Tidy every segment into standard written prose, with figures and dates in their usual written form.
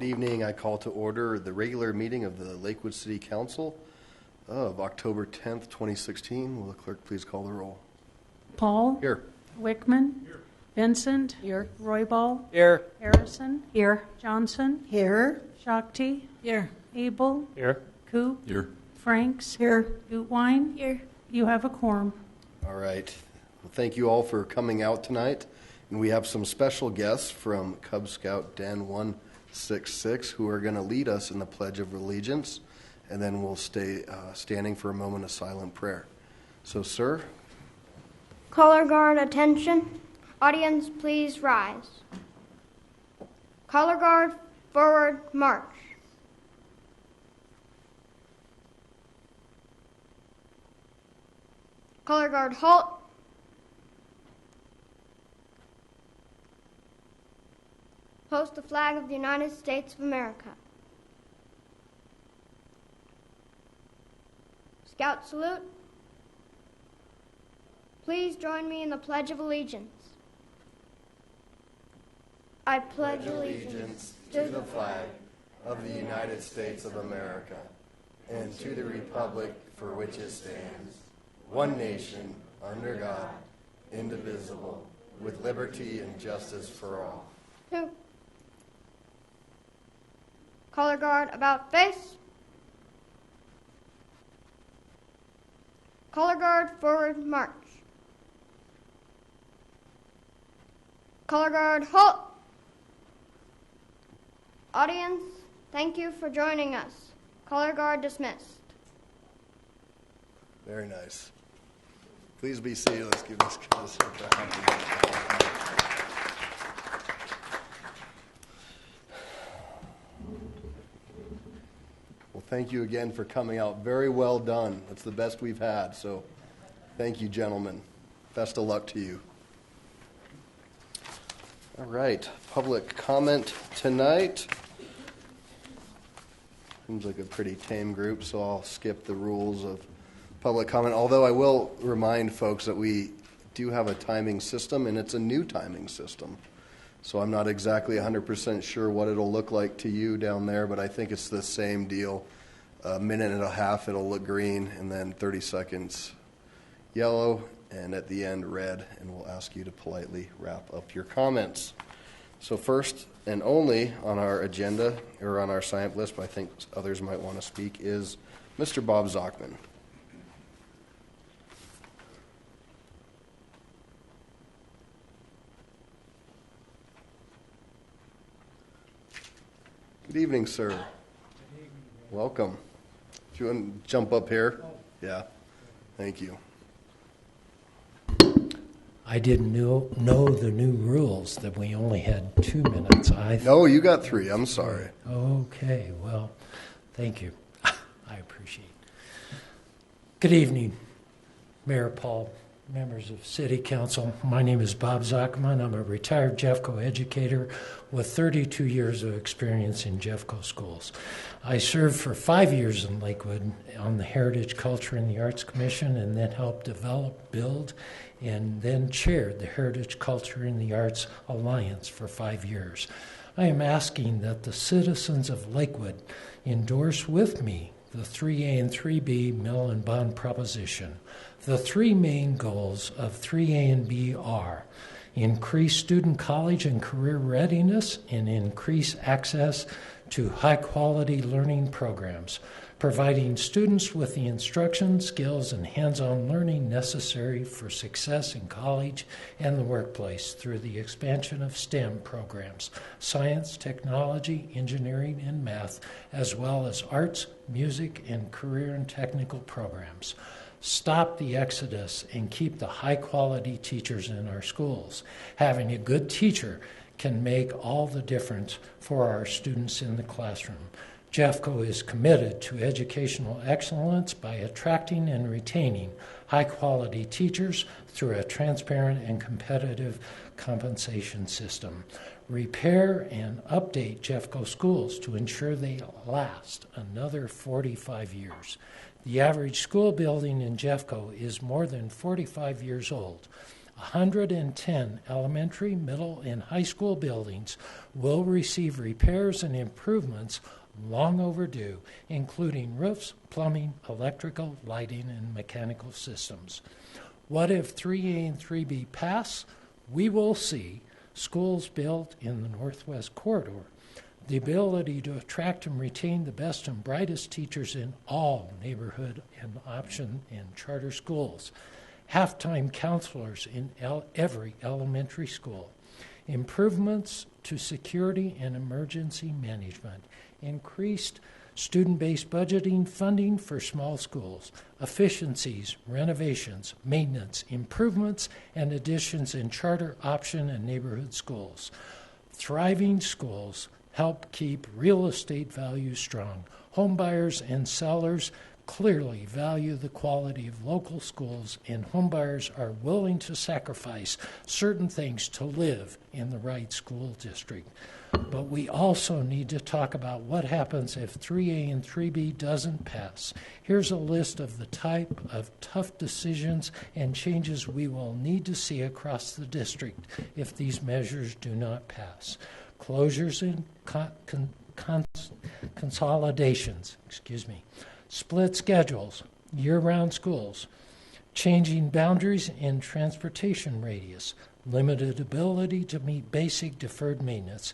Good evening. I call to order the regular meeting of the Lakewood City Council of October 10th, 2016. Will the clerk please call the roll? Paul? Here. Wickman? Here. Vincent? Here. Roybal? Here. Harrison? Here. Johnson? Here. Shakti? Here. Abel? Here. Coop? Here. Franks? Here. Gutwein? Here. You have a quorum. All right. Well, thank you all for coming out tonight. And we have some special guests from Cub Scout Den 166 who are going to lead us in the Pledge of Allegiance. And then we'll stay standing for a moment of silent prayer. So, sir. Color guard attention. Audience, please rise. Color guard, forward, march. Color guard, halt. Hoist the flag of the United States of America. Scout salute. Please join me in the Pledge of Allegiance. I pledge allegiance to the flag of the United States of America and to the republic for which it stands, one nation, under God, indivisible, with liberty and justice for all. 2. Color guard about face. Color guard forward march. Color guard halt. Audience, thank you for joining us. Color guard dismissed. Very nice. Please be seated. Let's give these guys a round. Well, thank you again for coming out. Very well done. That's the best we've had. So thank you, gentlemen. Best of luck to you. All right. Public comment tonight. Seems like a pretty tame group, so I'll skip the rules of public comment. Although I will remind folks that we do have a timing system, and it's a new timing system. So I'm not exactly 100% sure what it'll look like to you down there, but I think it's the same deal. A minute and a half, it'll look green, and then 30 seconds yellow, and at the end red, and we'll ask you to politely wrap up your comments. So first and only on our agenda, or on our sign-up list, but I think others might want to speak, is Mr. Bob Zockman. Good evening, sir. Good evening. Welcome. Do you want to jump up here? Oh. Yeah. Thank you. I didn't know the new rules that we only had 2 minutes. No, you got 3. I'm sorry. Okay. Well, thank you. I appreciate it. Good evening, Mayor Paul, members of City Council. My name is Bob Zockman. I'm a retired Jeffco educator with 32 years of experience in Jeffco schools. I served for 5 years in Lakewood on the Heritage, Culture, and the Arts Commission, and then helped develop, build, and then chaired the Heritage, Culture, and the Arts Alliance for 5 years. I am asking that the citizens of Lakewood endorse with me the 3A and 3B mill and bond proposition. The 3 main goals of 3A and B are increase student college and career readiness and increase access to high-quality learning programs, providing students with the instruction, skills, and hands-on learning necessary for success in college and the workplace through the expansion of STEM programs, science, technology, engineering, and math, as well as arts, music, and career and technical programs. Stop the exodus and keep the high-quality teachers in our schools. Having a good teacher can make all the difference for our students in the classroom. Jeffco is committed to educational excellence by attracting and retaining high-quality teachers through a transparent and competitive compensation system. Repair and update Jeffco schools to ensure they last another 45 years. The average school building in Jeffco is more than 45 years old. 110 elementary, middle, and high school buildings will receive repairs and improvements long overdue, including roofs, plumbing, electrical, lighting, and mechanical systems. What if 3A and 3B pass? We will see schools built in the Northwest Corridor, the ability to attract and retain the best and brightest teachers in all neighborhood and option and charter schools, half-time counselors in every elementary school, improvements to security and emergency management, increased student-based budgeting funding for small schools, efficiencies, renovations, maintenance, improvements, and additions in charter, option, and neighborhood schools. Thriving schools help keep real estate values strong. Home buyers and sellers clearly value the quality of local schools, and homebuyers are willing to sacrifice certain things to live in the right school district. But we also need to talk about what happens if 3A and 3B doesn't pass. Here's a list of the type of tough decisions and changes we will need to see across the district if these measures do not pass. Closures and consolidations, split schedules, year-round schools, changing boundaries in transportation radius, limited ability to meet basic deferred maintenance,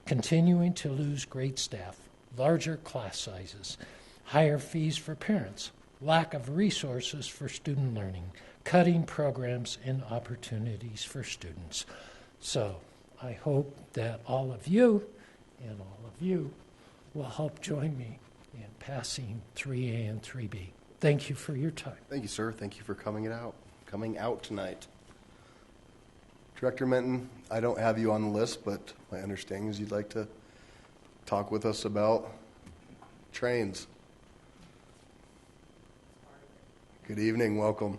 continuing to lose great staff, larger class sizes, higher fees for parents, lack of resources for student learning, cutting programs and opportunities for students. So I hope that all of you will help join me in passing 3A and 3B. Thank you for your time. Thank you, sir. Thank you for coming out tonight. Director Minton, I don't have you on the list, but my understanding is you'd like to talk with us about trains. Good evening. Welcome.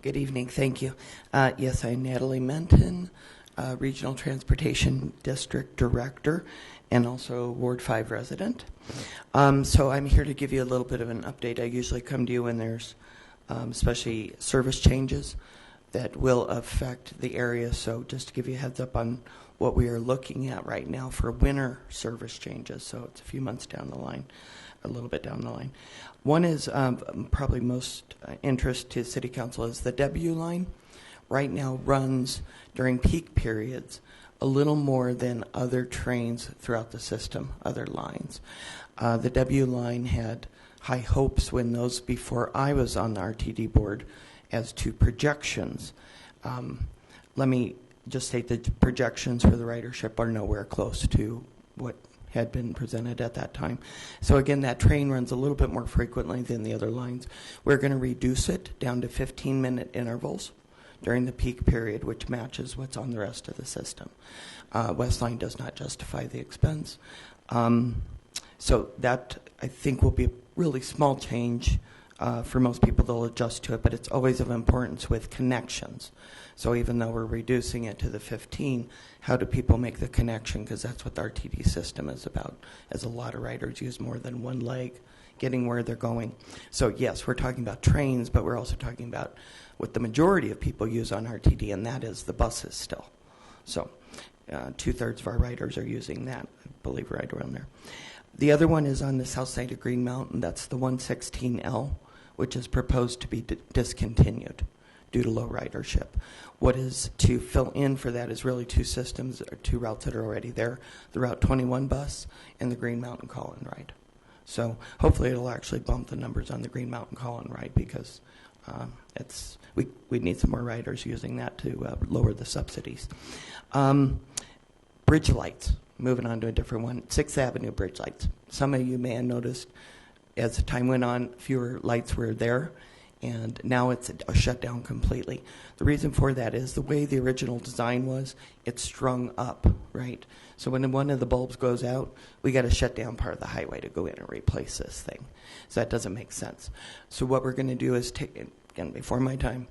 Good evening. Thank you. Yes, I'm Natalie Minton, Regional Transportation District Director, and also Ward 5 resident. So I'm here to give you a little bit of an update. I usually come to you when there's especially service changes that will affect the area. So just to give you a heads up on what we are looking at right now for winter service changes. So it's a few months down the line, a little bit down the line. One is probably most interest to City Council is the W line. Right now runs during peak periods a little more than other trains throughout the system, other lines. The W line had high hopes when those before I was on the RTD board as to projections. Let me just state the projections for the ridership are nowhere close to what had been presented at that time. So again, that train runs a little bit more frequently than the other lines. We're going to reduce it down to 15-minute intervals during the peak period, which matches what's on the rest of the system. Westline does not justify the expense. So that, I think, will be a really small change. For most people, they'll adjust to it, but it's always of importance with connections. So even though we're reducing it to the 15, how do people make the connection? Because that's what the RTD system is about, as a lot of riders use more than one leg getting where they're going. So yes, we're talking about trains, but we're also talking about what the majority of people use on RTD, and that is the buses still. So 2/3 of our riders are using that, I believe, right around there. The other one is on the south side of Green Mountain. That's the 116L, which is proposed to be discontinued due to low ridership. What is to fill in for that is really two systems, or two routes that are already there, the Route 21 bus and the Green Mountain Call-In Ride. So hopefully it'll actually bump the numbers on the Green Mountain Call-In Ride, because we need some more riders using that to lower the subsidies. Bridge lights. Moving on to a different one, 6th Avenue bridge lights. Some of you may have noticed as the time went on, fewer lights were there, and now it's shut down completely. The reason for that is the way the original design was, it's strung up, right? So when one of the bulbs goes out, we got to shut down part of the highway to go in and replace this thing. So that doesn't make sense. So what we're going to do is take, again, before my time,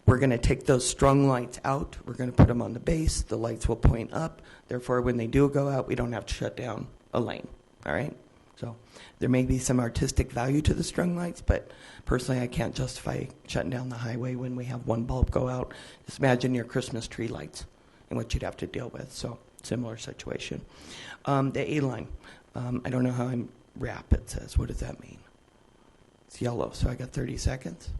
we're going to take those strung lights out. We're going to put them on the base. The lights will point up. Therefore, when they do go out, we don't have to shut down a lane. All right? So there may be some artistic value to the strung lights, but personally I can't justify shutting down the highway when we have one bulb go out. Just imagine your Christmas tree lights and what you'd have to deal with. So similar situation. The A-line, I don't know how I'm wrap it says. What does that mean? It's yellow, so I got 30 seconds.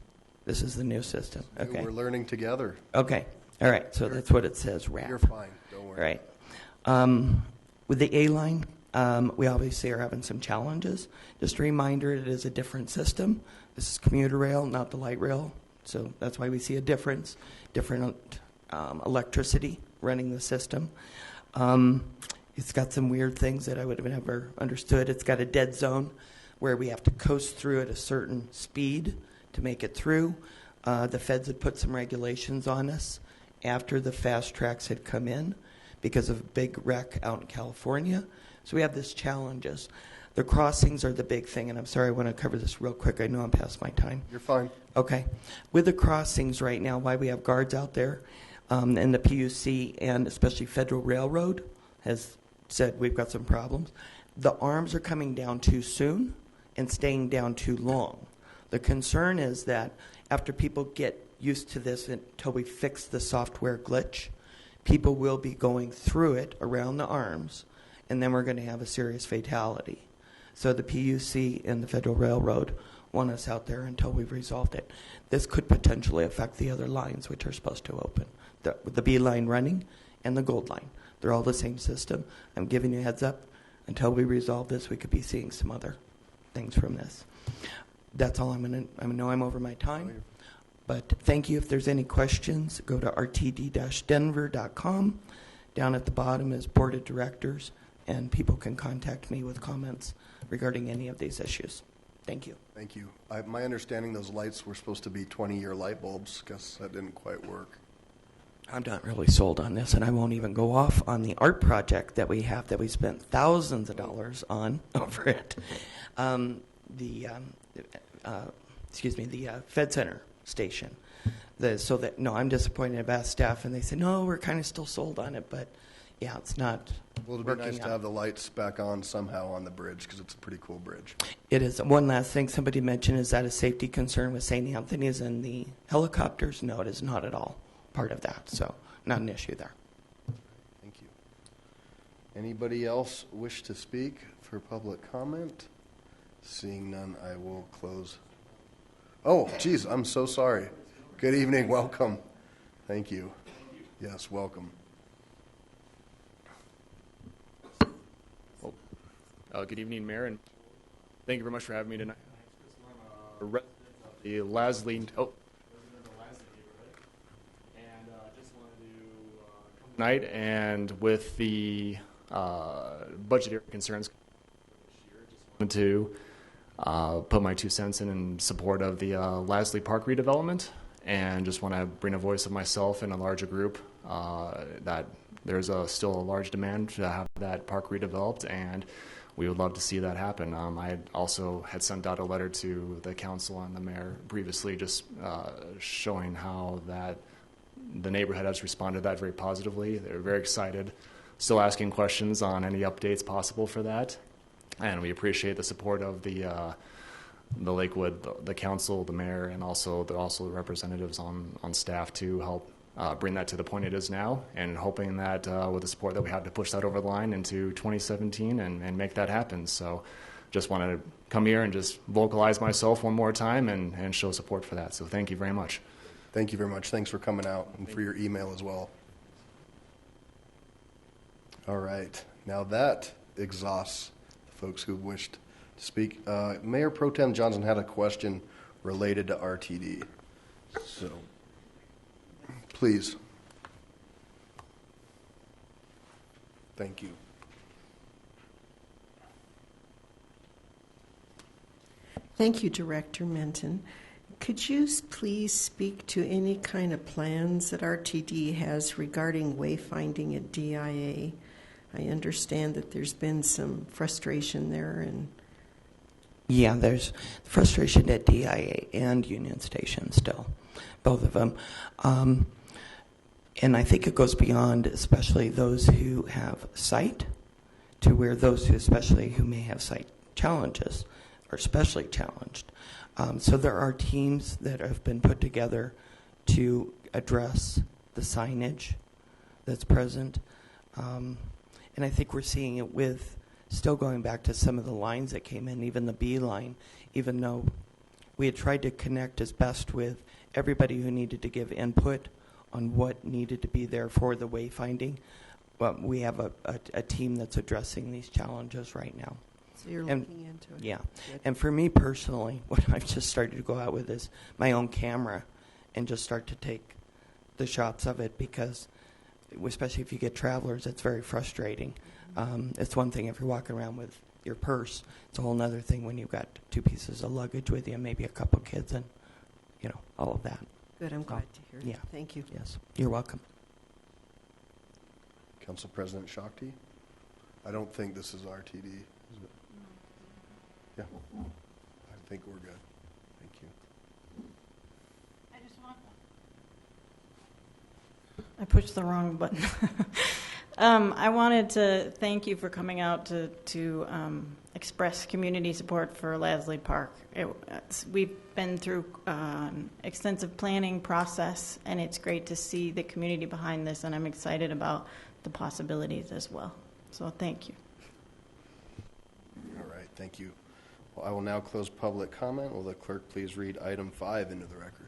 This is the new system. Okay. We're learning together. Okay. All right. So that's what it says, wrap. You're fine. Don't worry. Right. With the A-line, we obviously are having some challenges. Just a reminder, it is a different system. This is commuter rail, not the light rail. So that's why we see a difference, different electricity running the system. It's got some weird things that I would have never understood. It's got a dead zone where we have to coast through at a certain speed to make it through. The feds had put some regulations on us after the fast tracks had come in because of a big wreck out in California. So we have these challenges. The crossings are the big thing, and I'm sorry, I want to cover this real quick. I know I'm past my time. You're fine. Okay. With the crossings right now, why we have guards out there, and the PUC and especially Federal Railroad has said we've got some problems. The arms are coming down too soon and staying down too long. The concern is that after people get used to this until we fix the software glitch, people will be going through it around the arms, and then we're going to have a serious fatality. So the PUC and the Federal Railroad want us out there until we've resolved it. This could potentially affect the other lines which are supposed to open. The B line running and the gold line. They're all the same system. I'm giving you a heads up. Until we resolve this, we could be seeing some other things from this. That's all I know I'm over my time. But thank you. If there's any questions, go to rtd-denver.com. Down at the bottom is Board of Directors, and people can contact me with comments regarding any of these issues. Thank you. Thank you. My understanding, those lights were supposed to be 20-year light bulbs. Guess that didn't quite work. I'm not really sold on this, and I won't even go off on the art project that we have that we spent thousands of dollars on over it. The Fed Center station. I'm disappointed about staff, and they said, no, we're kind of still sold on it, but yeah, it's not. Well, it'd be nice to have the lights back on somehow on the bridge because it's a pretty cool bridge. It is. One last thing somebody mentioned, is that a safety concern with St. Anthony's and the helicopters? No, it is not at all part of that, so not an issue there. Thank you. Anybody else wish to speak for public comment? Seeing none, I will close. Oh, geez, I'm so sorry. Good evening, welcome. Thank you. Yes, welcome. Good evening, Mayor, and thank you very much for having me tonight. I'm a resident of the Lasley neighborhood, and just wanted to come tonight, and with the budgetary concerns this year, just wanted to put my 2 cents in support of the Lasley Park redevelopment, and just want to bring a voice of myself and a larger group that there's still a large demand to have that park redeveloped, and we would love to see that happen. I also had sent out a letter to the council and the mayor previously, just showing how that the neighborhood has responded to that very positively. They're very excited, still asking questions on any updates possible for that. And we appreciate the support of the Lakewood, the council, the mayor, and also the representatives on staff to help bring that to the point it is now, and hoping that with the support that we have to push that over the line into 2017 and make that happen. So just wanted to come here and just vocalize myself one more time and show support for that. So thank you very much. Thank you very much. Thanks for coming out and for your email as well. All right. Now that exhausts the folks who wished to speak. Mayor Pro Tem Johnson had a question related to RTD. So, please. Thank you. Thank you, Director Menton. Could you please speak to any kind of plans that RTD has regarding wayfinding at DIA? I understand that there's been some frustration there. Yeah, there's frustration at DIA and Union Station still, both of them. And I think it goes beyond especially those who have sight to where those who especially who may have sight challenges, are especially challenged. So there are teams that have been put together to address the signage that's present. And I think we're seeing it with, still going back to some of the lines that came in, even the B line, even though we had tried to connect as best with everybody who needed to give input on what needed to be there for the wayfinding. But we have a team that's addressing these challenges right now. So you're And- looking into it. Yeah. Good. And for me personally, what I've just started to go out with is my own camera and just start to take the shots of it, because especially if you get travelers, it's very frustrating. It's one thing if you're walking around with your purse. It's a whole other thing when you've got 2 pieces of luggage with you, maybe a couple kids, and all of that. Good, I'm glad to hear Yeah. that. Thank you. Yes, you're welcome. Council President Shakti? I don't think this is RTD, is it? Yeah. I think we're good. Thank you. I pushed the wrong button. I wanted to thank you for coming out to express community support for Lasley Park. We've been through extensive planning process, and it's great to see the community behind this, and I'm excited about the possibilities as well. So thank you. All right, thank you. Well, I will now close public comment. Will the clerk please read item 5 into the record?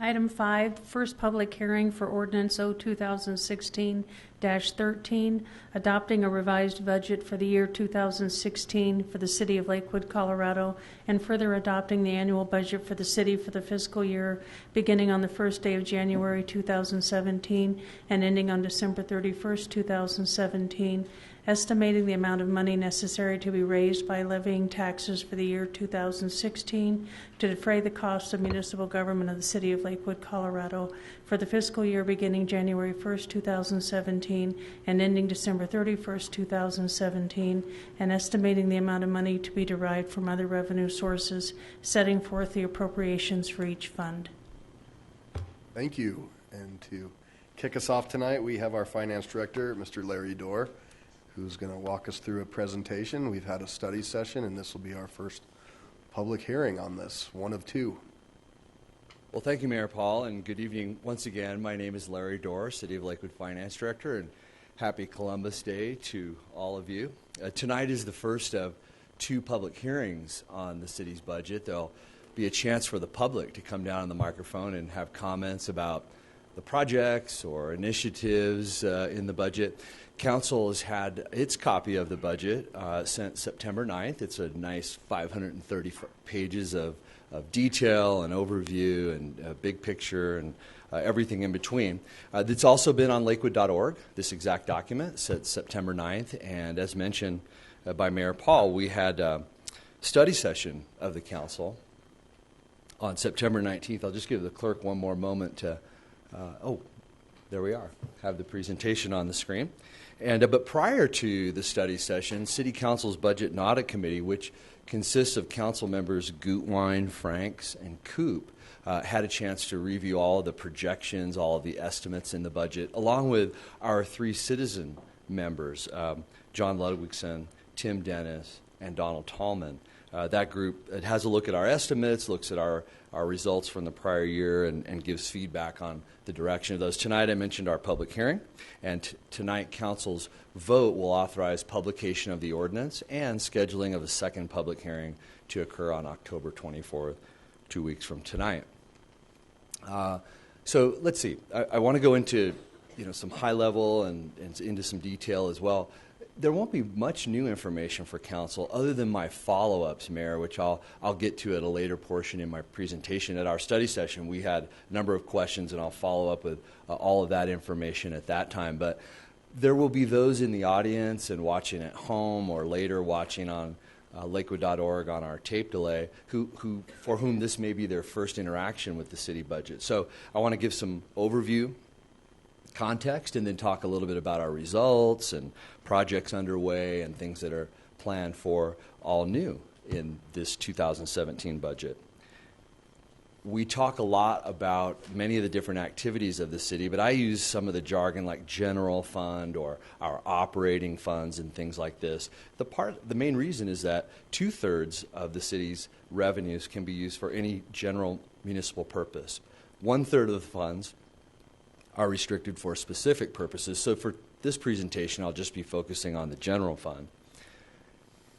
Item 5, first public hearing for ordinance O 2016-13, adopting a revised budget for the year 2016 for the city of Lakewood, Colorado, and further adopting the annual budget for the city for the fiscal year beginning on the first day of January 2017 and ending on December 31st, 2017, estimating the amount of money necessary to be raised by levying taxes for the year 2016 to defray the costs of municipal government of the city of Lakewood, Colorado for the fiscal year beginning January 1st, 2017 and ending December 31st, 2017, and estimating the amount of money to be derived from other revenue sources, setting forth the appropriations for each fund. Thank you. And to kick us off tonight, we have our finance director, Mr. Larry Dorr, who's going to walk us through a presentation. We've had a study session, and this will be our first public hearing on this, one of 2. Well, thank you, Mayor Paul, and good evening once again. My name is Larry Dorr, City of Lakewood Finance Director, and happy Columbus Day to all of you. Tonight is the first of 2 public hearings on the city's budget. There'll be a chance for the public to come down on the microphone and have comments about the projects or initiatives in the budget. Council has had its copy of the budget since September 9th. It's a nice 530 pages of detail and overview and big picture and everything in between. It's also been on lakewood.org, this exact document, since September 9th. And as mentioned by Mayor Paul, we had a study session of the council on September 19th. I'll just give the clerk one more moment to, there we are, have the presentation on the screen. But prior to the study session, City Council's Budget and Audit Committee, which consists of council members Gutwein, Franks, and Coop, had a chance to review all of the projections, all of the estimates in the budget, along with our 3 citizen members, John Ludwigson, Tim Dennis, and Donald Tallman. That group has a look at our estimates, looks at our results from the prior year, and gives feedback on the direction of those. Tonight I mentioned our public hearing, and tonight Council's vote will authorize publication of the ordinance and scheduling of a second public hearing to occur on October 24th, 2 weeks from tonight. So let's see. I want to go into some high level and into some detail as well. There won't be much new information for council other than my follow-ups, Mayor, which I'll get to at a later portion in my presentation. At our study session, we had a number of questions, and I'll follow up with all of that information at that time. But there will be those in the audience and watching at home or later watching on lakewood.org on our tape delay for whom this may be their first interaction with the city budget. So I want to give some overview, context, and then talk a little bit about our results and projects underway and things that are planned for all new in this 2017 budget. we talk a lot about many of the different activities of the city, but I use some of the jargon like general fund or our operating funds and things like this. The main reason is that 2/3 of the city's revenues can be used for any general municipal purpose. 1/3 of the funds are restricted for specific purposes. So for this presentation, I'll just be focusing on the general fund.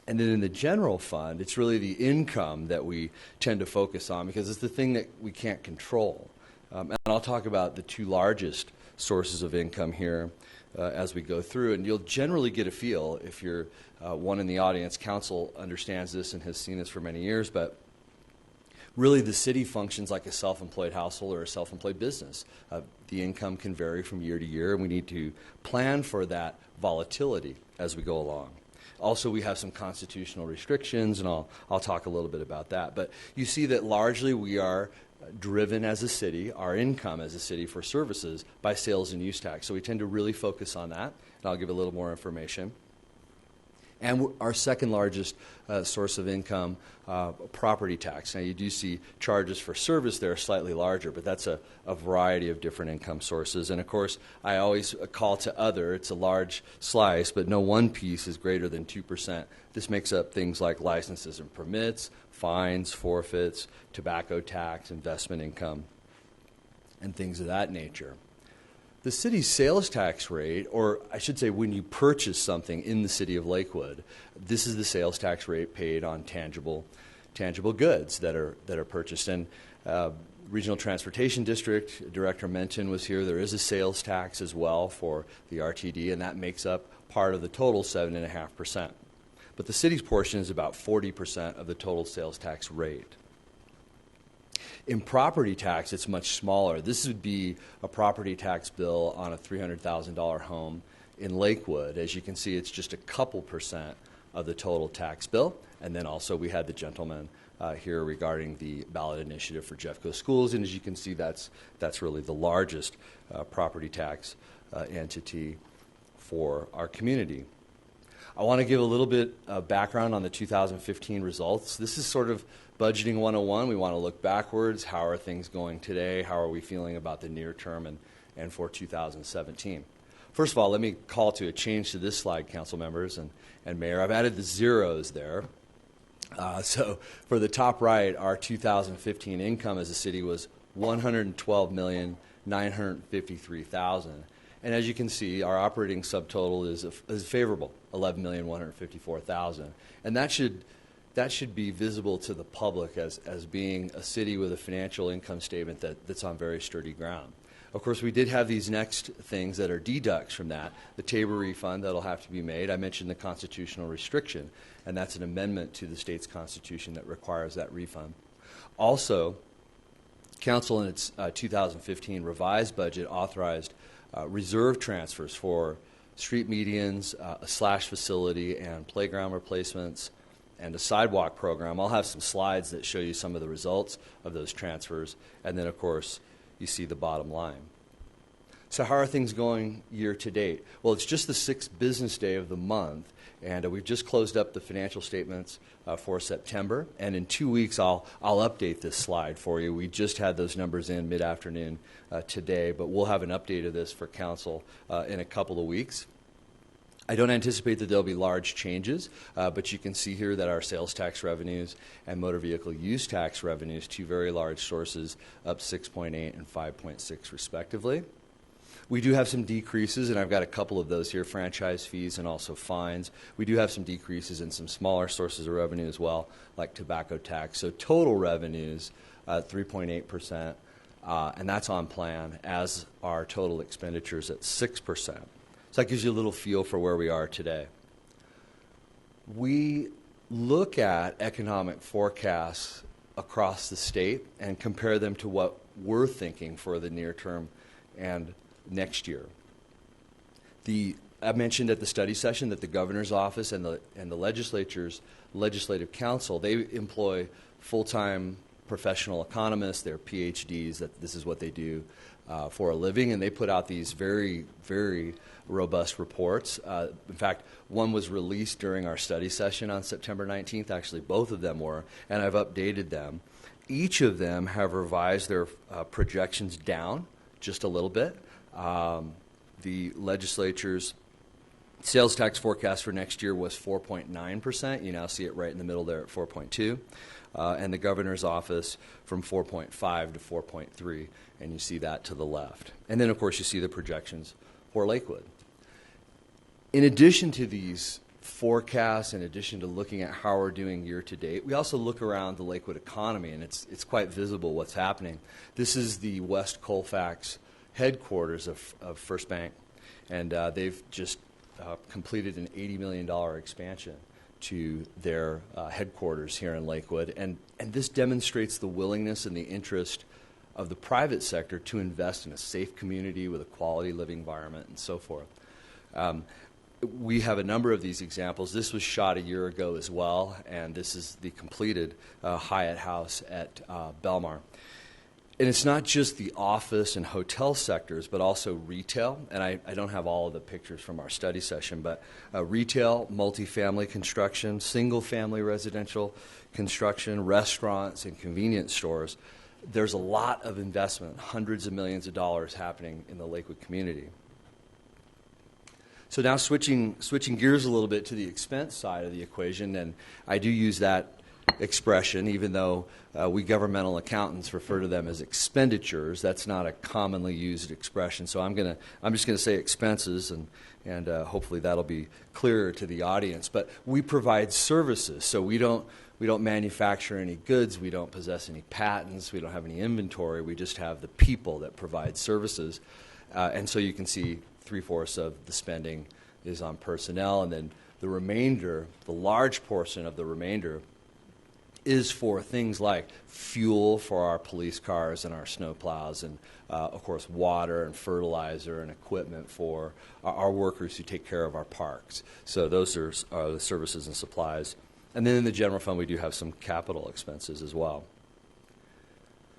And then in the general fund, it's really the income that we tend to focus on because it's the thing that we can't control. And I'll talk about the two largest sources of income here as we go through. And you'll generally get a feel, if you're one in the audience, council understands this and has seen this for many years, but really the city functions like a self-employed household or a self-employed business. The income can vary from year to year, and we need to plan for that volatility as we go along. Also, we have some constitutional restrictions, and I'll talk a little bit about that. But you see that largely we are driven as a city, our income as a city for services, by sales and use tax. So we tend to really focus on that, and I'll give a little more information. And our second largest source of income, property tax. Now, you do see charges for service there are slightly larger, but that's a variety of different income sources. And, of course, I always call to other. It's a large slice, but no one piece is greater than 2%. This makes up things like licenses and permits, fines, forfeits, tobacco tax, investment income, and things of that nature. The city's sales tax rate, or I should say when you purchase something in the city of Lakewood, this is the sales tax rate paid on tangible goods that are purchased. And Regional Transportation District, Director Menton was here. There is a sales tax as well for the RTD, and that makes up part of the total 7.5%. But the city's portion is about 40% of the total sales tax rate. In property tax, it's much smaller. This would be a property tax bill on a $300,000 home in Lakewood. As you can see, it's just a couple percent of the total tax bill. And then also we had the gentleman here regarding the ballot initiative for Jeffco Schools. And as you can see, that's really the largest property tax entity for our community. I want to give a little bit of background on the 2015 results. This is sort of budgeting 101. We want to look backwards. How are things going today? How are we feeling about the near term and for 2017? First of all, let me call to a change to this slide, council members and mayor. I've added the zeros there. So for the top right, our 2015 income as a city was $112,953,000. And as you can see, our operating subtotal is favorable, $11,154,000. And that should be visible to the public as being a city with a financial income statement that's on very sturdy ground. Of course, we did have these next things that are deducts from that. The Tabor refund that'll have to be made. I mentioned the constitutional restriction, and that's an amendment to the state's constitution that requires that refund. Also, council in its 2015 revised budget authorized reserve transfers for street medians, a slash facility, and playground replacements, and a sidewalk program. I'll have some slides that show you some of the results of those transfers, and then, of course, you see the bottom line. So how are things going year to date? Well, it's just the 6th business day of the month, and we've just closed up the financial statements for September, and in 2 weeks I'll update this slide for you. We just had those numbers in mid-afternoon today, but we'll have an update of this for council in a couple of weeks. I don't anticipate that there'll be large changes, but you can see here that our sales tax revenues and motor vehicle use tax revenues, two very large sources, up 6.8 and 5.6 respectively. We do have some decreases, and I've got a couple of those here, franchise fees and also fines. We do have some decreases in some smaller sources of revenue as well, like tobacco tax. So total revenues, 3.8%, and that's on plan, as are total expenditures at 6%. So that gives you a little feel for where we are today. We look at economic forecasts across the state and compare them to what we're thinking for the near term and next year. I mentioned at the study session that the governor's office and the legislature's legislative council, they employ full-time professional economists, they're PhDs, that this is what they do for a living, and they put out these very, very robust reports. In fact, one was released during our study session on September 19th. Actually, both of them were, and I've updated them. Each of them have revised their projections down just a little bit. The legislature's sales tax forecast for next year was 4.9%. You now see it right in the middle there at 4.2. And the governor's office from 4.5 to 4.3, and you see that to the left. And then, of course, you see the projections for Lakewood. In addition to these forecasts, in addition to looking at how we're doing year to date, we also look around the Lakewood economy, and it's quite visible what's happening. This is the West Colfax headquarters of First Bank, and they've just completed an $80 million expansion to their headquarters here in Lakewood. And this demonstrates the willingness and the interest of the private sector to invest in a safe community with a quality living environment and so forth. We have a number of these examples. This was shot a year ago as well, and this is the completed Hyatt House at Belmar. And it's not just the office and hotel sectors, but also retail. And I don't have all of the pictures from our study session, but retail, multifamily construction, single-family residential construction, restaurants, and convenience stores. There's a lot of investment, hundreds of millions of dollars happening in the Lakewood community. So now switching gears a little bit to the expense side of the equation, and I do use that expression, even though we governmental accountants refer to them as expenditures. That's not a commonly used expression. So I'm just gonna say expenses, and hopefully that'll be clearer to the audience. But we provide services, so we don't manufacture any goods, we don't possess any patents, we don't have any inventory. We just have the people that provide services, and so you can see 3/4 of the spending is on personnel, and then the remainder, the large portion of the remainder, is for things like fuel for our police cars and our snow plows, and of course water and fertilizer and equipment for our workers who take care of our parks. So those are the services and supplies. And then in the general fund we do have some capital expenses as well.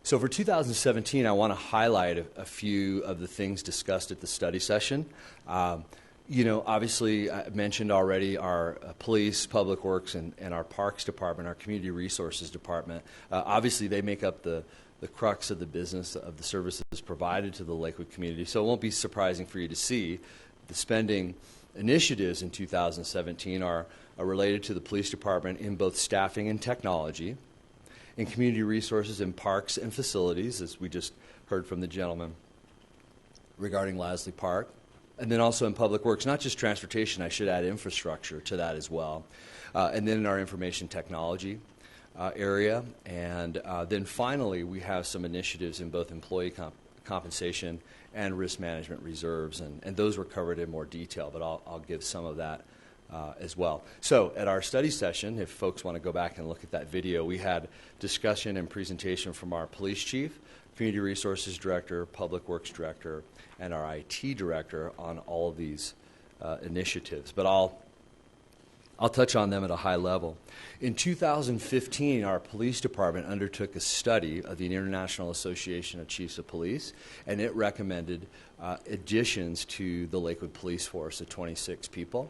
So for 2017, I want to highlight a few of the things discussed at the study session. Obviously, I mentioned already our police, public works, and our parks department, our community resources department. Obviously, they make up the crux of the business of the services provided to the Lakewood community. So it won't be surprising for you to see the spending initiatives in 2017 are related to the police department in both staffing and technology, in community resources, in parks and facilities, as we just heard from the gentleman regarding Lasley Park. And then also in public works, not just transportation, I should add infrastructure to that as well. And then in our information technology area. And then finally, we have some initiatives in both employee compensation and risk management reserves. And those were covered in more detail, but I'll give some of that as well. So at our study session, if folks want to go back and look at that video, we had discussion and presentation from our police chief, community resources director, public works director, and our IT director on all of these initiatives. But I'll touch on them at a high level. In 2015, our police department undertook a study of the International Association of Chiefs of Police, and it recommended additions to the Lakewood Police Force of 26 people.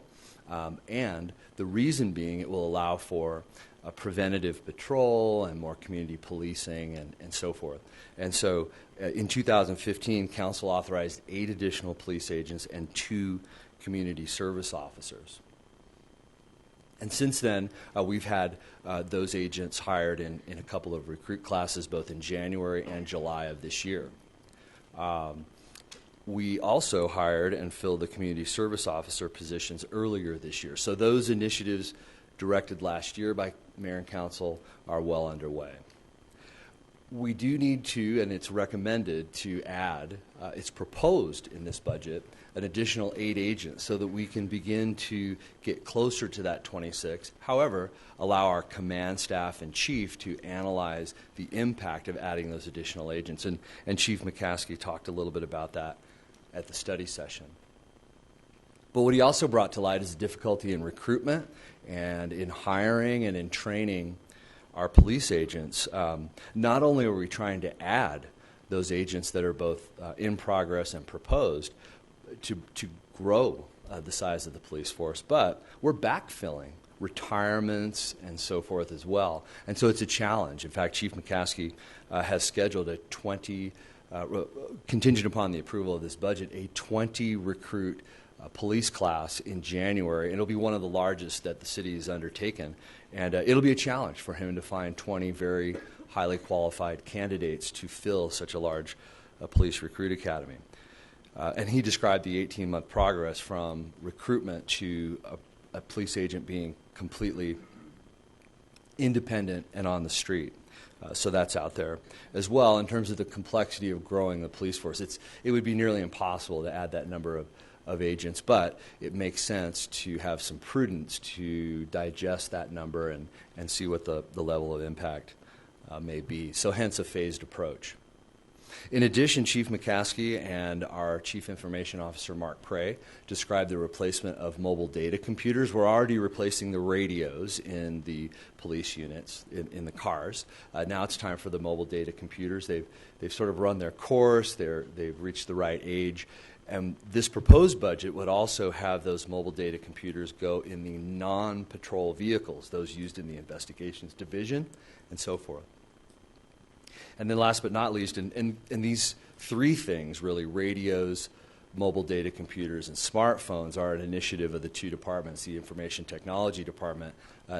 And the reason being it will allow for a preventative patrol and more community policing and so forth. And so in 2015, council authorized 8 additional police agents and 2 community service officers. And since then, we've had those agents hired in a couple of recruit classes, both in January and July of this year. We also hired and filled the community service officer positions earlier this year. So those initiatives directed last year by Mayor and Council are well underway. We do need to, and it's recommended to add, it's proposed in this budget, an additional 8 agents so that we can begin to get closer to that 26. However, allow our command staff and chief to analyze the impact of adding those additional agents. And Chief McCaskey talked a little bit about that at the study session. But what he also brought to light is the difficulty in recruitment and in hiring and in training our police agents. Not only are we trying to add those agents that are both in progress and proposed to grow the size of the police force, but we're backfilling retirements and so forth as well. And so it's a challenge. In fact, Chief McCaskey has scheduled a 20, contingent upon the approval of this budget, a 20 recruit police class in January. And it'll be one of the largest that the city has undertaken. And it'll be a challenge for him to find 20 very highly qualified candidates to fill such a large police recruit academy. And he described the 18-month progress from recruitment to a police agent being completely independent and on the street. So that's out there as well. In terms of the complexity of growing the police force, it would be nearly impossible to add that number of agents, but it makes sense to have some prudence to digest that number and see what the level of impact may be. So hence a phased approach. In addition, Chief McCaskey and our Chief Information Officer, Mark Prey, described the replacement of mobile data computers. We're already replacing the radios in the police units, in the cars. Now it's time for the mobile data computers. They've sort of run their course. They've reached the right age. And this proposed budget would also have those mobile data computers go in the non-patrol vehicles, those used in the investigations division and so forth. And then last but not least, and these three things, really, radios, mobile data computers, and smartphones, are an initiative of the two departments. The Information Technology Department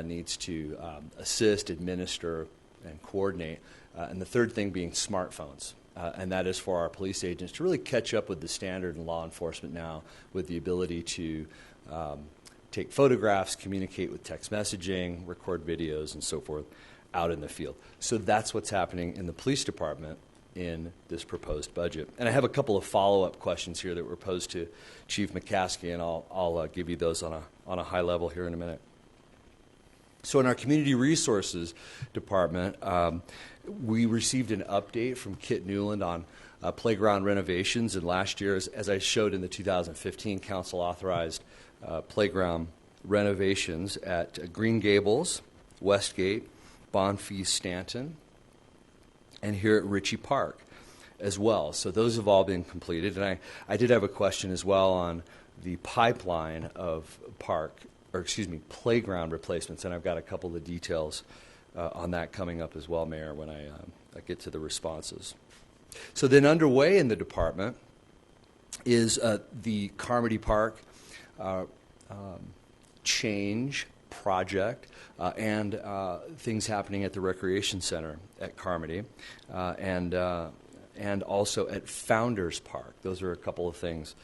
needs to assist, administer, and coordinate. And the third thing being smartphones. And that is for our police agents to really catch up with the standard in law enforcement now, with the ability to take photographs, communicate with text messaging, record videos, and so forth out in the field. So that's what's happening in the police department in this proposed budget. And I have a couple of follow-up questions here that were posed to Chief McCaskey, and I'll give you those on a high level here in a minute. So in our Community Resources Department, we received an update from Kit Newland on playground renovations. And last year, as I showed in the 2015 council authorized playground renovations at Green Gables, Westgate, Bonfils Stanton, and here at Ritchie Park as well. So those have all been completed. And I did have a question as well on the pipeline of playground replacements, and I've got a couple of details on that coming up as well, Mayor, when I get to the responses. So then underway in the department is the Carmody Park change project and things happening at the Recreation Center at Carmody and also at Founders Park. Those are a couple of things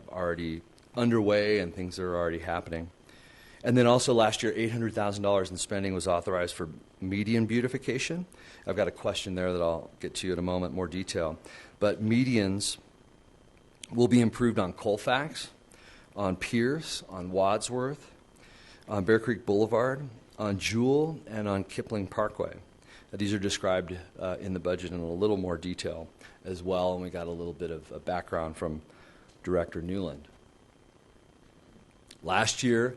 already underway and things that are already happening. And then also last year, $800,000 in spending was authorized for median beautification. I've got a question there that I'll get to in a moment, more detail. But medians will be improved on Colfax, on Pierce, on Wadsworth, on Bear Creek Boulevard, on Jewel, and on Kipling Parkway. These are described in the budget in a little more detail as well, and we got a little bit of a background from Director Newland. Last year,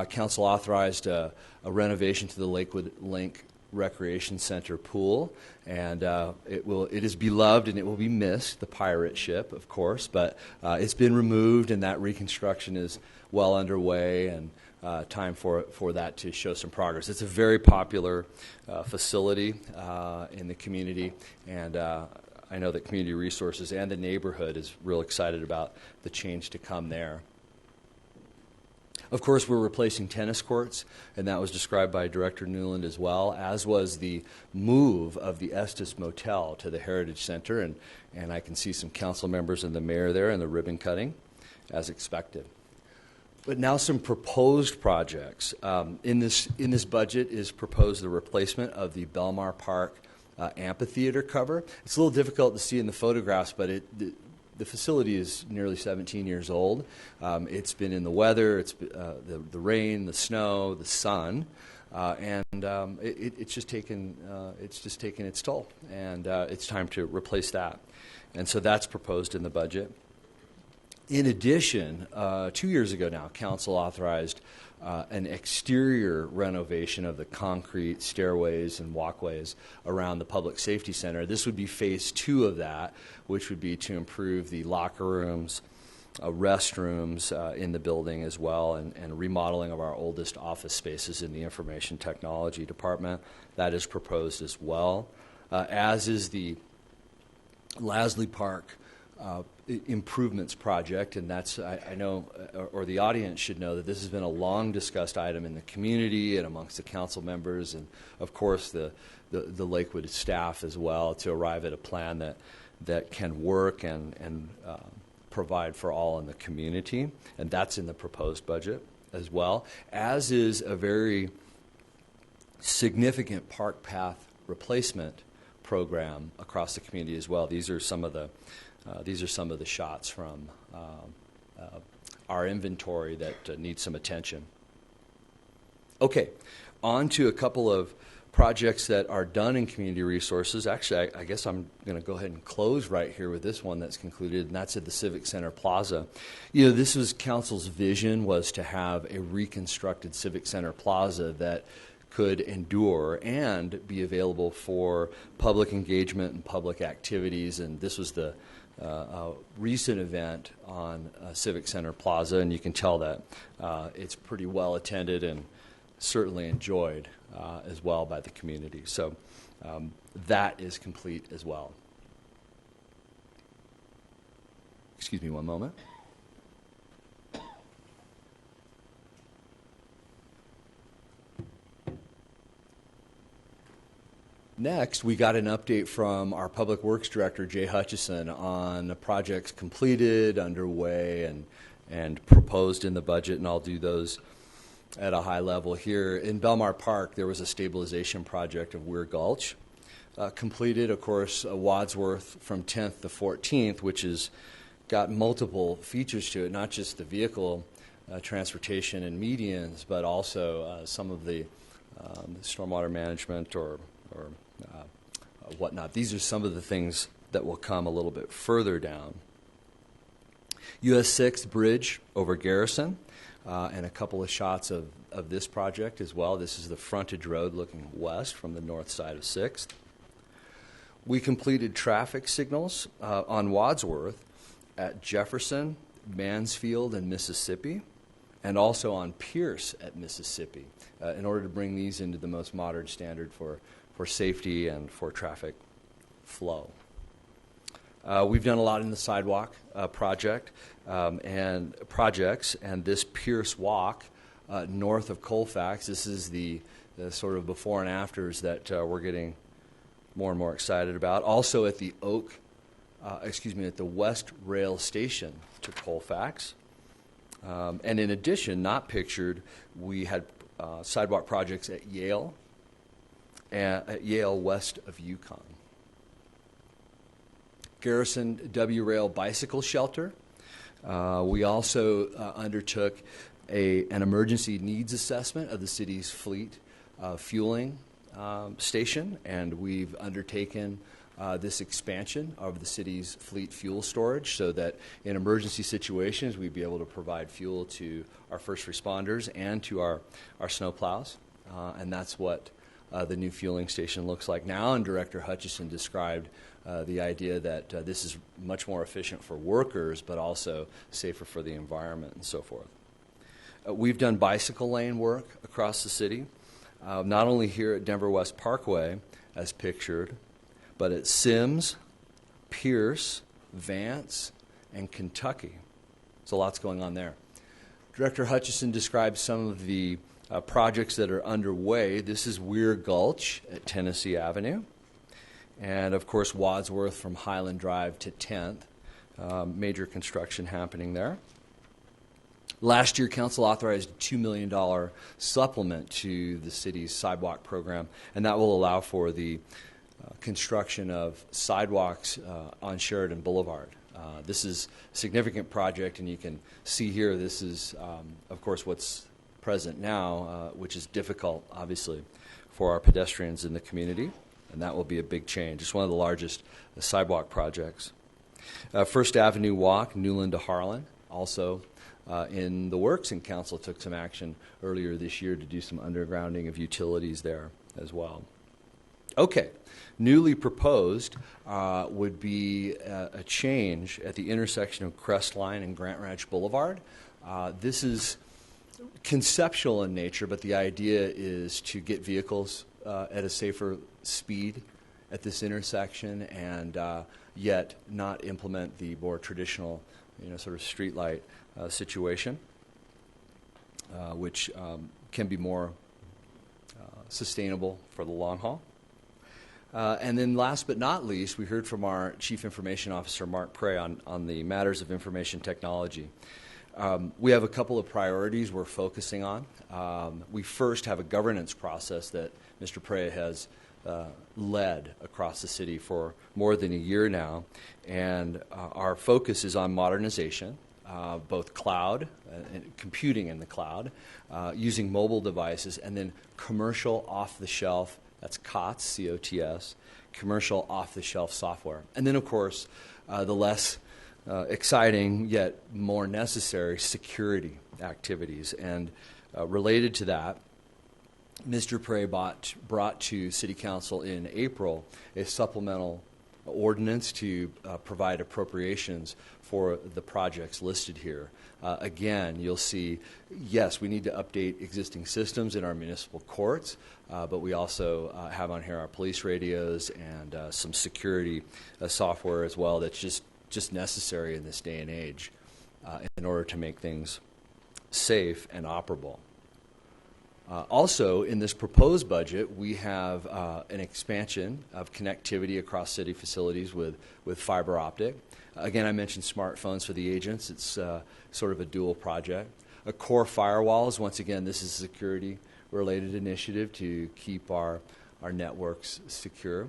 Council authorized a renovation to the Lakewood Link Recreation Center pool, and it is beloved and it will be missed, the pirate ship, of course, but it's been removed and that reconstruction is well underway, and time for that to show some progress. It's a very popular facility in the community, and I know that Community Resources and the neighborhood is real excited about the change to come there. Of course, we're replacing tennis courts, and that was described by Director Newland as well, as was the move of the Estes Motel to the Heritage Center, and I can see some council members and the mayor there and the ribbon cutting, as expected. But now some proposed projects. In this budget is proposed the replacement of the Belmar Park amphitheater cover. It's a little difficult to see in the photographs, but the facility is nearly 17 years old. It's been in the weather, the rain, the snow, the sun, and it's just taken its toll, and it's time to replace that. And so that's proposed in the budget. In addition, 2 years ago now, Council authorized an exterior renovation of the concrete stairways and walkways around the Public Safety Center. This would be phase 2 of that, which would be to improve the locker rooms, restrooms in the building as well, and remodeling of our oldest office spaces in the Information Technology Department. That is proposed as well, as is the Lasley Park improvements project, and that's, I know, or the audience should know that this has been a long discussed item in the community and amongst the council members, and of course the Lakewood staff as well, to arrive at a plan that can work and provide for all in the community, and that's in the proposed budget as well, as is a very significant park path replacement program across the community as well. These are some of the shots from our inventory that need some attention. Okay, on to a couple of projects that are done in community resources. Actually, I guess I'm going to go ahead and close right here with this one that's concluded, and that's at the Civic Center Plaza. You know, this was Council's vision, was to have a reconstructed Civic Center Plaza that could endure and be available for public engagement and public activities, and this was the recent event on Civic Center Plaza, and you can tell that it's pretty well attended and certainly enjoyed as well by the community. So that is complete as well. Excuse me one moment. Next, we got an update from our Public Works Director, Jay Hutchison, on the projects completed, underway, and proposed in the budget, and I'll do those at a high level here. In Belmar Park, there was a stabilization project of Weir Gulch. Completed, of course, Wadsworth from 10th to 14th, which has got multiple features to it, not just the vehicle transportation and medians, but also some of the stormwater management or whatnot. These are some of the things that will come a little bit further down. US 6th Bridge over Garrison, and a couple of shots of this project as well. This is the frontage road looking west from the north side of 6th. We completed traffic signals on Wadsworth at Jefferson, Mansfield, and Mississippi, and also on Pierce at Mississippi, in order to bring these into the most modern standard for safety and for traffic flow. We've done a lot in the sidewalk projects, and this Pierce Walk north of Colfax. This is the sort of before and afters that we're getting more and more excited about. Also at the at the West Rail Station to Colfax. And in addition, not pictured, we had sidewalk projects at Yale west of Yukon. Garrison W-Rail Bicycle Shelter. We also undertook an emergency needs assessment of the city's fleet fueling station, and we've undertaken this expansion of the city's fleet fuel storage so that in emergency situations we'd be able to provide fuel to our first responders and to our snowplows, and that's what the new fueling station looks like now. And Director Hutchison described the idea that this is much more efficient for workers, but also safer for the environment and so forth. We've done bicycle lane work across the city, not only here at Denver West Parkway, as pictured, but at Sims, Pierce, Vance, and Kentucky. So lots going on there. Director Hutchison described some of the projects that are underway. This is Weir Gulch at Tennessee Avenue. And, of course, Wadsworth from Highland Drive to 10th. Major construction happening there. Last year, Council authorized a $2 million supplement to the city's sidewalk program, and that will allow for the construction of sidewalks on Sheridan Boulevard. This is a significant project, and you can see here this is, of course, what's present now, which is difficult, obviously, for our pedestrians in the community, and that will be a big change. It's one of the largest sidewalk projects. First Avenue Walk, Newland to Harlan, also in the works, and council took some action earlier this year to do some undergrounding of utilities there as well. Okay, newly proposed would be a change at the intersection of Crestline and Grant Ranch Boulevard. This is conceptual in nature, but the idea is to get vehicles at a safer speed at this intersection, and yet not implement the more traditional, sort of street light situation, which can be more sustainable for the long haul. And then last but not least, we heard from our Chief Information Officer, Mark Prey, on the matters of information technology. We have a couple of priorities we're focusing on. We first have a governance process that Mr. Prey has led across the city for more than a year now, and our focus is on modernization, both cloud, and computing in the cloud, using mobile devices, and then commercial off-the-shelf, that's COTS, C-O-T-S, commercial off-the-shelf software. And then, of course, the less exciting yet more necessary security activities. And related to that, Mr. Prey brought to City Council in April a supplemental ordinance to provide appropriations for the projects listed here. Again, you'll see, yes, we need to update existing systems in our municipal courts, but we also have on here our police radios and some security software as well that's just necessary in this day and age in order to make things safe and operable. Also, in this proposed budget, we have an expansion of connectivity across city facilities with fiber optic. Again, I mentioned smartphones for the agents. It's sort of a dual project. A core firewalls, once again, this is a security-related initiative to keep our networks secure.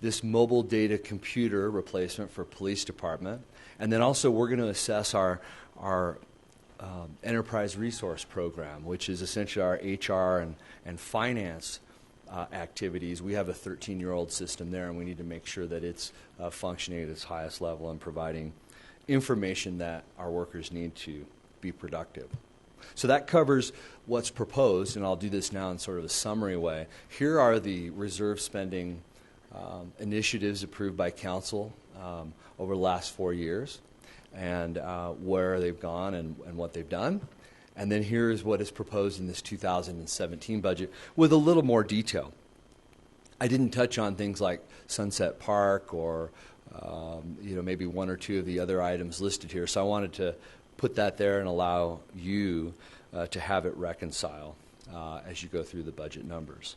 This mobile data computer replacement for police department. And then also we're going to assess our enterprise resource program, which is essentially our HR and finance activities. We have a 13-year-old system there, and we need to make sure that it's functioning at its highest level and providing information that our workers need to be productive. So that covers what's proposed, and I'll do this now in sort of a summary way. Here are the reserve spending initiatives approved by council over the last 4 years, and where they've gone and what they've done. And then here's what is proposed in this 2017 budget with a little more detail. I didn't touch on things like Sunset Park or maybe one or two of the other items listed here, so I wanted to put that there and allow you to have it reconcile as you go through the budget numbers.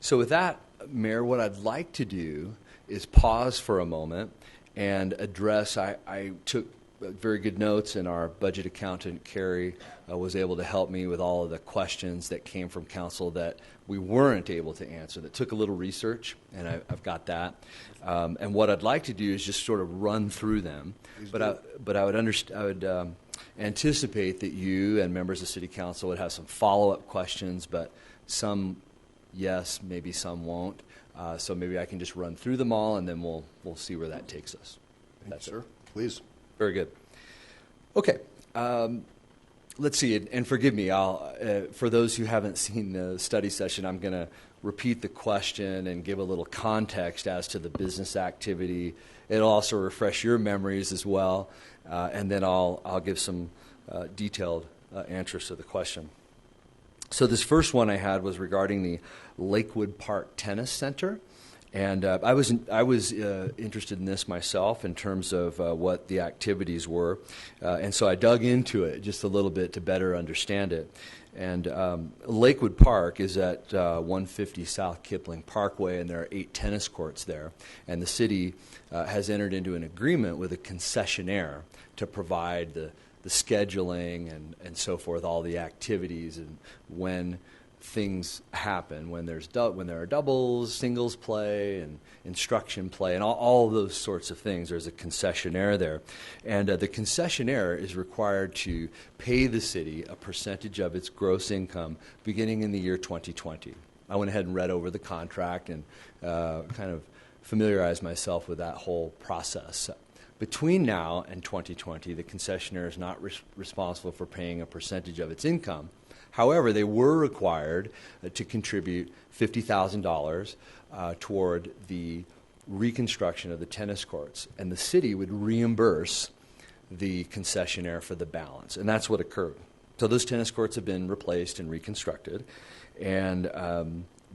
So with that, Mayor, what I'd like to do is pause for a moment and address, I took very good notes, and our budget accountant, Carrie, was able to help me with all of the questions that came from council that we weren't able to answer, that took a little research, and I've got that. And what I'd like to do is just sort of run through them. But I would anticipate that you and members of City Council would have some follow-up questions, but some yes, maybe some won't. So maybe I can just run through them all, and then we'll see where that takes us. Thanks, sir. Please. Very good. Okay. Let's see. And forgive me. For those who haven't seen the study session, I'm going to repeat the question and give a little context as to the business activity. It'll also refresh your memories as well, and then I'll give some detailed answers to the question. So this first one I had was regarding the Lakewood Park Tennis Center, and I was interested in this myself in terms of what the activities were, and so I dug into it just a little bit to better understand it. And Lakewood Park is at 150 South Kipling Parkway, and there are 8 tennis courts there, and the city has entered into an agreement with a concessionaire to provide the scheduling and so forth, all the activities and when things happen, when there are doubles, singles play, and instruction play, and all of those sorts of things. There's a concessionaire there. And the concessionaire is required to pay the city a percentage of its gross income beginning in the year 2020. I went ahead and read over the contract and kind of familiarized myself with that whole process. between now and 2020, the concessionaire is not responsible for paying a percentage of its income. However, they were required to contribute $50,000 toward the reconstruction of the tennis courts, and the city would reimburse the concessionaire for the balance, and that's what occurred. So those tennis courts have been replaced and reconstructed, and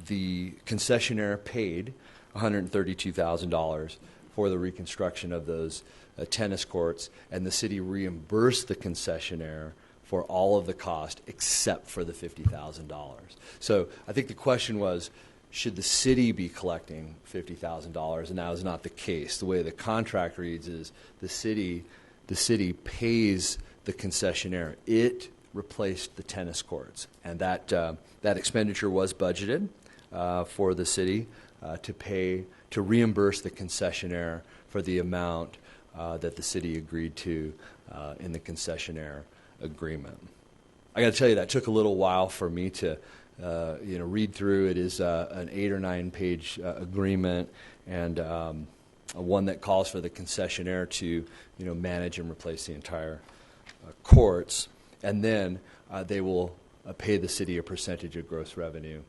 the concessionaire paid $132,000 for the reconstruction of those tennis courts, and the city reimbursed the concessionaire for all of the cost except for the $50,000. So I think the question was, should the city be collecting $50,000? And that was not the case. The way the contract reads is the city pays the concessionaire. It replaced the tennis courts, and that expenditure was budgeted for the city to reimburse the concessionaire for the amount that the city agreed to in the concessionaire agreement. I got to tell you, that took a little while for me to read through. It is an 8 or 9 page agreement, and one that calls for the concessionaire to manage and replace the entire courts, and then they will pay the city a percentage of gross revenue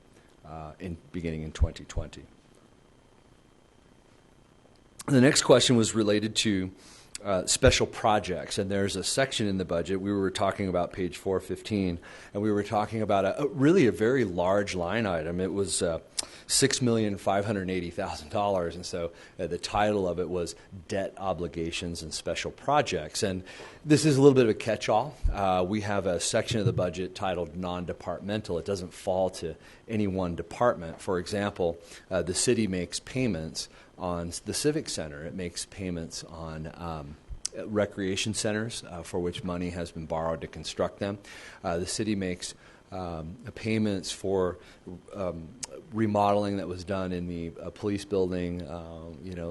beginning in 2020. The next question was related to special projects, and there's a section in the budget. We were talking about page 415, and we were talking about a very large line item. It was $6,580,000, and so the title of it was Debt Obligations and Special Projects. And this is a little bit of a catch-all. We have a section of the budget titled Non-Departmental. It doesn't fall to any one department. For example, the city makes payments on the Civic Center. It makes payments on recreation centers for which money has been borrowed to construct them. The city makes payments for remodeling that was done in the police building,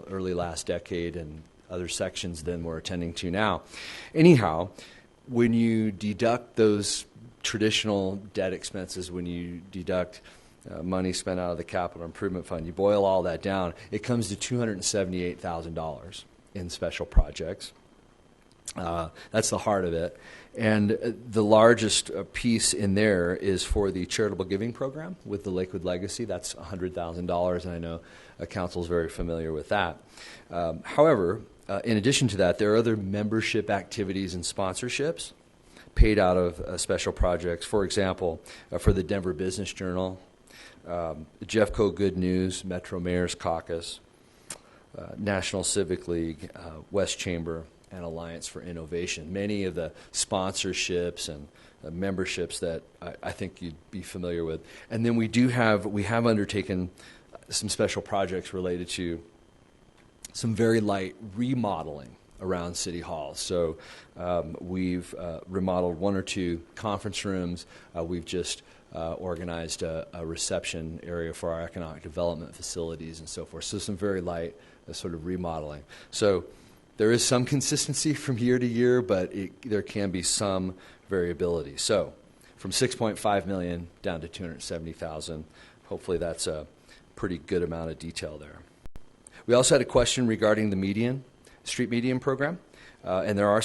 early last decade, and other sections than we're attending to now. Anyhow, when you deduct those traditional debt expenses, when you deduct money spent out of the capital improvement fund, you boil all that down, it comes to $278,000 in special projects. That's the heart of it. And the largest piece in there is for the charitable giving program with the Lakewood Legacy. That's $100,000, and I know council is very familiar with that. However, in addition to that, there are other membership activities and sponsorships paid out of special projects. For example, for the Denver Business Journal, Jeffco Good News, Metro Mayor's Caucus, National Civic League, West Chamber, and Alliance for Innovation. Many of the sponsorships and memberships that I think you'd be familiar with. And then we have undertaken some special projects related to some very light remodeling around City Hall. So we've remodeled 1 or 2 conference rooms. We've just organized a reception area for our economic development facilities and so forth. So some very light sort of remodeling. So there is some consistency from year to year, but there can be some variability. So from $6.5 million down to $270,000. Hopefully that's a pretty good amount of detail there. We also had a question regarding the street median program, and there are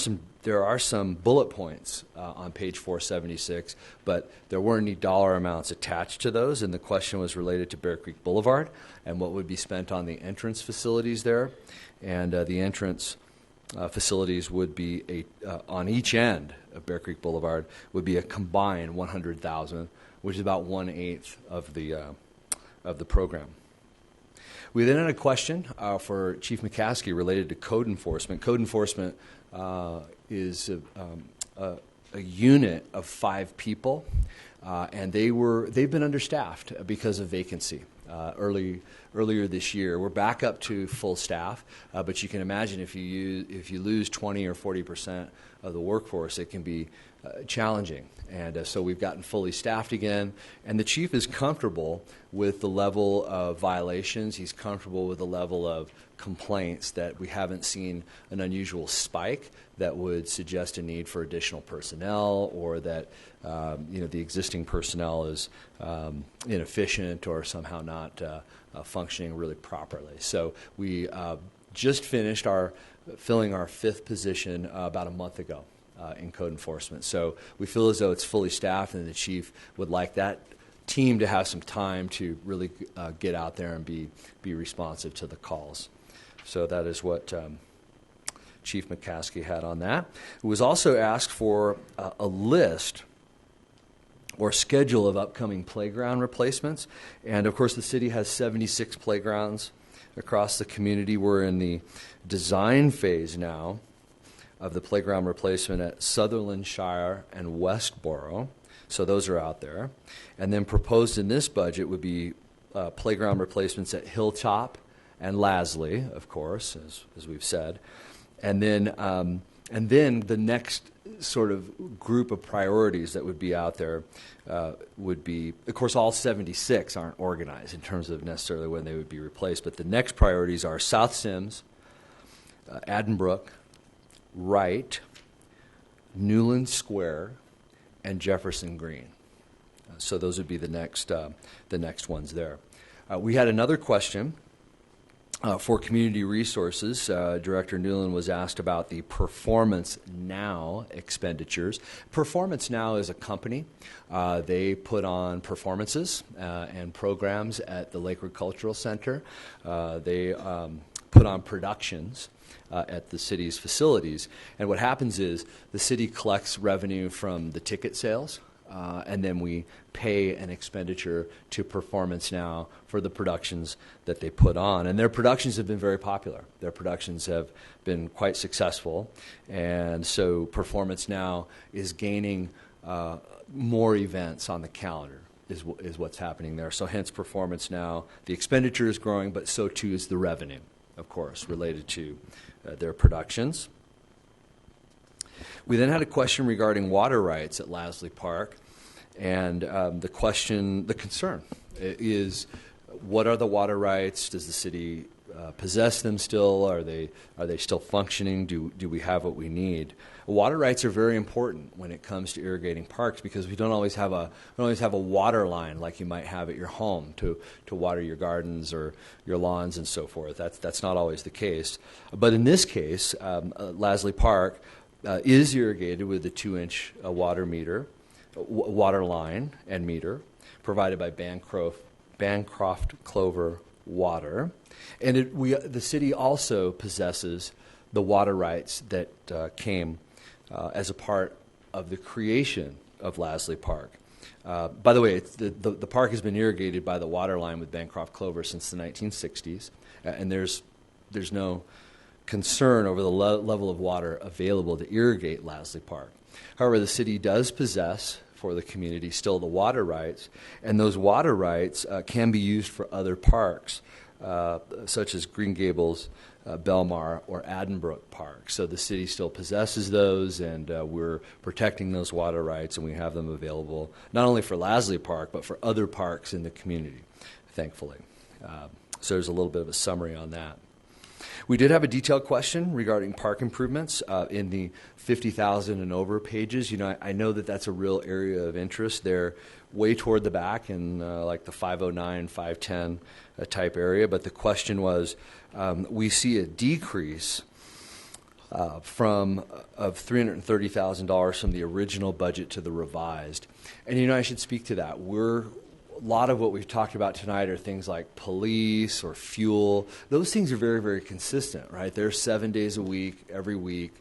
some bullet points on page 476, but there weren't any dollar amounts attached to those, and the question was related to Bear Creek Boulevard and what would be spent on the entrance facilities there. And the entrance facilities would be on each end of Bear Creek Boulevard would be a combined $100,000, which is about 1/8 of the program. We then had a question for Chief McCaskey related to code enforcement. Code enforcement is a unit of 5 people, and they've been understaffed because of vacancy. Earlier this year, we're back up to full staff, but you can imagine if you lose 20 or 40% of the workforce, it can be challenging. And so we've gotten fully staffed again, and the chief is comfortable with the level of violations. He's comfortable with the level of complaints, that we haven't seen an unusual spike that would suggest a need for additional personnel, or that the existing personnel is inefficient or somehow not functioning really properly. So we just finished filling our 5th position about a month ago in code enforcement. So we feel as though it's fully staffed, and the chief would like that team to have some time to really get out there and be responsive to the calls. So that is what Chief McCaskey had on that. It was also asked for a list or schedule of upcoming playground replacements. And of course, the city has 76 playgrounds across the community. We're in the design phase now of the playground replacement at Sutherland Shire and Westboro. So those are out there. And then proposed in this budget would be playground replacements at Hilltop and Lasley, of course, as we've said. And then the next sort of group of priorities that would be out there would be, of course, all 76 aren't organized in terms of necessarily when they would be replaced, but the next priorities are South Sims, Addenbrook, Wright, Newland Square, and Jefferson Green. So those would be the next ones there. We had another question for community resources. Director Newland was asked about the Performance Now expenditures. Performance Now is a company. They put on performances and programs at the Lakewood Cultural Center. They put on productions at the city's facilities. And what happens is the city collects revenue from the ticket sales, and then we pay an expenditure to Performance Now for the productions that they put on. And their productions have been very popular. Their productions have been quite successful. And so Performance Now is gaining more events on the calendar is what's happening there. So hence Performance Now. The expenditure is growing, but so too is the revenue, of course, related to their productions. We then had a question regarding water rights at Lasley Park, and the concern is, what are the water rights? Does the city possess them still? Are they still functioning? Do we have what we need? Water rights are very important when it comes to irrigating parks, because we don't always have a water line like you might have at your home to water your gardens or your lawns and so forth. That's not always the case. But in this case, Lasley Park is irrigated with a 2-inch water line and meter provided by Bancroft Clover Water. And the city also possesses the water rights that came as a part of the creation of Lasley Park. By the way, the park has been irrigated by the water line with Bancroft Clover since the 1960s, and there's no concern over the level of water available to irrigate Lasley Park. However, the city does possess for the community still the water rights, and those water rights can be used for other parks, such as Green Gables, Belmar, or Addenbrook Park. So the city still possesses those, and we're protecting those water rights, and we have them available not only for Lasley Park, but for other parks in the community, thankfully. So there's a little bit of a summary on that. We did have a detailed question regarding park improvements in the 50,000 and over pages. You know, I know that that's a real area of interest. They're way toward the back in like the 509, 510 type area. But the question was, we see a decrease of $330,000 from the original budget to the revised. And, you know, I should speak to that. A lot of what we've talked about tonight are things like police or fuel. Those things are very, very consistent, right? They're 7 days a week, every week,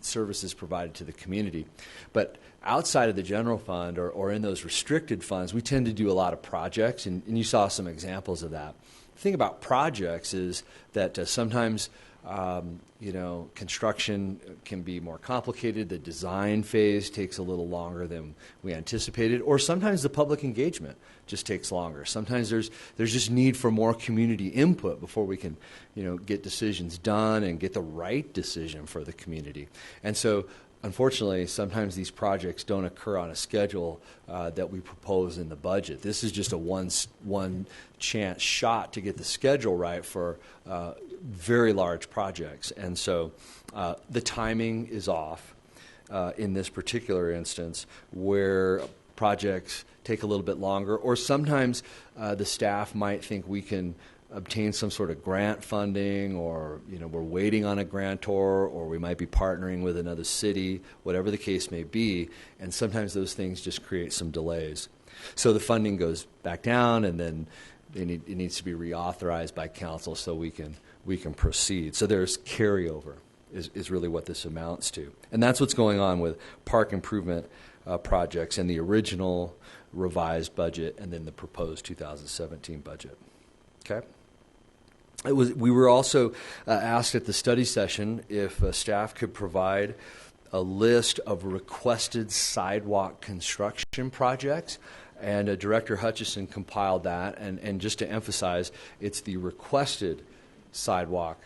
services provided to the community. But outside of the general fund or in those restricted funds, we tend to do a lot of projects, and you saw some examples of that. The thing about projects is that sometimes construction can be more complicated. The design phase takes a little longer than we anticipated, or sometimes the public engagement just takes longer. Sometimes there's just need for more community input before we can, get decisions done and get the right decision for the community. And so, unfortunately, sometimes these projects don't occur on a schedule that we propose in the budget. This is just a one chance shot to get the schedule right for very large projects. And so the timing is off in this particular instance, where projects take a little bit longer, or sometimes the staff might think we can obtain some sort of grant funding, or we're waiting on a grantor, or we might be partnering with another city, whatever the case may be, and sometimes those things just create some delays. So the funding goes back down, and then it needs to be reauthorized by council so we can proceed. So there's carryover is really what this amounts to, and that's what's going on with park improvement projects and the original revised budget, and then the proposed 2017 budget. Okay. We were also asked at the study session if staff could provide a list of requested sidewalk construction projects, and Director Hutchison compiled that. And just to emphasize, it's the requested sidewalk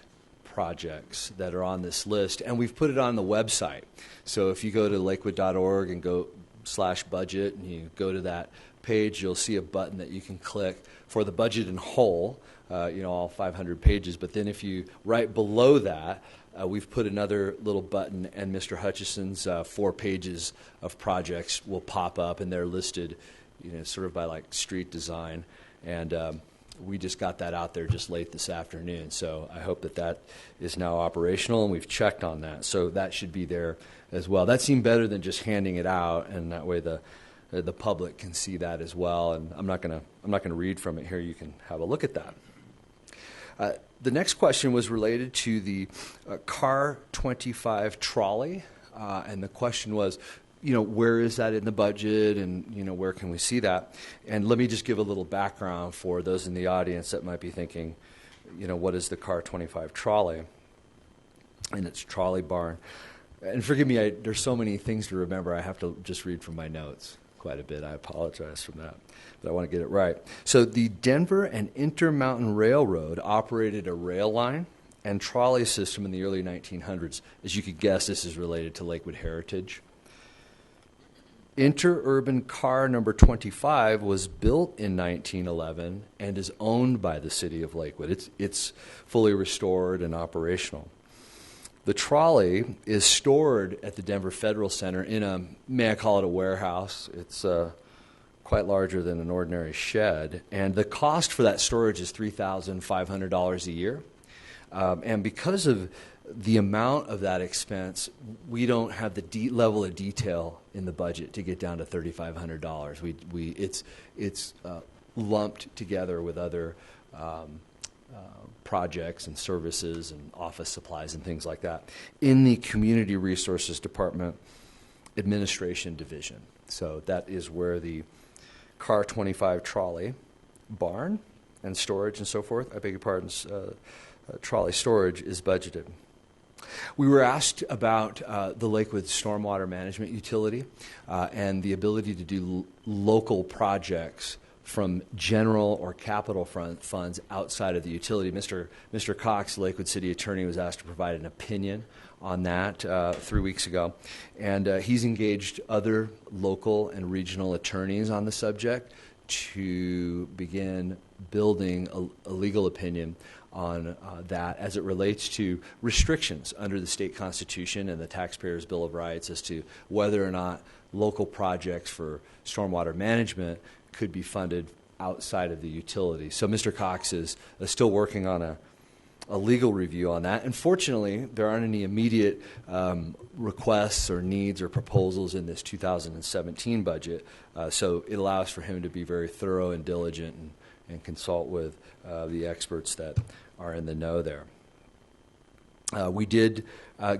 projects that are on this list, and we've put it on the website. So if you go to lakewood.org and go /budget, and you go to that page, you'll see a button that you can click for the budget in whole, all 500 pages. But then if you, right below that, we've put another little button, and Mr. Hutchison's 4 pages of projects will pop up, and they're listed, sort of by like street design. And we just got that out there just late this afternoon. So I hope that is now operational, and we've checked on that. So that should be there as well. That seemed better than just handing it out, and that way the public can see that as well. And I'm not gonna read from it here. You can have a look at that. The next question was related to the Car 25 trolley, and the question was, where is that in the budget, and where can we see that? And let me just give a little background for those in the audience that might be thinking, what is the Car 25 trolley? And it's trolley barn. And forgive me, there's so many things to remember. I have to just read from my notes quite a bit. I apologize for that, but I want to get it right. So the Denver and Intermountain Railroad operated a rail line and trolley system in the early 1900s. As you could guess, this is related to Lakewood heritage. Interurban car number 25 was built in 1911 and is owned by the city of Lakewood. It's fully restored and operational. The trolley is stored at the Denver Federal Center in a, may I call it a warehouse. It's quite larger than an ordinary shed. And the cost for that storage is $3,500 a year. And because of the amount of that expense, we don't have the level of detail in the budget to get down to $3,500. It's lumped together with other projects and services and office supplies and things like that in the Community Resources Department Administration Division. So that is where the Car 25 trolley barn and storage and so forth, I beg your pardon, trolley storage is budgeted. We were asked about the Lakewood Stormwater Management Utility and the ability to do local projects from general or capital funds outside of the utility. Mr. Cox, the Lakewood City Attorney, was asked to provide an opinion on that 3 weeks ago. And he's engaged other local and regional attorneys on the subject to begin building a legal opinion on that as it relates to restrictions under the state constitution and the Taxpayers' Bill of Rights as to whether or not local projects for stormwater management could be funded outside of the utility. So Mr. Cox is still working on a legal review on that. And fortunately, there aren't any immediate requests or needs or proposals in this 2017 budget. So it allows for him to be very thorough and diligent and consult with the experts that are in the know there. We did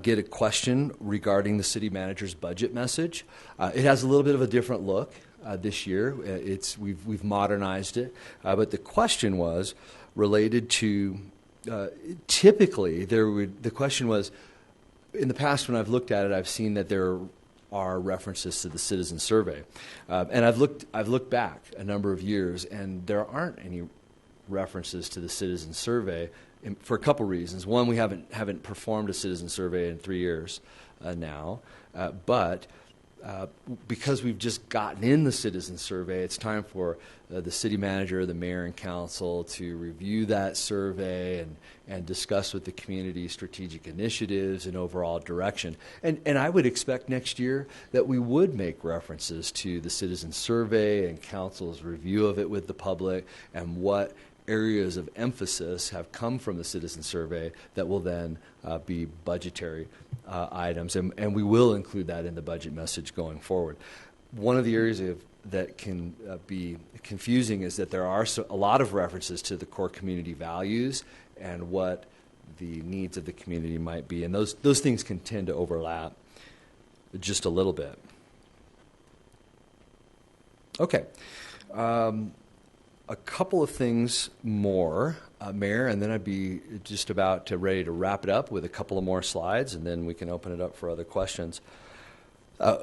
get a question regarding the city manager's budget message. It has a little bit of a different look this year. We've modernized it, but the question was related to typically the question was, in the past when I've looked at it, I've seen that there are references to the citizen survey, and I've looked back a number of years, and there aren't any references to the citizen survey for a couple reasons. One, we haven't performed a citizen survey in 3 years now, but because we've just gotten in the citizen survey, it's time for the city manager, the mayor, and council to review that survey and discuss with the community strategic initiatives and overall direction. And I would expect next year that we would make references to the citizen survey and council's review of it with the public and what areas of emphasis have come from the citizen survey that will then be budgetary items, and we will include that in the budget message going forward. One of the areas that can be confusing is that there are a lot of references to the core community values and what the needs of the community might be, and those things can tend to overlap just a little bit. Okay. A couple of things more, Mayor, and then I'd be just about ready to wrap it up with a couple of more slides, and then we can open it up for other questions.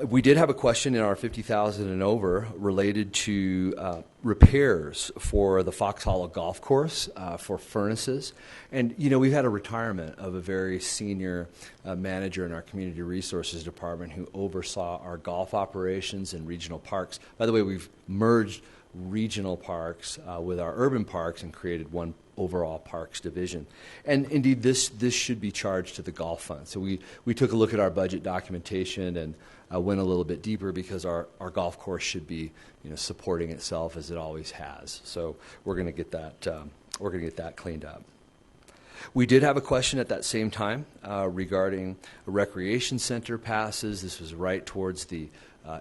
We did have a question in our 50,000 and over related to repairs for the Fox Hollow Golf Course for furnaces. And, we've had a retirement of a very senior manager in our Community Resources Department who oversaw our golf operations and regional parks. By the way, we've merged regional parks with our urban parks and created one overall parks division. And indeed, this should be charged to the golf fund. So we took a look at our budget documentation and went a little bit deeper because our golf course should be supporting itself as it always has. So we're going to get that cleaned up. We did have a question at that same time regarding recreation center passes. This was right towards the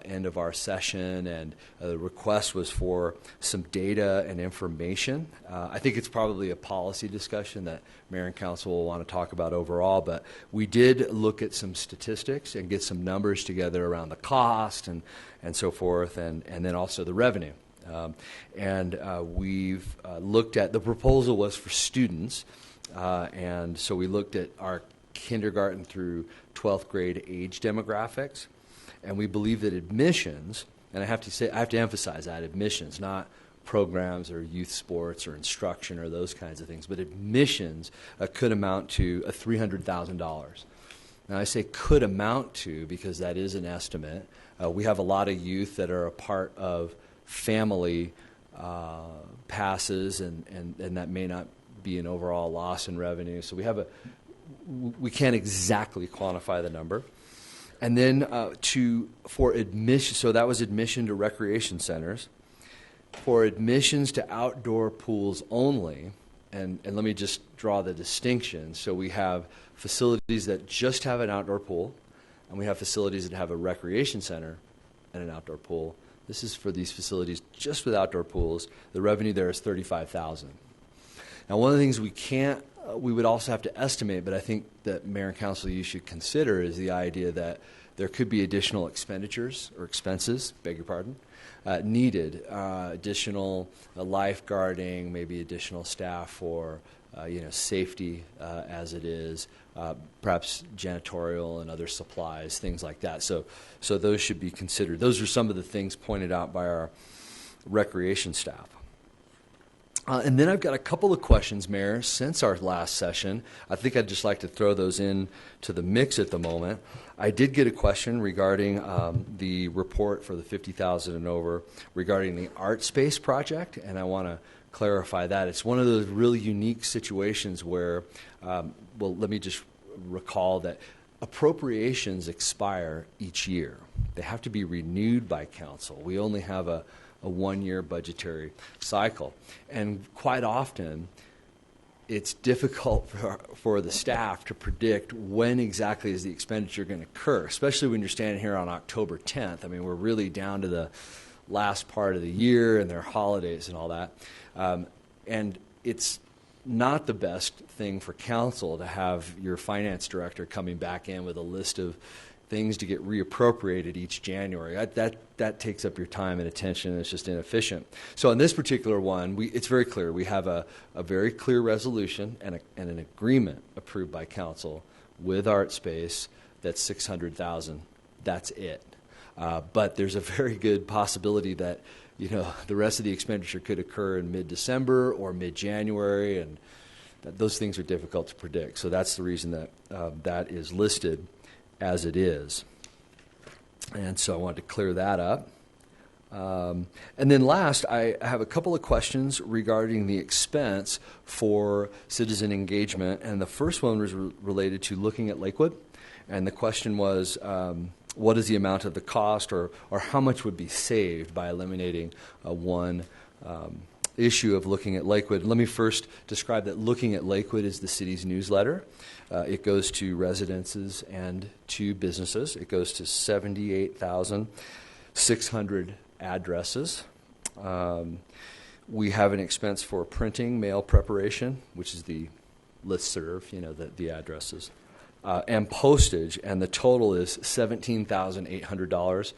end of our session, and the request was for some data and information. I think it's probably a policy discussion that Mayor and Council will want to talk about overall, but we did look at some statistics and get some numbers together around the cost and so forth, and then also the revenue. We've looked at, the proposal was for students, and so we looked at our kindergarten through 12th grade age demographics. And we believe that admissions, and I have to emphasize that, admissions, not programs or youth sports or instruction or those kinds of things, but admissions could amount to $300,000. Now I say could amount to because that is an estimate. We have a lot of youth that are a part of family passes, and that may not be an overall loss in revenue. So we can't exactly quantify the number. And then for admission, so that was admission to recreation centers. For admissions to outdoor pools only, and let me just draw the distinction. So we have facilities that just have an outdoor pool, and we have facilities that have a recreation center and an outdoor pool. This is for these facilities just with outdoor pools. The revenue there is $35,000. Now, one of the things we would also have to estimate, but I think that Mayor and Council you should consider is the idea that there could be additional expenditures or expenses, beg your pardon, needed, additional lifeguarding, maybe additional staff for safety as it is, perhaps janitorial and other supplies, things like that. So those should be considered. Those are some of the things pointed out by our recreation staff. And then I've got a couple of questions, Mayor, since our last session. I think I'd just like to throw those in to the mix at the moment. I did get a question regarding the report for the 50,000 and over regarding the Art Space project, and I want to clarify that. It's one of those really unique situations where, let me just recall that appropriations expire each year. They have to be renewed by council. We only have a one-year budgetary cycle. And quite often, it's difficult for the staff to predict when exactly is the expenditure going to occur, especially when you're standing here on October 10th. I mean, we're really down to the last part of the year and their holidays and all that. And it's not the best thing for council to have your finance director coming back in with a list of things to get reappropriated each January. That takes up your time and attention, and it's just inefficient. So in this particular one, it's very clear. We have a very clear resolution and an agreement approved by council with Art Space that's $600,000. That's it. But there's a very good possibility that the rest of the expenditure could occur in mid-December or mid-January, and those things are difficult to predict. So that's the reason that that is listed as it is. And so I wanted to clear that up. And then last, I have a couple of questions regarding the expense for citizen engagement. And the first one was related to looking at Lakewood. And the question was, what is the amount of the cost or how much would be saved by eliminating one issue of Looking at Lakewood. Let me first describe that Looking at Lakewood is the city's newsletter. It goes to residences and to businesses. It goes to 78,600 addresses. We have an expense for printing, mail preparation, which is the listserv, the addresses, and postage, and the total is $17,800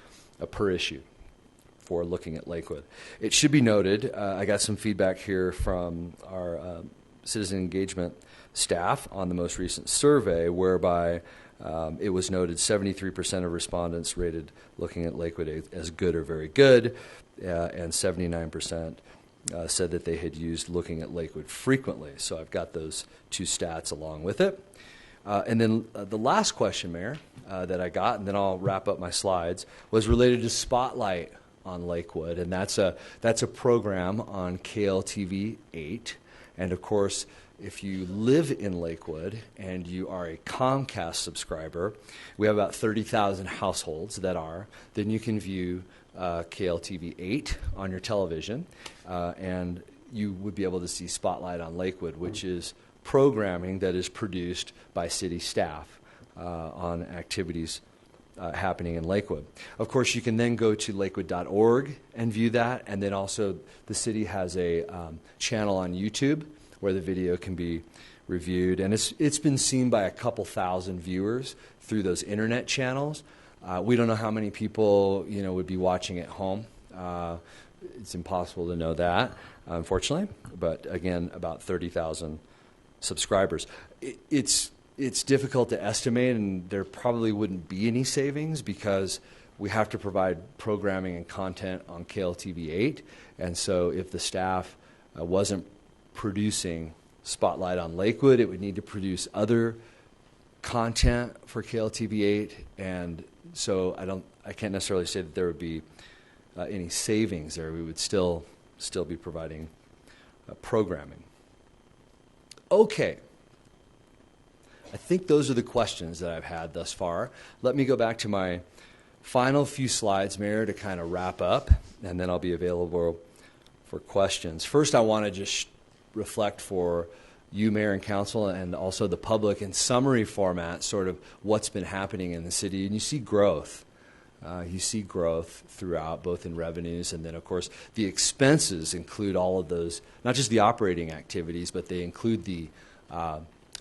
per issue for Looking at Lakewood. It should be noted, I got some feedback here from our citizen engagement staff on the most recent survey, whereby it was noted 73% of respondents rated Looking at Lakewood as good or very good, and 79% said that they had used Looking at Lakewood frequently. So I've got those two stats along with it. And then the last question, Mayor, that I got, and then I'll wrap up my slides, was related to Spotlight on Lakewood, and that's a program on KLTV 8. And of course, if you live in Lakewood and you are a Comcast subscriber, we have about 30,000 households that are, then you can view KLTV 8 on your television, and you would be able to see Spotlight on Lakewood, which is programming that is produced by city staff on activities happening in Lakewood. Of course, you can then go to lakewood.org and view that, and then also the city has a channel on YouTube where the video can be reviewed, and it's been seen by a couple thousand viewers through those internet channels. We don't know how many people would be watching at home. It's impossible to know that, unfortunately. But again, about 30,000 subscribers. It's difficult to estimate, and there probably wouldn't be any savings because we have to provide programming and content on KLTV 8. And so if the staff wasn't producing Spotlight on Lakewood, it would need to produce other content for KLTV 8. And so I can't necessarily say that there would be any savings there. We would still be providing programming. Okay. I think those are the questions that I've had thus far. Let me go back to my final few slides, Mayor, to kind of wrap up, and then I'll be available for questions. First, I want to just reflect for you, Mayor and Council, and also the public in summary format, sort of what's been happening in the city. And you see growth. You see growth throughout, both in revenues, and then, of course, the expenses include all of those, not just the operating activities, but they include the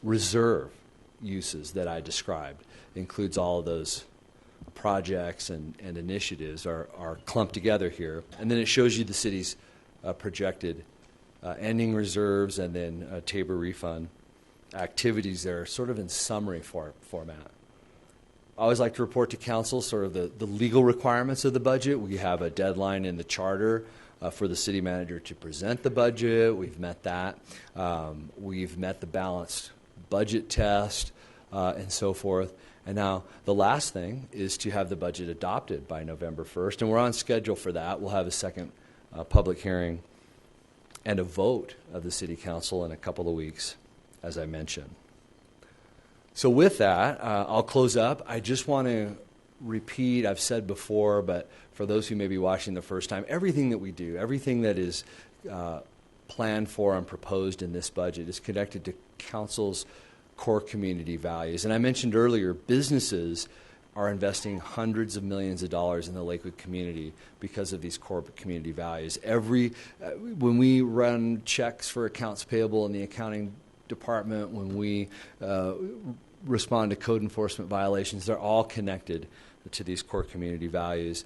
reserve uses that I described. It includes all of those projects and initiatives are clumped together here. And then it shows you the city's projected ending reserves and then Tabor refund activities there, sort of in summary format. I always like to report to council sort of the legal requirements of the budget. We have a deadline in the charter for the city manager to present the budget. We've met that. We've met the balanced budget test and so forth. And now the last thing is to have the budget adopted by November 1st, and we're on schedule for that. We'll have a second public hearing and a vote of the city council in a couple of weeks, as I mentioned. So with that, I'll close up. I just want to repeat, I've said before, but for those who may be watching the first time, everything that we do, everything that is planned for and proposed in this budget is connected to council's core community values. And I mentioned earlier, businesses are investing hundreds of millions of dollars in the Lakewood community because of these core community values. When we run checks for accounts payable in the accounting department, when we respond to code enforcement violations, they're all connected to these core community values.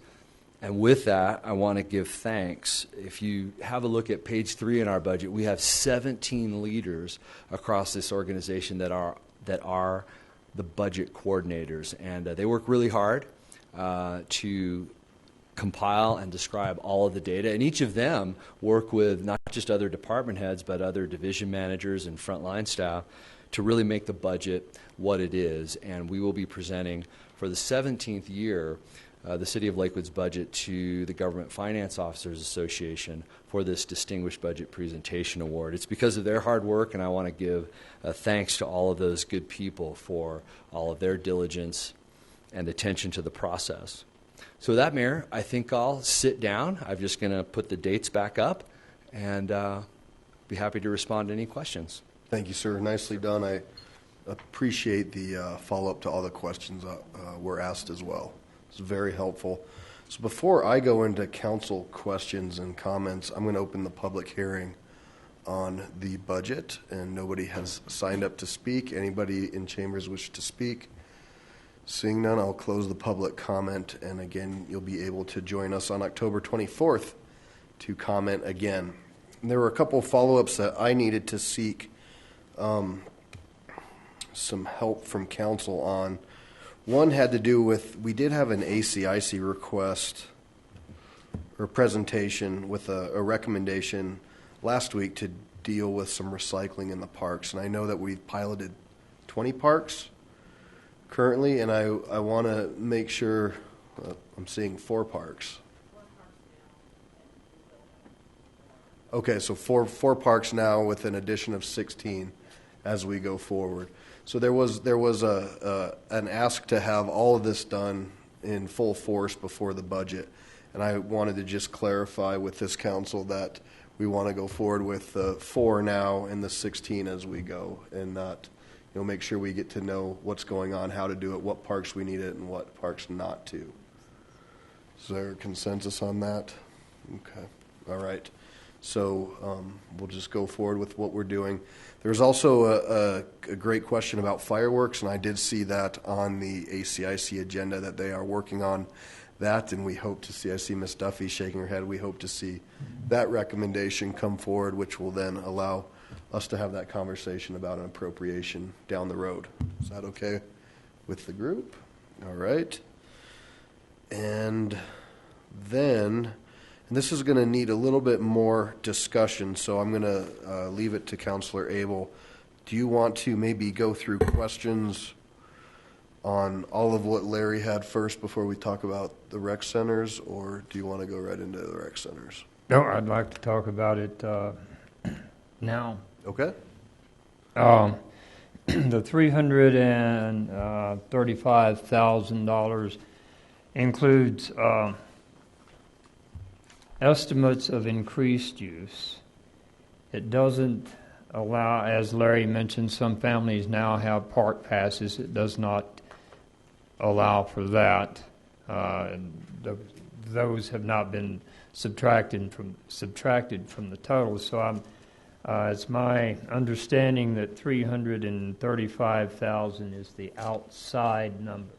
And with that, I want to give thanks. If you have a look at page 3 in our budget, we have 17 leaders across this organization that are the budget coordinators, and they work really hard to compile and describe all of the data. And each of them work with not just other department heads, but other division managers and frontline staff to really make the budget what it is. And we will be presenting for the 17th year the City of Lakewood's budget to the Government Finance Officers Association for this Distinguished Budget Presentation Award. It's because of their hard work, and I want to give thanks to all of those good people for all of their diligence and attention to the process. So with that, Mayor, I think I'll sit down. I'm just going to put the dates back up, and be happy to respond to any questions. Thank you, sir. Nicely done. I appreciate the follow-up to all the questions were asked as well. It's very helpful. So before I go into council questions and comments, I'm going to open the public hearing on the budget, and nobody has signed up to speak. Anybody in chambers wish to speak? Seeing none, I'll close the public comment, and again, you'll be able to join us on October 24th to comment again. And there were a couple follow-ups that I needed to seek some help from council on. One had to do with, we did have an ACIC request or presentation with a recommendation last week to deal with some recycling in the parks. And I know that we've piloted 20 parks currently, and I want to make sure, I'm seeing 4 parks. Okay, so four parks now with an addition of 16 as we go forward. So there was an ask to have all of this done in full force before the budget, and I wanted to just clarify with this council that we want to go forward with the 4 now and the 16 as we go, and not, make sure we get to know what's going on, how to do it, what parks we need it, and what parks not to. Is there a consensus on that? Okay, all right. So we'll just go forward with what we're doing. There's also a great question about fireworks, and I did see that on the ACIC agenda that they are working on that, and we hope to see, I see Ms. Duffy shaking her head, we hope to see that recommendation come forward, which will then allow us to have that conversation about an appropriation down the road. Is that okay with the group? All right. And then... And this is going to need a little bit more discussion, so I'm going to leave it to Councilor Abel. Do you want to maybe go through questions on all of what Larry had first before we talk about the rec centers, or do you want to go right into the rec centers? No, I'd like to talk about it now. Okay. The $335,000 includes estimates of increased use. It doesn't allow, as Larry mentioned, some families now have park passes. It does not allow for that. Those have not been subtracted from the total. So it's my understanding that $335,000 is the outside number.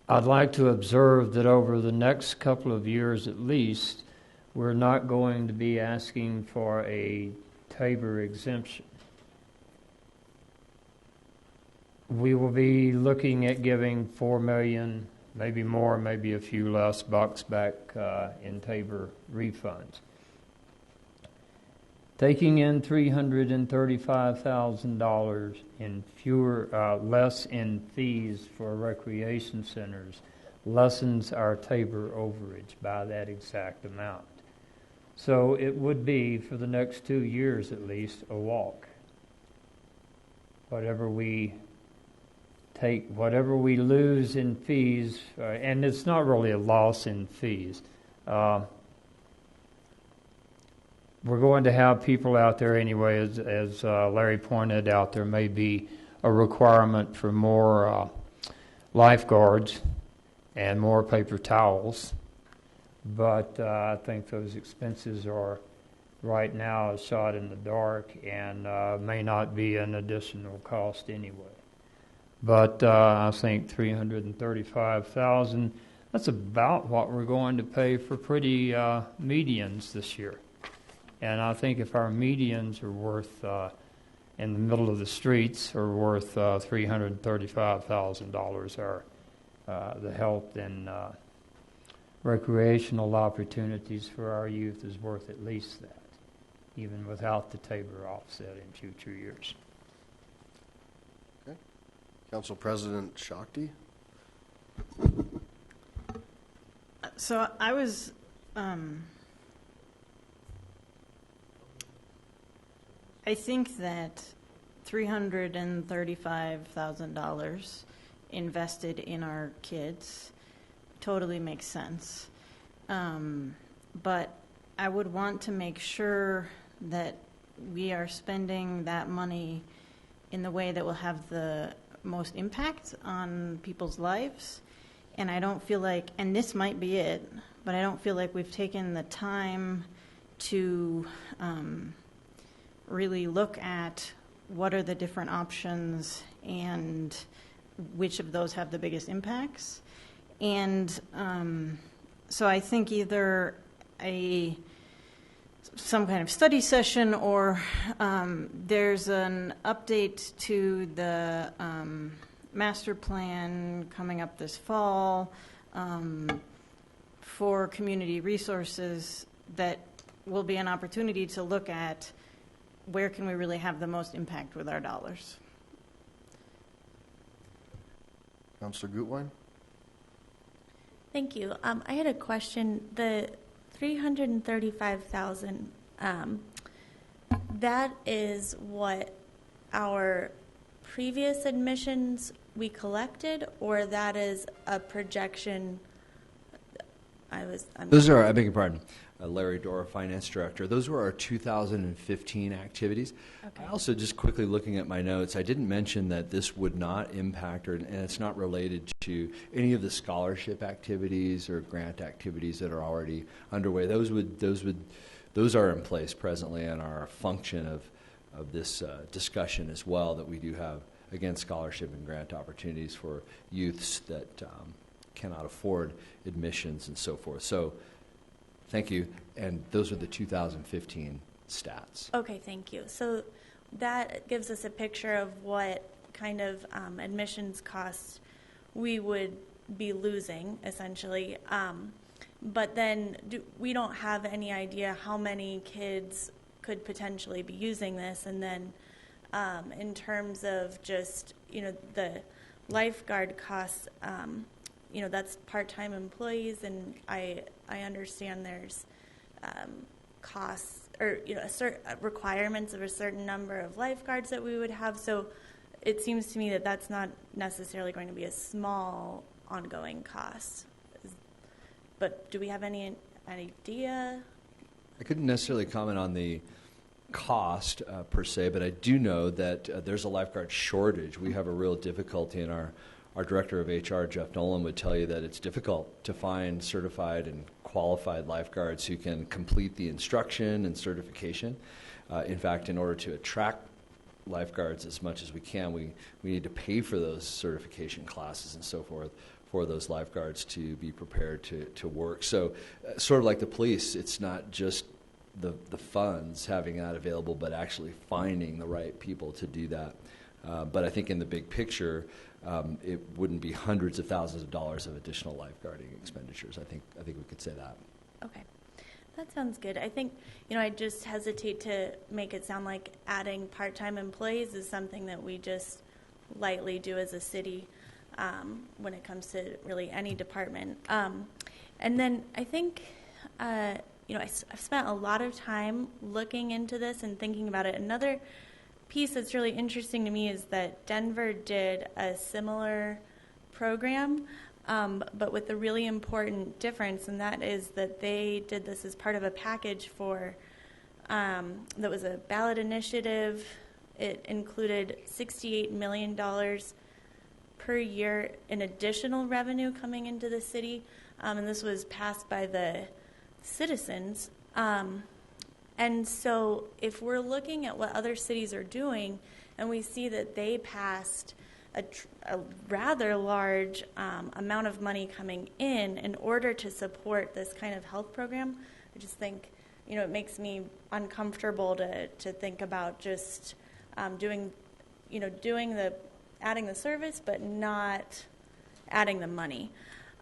I'd like to observe that over the next couple of years at least, we're not going to be asking for a Tabor exemption. We will be looking at giving $4 million, maybe more, maybe a few less bucks back in Tabor refunds. Taking in $335,000 in less in fees for recreation centers lessens our Tabor overage by that exact amount. So it would be, for the next 2 years at least, a walk. Whatever we lose in fees, and it's not really a loss in fees. We're going to have people out there anyway, as Larry pointed out, there may be a requirement for more lifeguards and more paper towels. But I think those expenses are right now a shot in the dark and may not be an additional cost anyway. But I think $335,000, that's about what we're going to pay for pretty medians this year. And I think if our medians are worth, in the middle of the streets, are worth $335,000, the health and recreational opportunities for our youth is worth at least that, even without the Tabor offset in future years. Okay. Council President Shakti? So I was... I think that $335,000 invested in our kids totally makes sense. But I would want to make sure that we are spending that money in the way that will have the most impact on people's lives. And I don't feel like, and this might be it, but I don't feel like we've taken the time to really look at what are the different options and which of those have the biggest impacts. And so I think either some kind of study session or there's an update to the master plan coming up this fall for community resources that will be an opportunity to look at where can we really have the most impact with our dollars. Councilor Gutwein? Thank you. I had a question. The $335,000, that is what our previous admissions we collected, or that is a projection? Those are, I beg your pardon, Larry Dora, Finance Director. Those were our 2015 activities. Okay. I also, just quickly looking at my notes, I didn't mention that this would not impact, and it's not related to any of the scholarship activities or grant activities that are already underway. Those are in place presently and are a function of this discussion as well, that we do have, again, scholarship and grant opportunities for youths that cannot afford admissions and so forth. So thank you. And those are the 2015 stats. Okay, thank you. So that gives us a picture of what kind of admissions costs we would be losing, essentially. But then we don't have any idea how many kids could potentially be using this. And then in terms of just, the lifeguard costs, that's part-time employees, and I understand there's costs or requirements of a certain number of lifeguards that we would have. So it seems to me that that's not necessarily going to be a small ongoing cost. But do we have any idea? I couldn't necessarily comment on the cost per se, but I do know that there's a lifeguard shortage. We have a real difficulty in our director of HR, Jeff Nolan, would tell you that it's difficult to find certified and qualified lifeguards who can complete the instruction and certification. In fact, in order to attract lifeguards as much as we can, we need to pay for those certification classes and so forth for those lifeguards to be prepared to work. So sort of like the police, it's not just the funds having that available, but actually finding the right people to do that. But I think in the big picture, it wouldn't be hundreds of thousands of dollars of additional lifeguarding expenditures. I think we could say that. Okay. That sounds good. I think, I just hesitate to make it sound like adding part-time employees is something that we just lightly do as a city when it comes to really any department. And then I think, I've spent a lot of time looking into this and thinking about it. Another piece that's really interesting to me is that Denver did a similar program, but with a really important difference, and that is that they did this as part of a package for that was a ballot initiative. It included $68 million per year in additional revenue coming into the city, and this was passed by the citizens. And so if we're looking at what other cities are doing, and we see that they passed a rather large amount of money coming in order to support this kind of health program, I just think, it makes me uncomfortable to think about just adding the service, but not adding the money.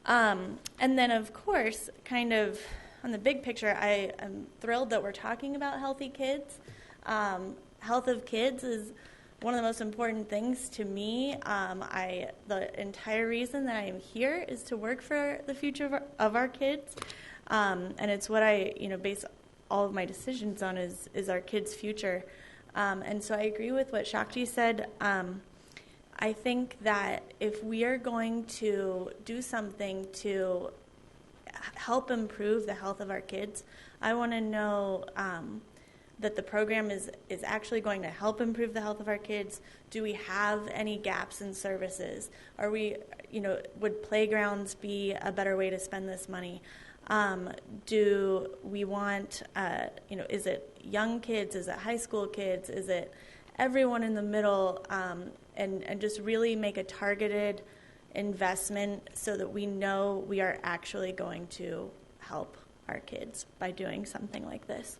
And then, of course, kind of on the big picture, I am thrilled that we're talking about healthy kids. Health of kids is one of the most important things to me. The entire reason that I am here is to work for the future of our kids, and it's what I base all of my decisions on is our kids' future. And so I agree with what Shakti said. I think that if we are going to do something to help improve the health of our kids, I want to know that the program is actually going to help improve the health of our kids. Do we have any gaps in services? Are we, would playgrounds be a better way to spend this money? Do we want, is it young kids? Is it high school kids? Is it everyone in the middle? And just really make a targeted investment so that we know we are actually going to help our kids by doing something like this.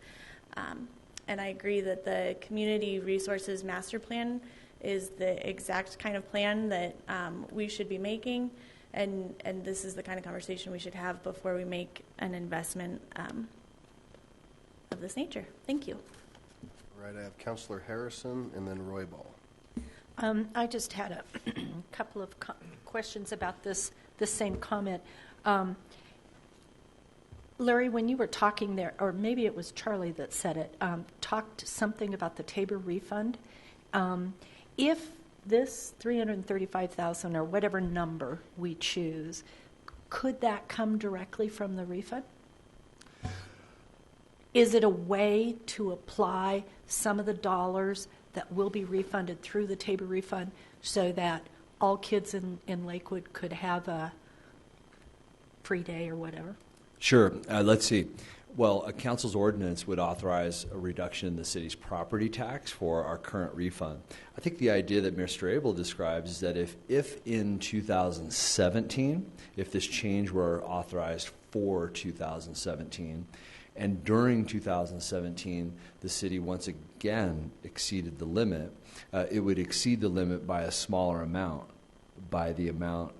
And I agree that the Community Resources Master Plan is the exact kind of plan that we should be making, and this is the kind of conversation we should have before we make an investment of this nature. Thank you. All right, I have Councilor Harrison and then Roy Ball. I just had a couple of questions about this same comment. Larry, when you were talking there, or maybe it was Charlie that said it, talked something about the Tabor refund. If this $335,000 or whatever number we choose, could that come directly from the refund? Is it a way to apply some of the dollars that will be refunded through the Tabor refund so that all kids in Lakewood could have a free day or whatever? Sure. Let's see. Well, a council's ordinance would authorize a reduction in the city's property tax for our current refund. I think the idea that Mr. Abel describes is that if in 2017, if this change were authorized for 2017, and during 2017, the city once again exceeded the limit, it would exceed the limit by a smaller amount, by the amount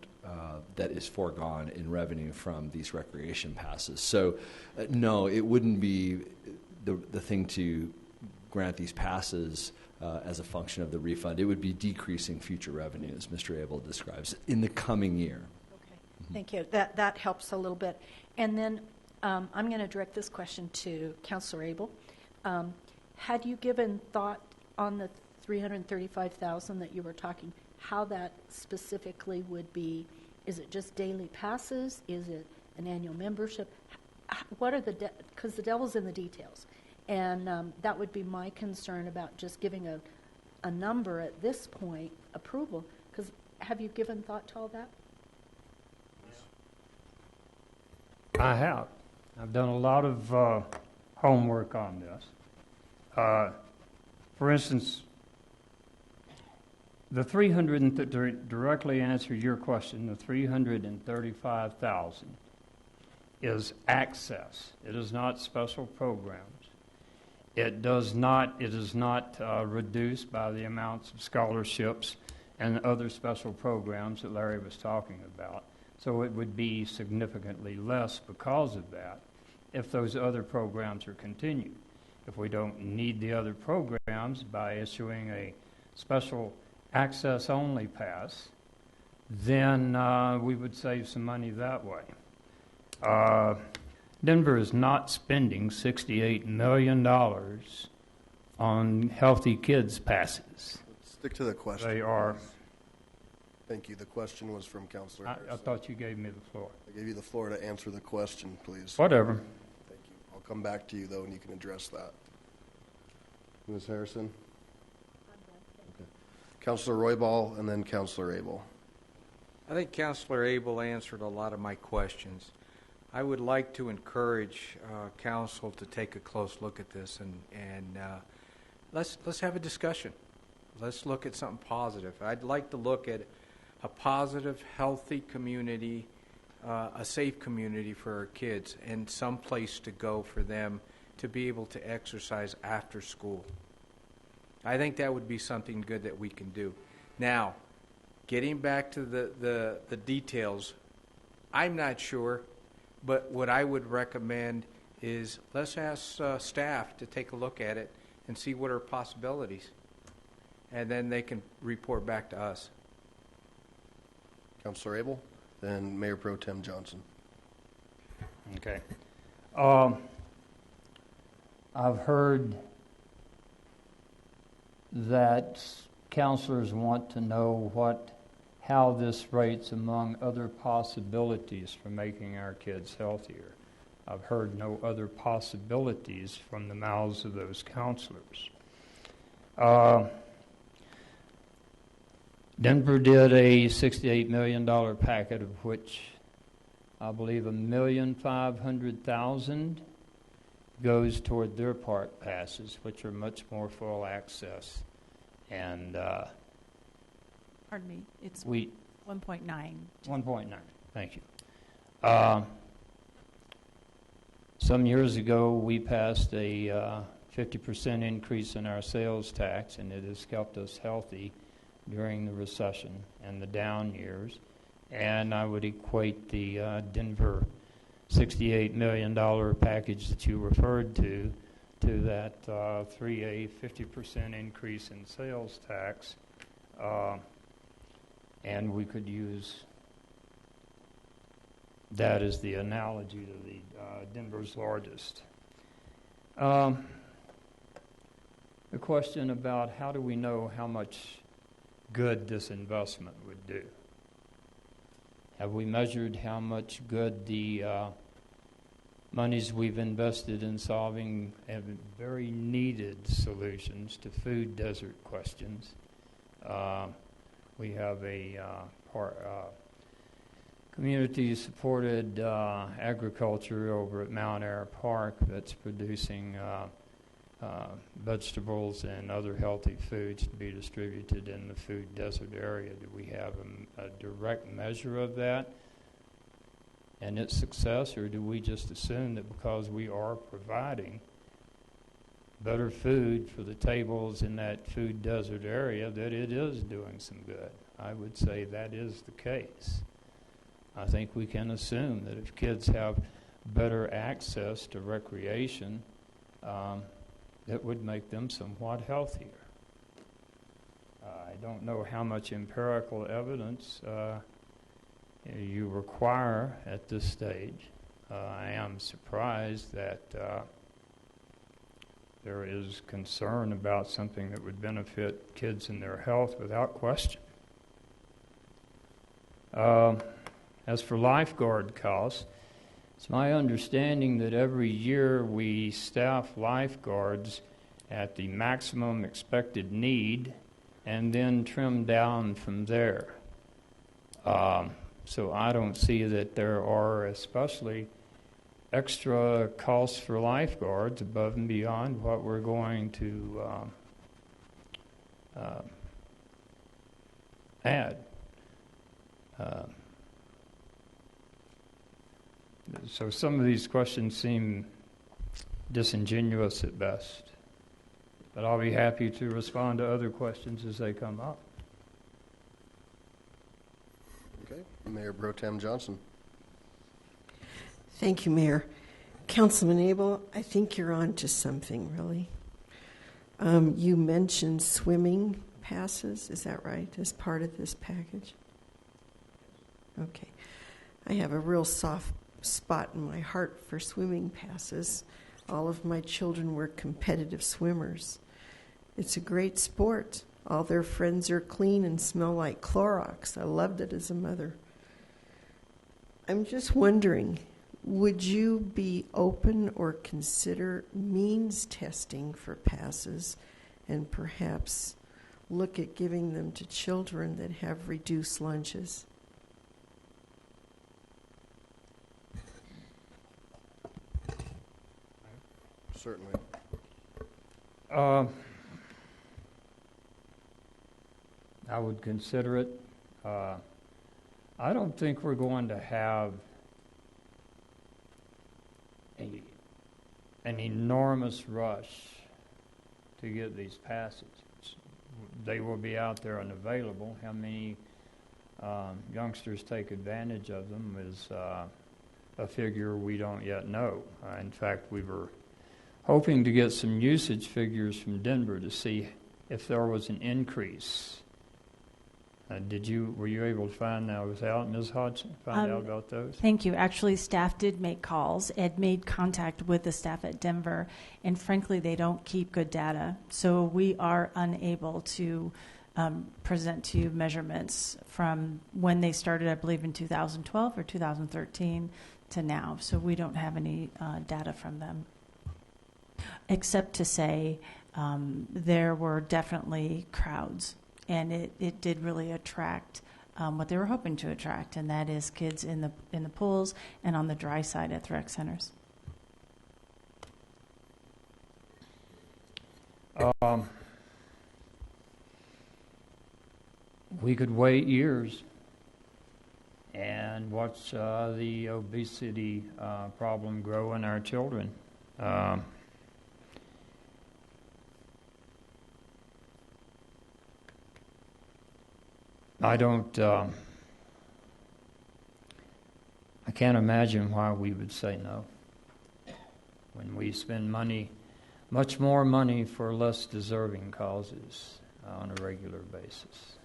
that is foregone in revenue from these recreation passes. So, no, it wouldn't be the thing to grant these passes as a function of the refund. It would be decreasing future revenue, as Mr. Abel describes, in the coming year. Okay, thank you. That helps a little bit. And then I'm going to direct this question to Councilor Abel. Had you given thought on the $335,000 that you were talking, how that specifically would be? Is it just daily passes? Is it an annual membership? What are because the devil's in the details. And that would be my concern about just giving a number at this point, approval. Because have you given thought to all that? I have. I've done a lot of homework on this. For instance, the directly answer your question, the $335,000 is access. It is not special programs. It is not reduced by the amounts of scholarships and other special programs that Larry was talking about. So it would be significantly less because of that if those other programs are continued. If we don't need the other programs by issuing a special access-only pass, then we would save some money that way. Denver is not spending $68 million on Healthy Kids passes. Stick to the question. They are. Thank you. The question was from Councilor Harrison. I thought you gave me the floor. I gave you the floor to answer the question, please. Whatever. Thank you. I'll come back to you, though, and you can address that. Ms. Harrison? Okay. Councilor Roybal and then Councilor Abel. I think Councilor Abel answered a lot of my questions. I would like to encourage council to take a close look at this and let's have a discussion. Let's look at something positive. I'd like to look at a positive, healthy community, a safe community for our kids, and some place to go for them to be able to exercise after school. I think that would be something good that we can do. Now, getting back to the details, I'm not sure, but what I would recommend is let's ask staff to take a look at it and see what are possibilities, and then they can report back to us. Councilor Abel, then Mayor Pro Tem Johnson. Okay. I've heard that counselors want to know how this rates among other possibilities for making our kids healthier. I've heard no other possibilities from the mouths of those counselors. Denver did a $68 million packet, of which I believe $1,500,000 goes toward their park passes, which are much more full access. And pardon me, it's 1.9. 1.9. Thank you. Some years ago, we passed a 50% increase in our sales tax, and it has kept us healthy during the recession and the down years. And I would equate the Denver $68 million package that you referred to that 3A 50% increase in sales tax. And we could use that as the analogy to the Denver's largest. The question about how do we know how much good this investment would do? Have we measured how much good the monies we've invested in solving very needed solutions to food desert questions? We have a community-supported agriculture over at Mount Air Park that's producing vegetables and other healthy foods to be distributed in the food desert area. Do we have a direct measure of that and its success, or do we just assume that because we are providing better food for the tables in that food desert area that it is doing some good? I would say that is the case. I think we can assume that if kids have better access to recreation, it would make them somewhat healthier. I don't know how much empirical evidence you require at this stage. I am surprised that there is concern about something that would benefit kids in their health without question. As for lifeguard costs, it's my understanding that every year we staff lifeguards at the maximum expected need and then trim down from there. So I don't see that there are especially extra costs for lifeguards above and beyond what we're going to add. So some of these questions seem disingenuous at best, but I'll be happy to respond to other questions as they come up. Okay, Mayor Pro Tem Johnson. Thank you, Mayor. Councilman Abel, I think you're on to something, really. You mentioned swimming passes, is that right, as part of this package? Okay. I have a real soft spot in my heart for swimming passes. All of my children were competitive swimmers. It's a great sport. All their friends are clean and smell like Clorox. I loved it as a mother. I'm just wondering, would you be open or consider means testing for passes and perhaps look at giving them to children that have reduced lunches? Certainly. I would consider it. I don't think we're going to have an enormous rush to get these passes. They will be out there and available. How many youngsters take advantage of them is a figure we don't yet know. In fact, we were hoping to get some usage figures from Denver to see if there was an increase. Were you able to find those out, Ms. Hodgson? Find out about those? Thank you. Actually, staff did make calls. Ed made contact with the staff at Denver, and frankly, they don't keep good data. So we are unable to present to you measurements from when they started, I believe, in 2012 or 2013. to now. So we don't have any data from them, except to say there were definitely crowds, and it did really attract what they were hoping to attract, and that is kids in the pools and on the dry side at the rec centers. We could wait years and watch the obesity problem grow in our children. I can't imagine why we would say no when we spend money, much more money for less deserving causes on a regular basis.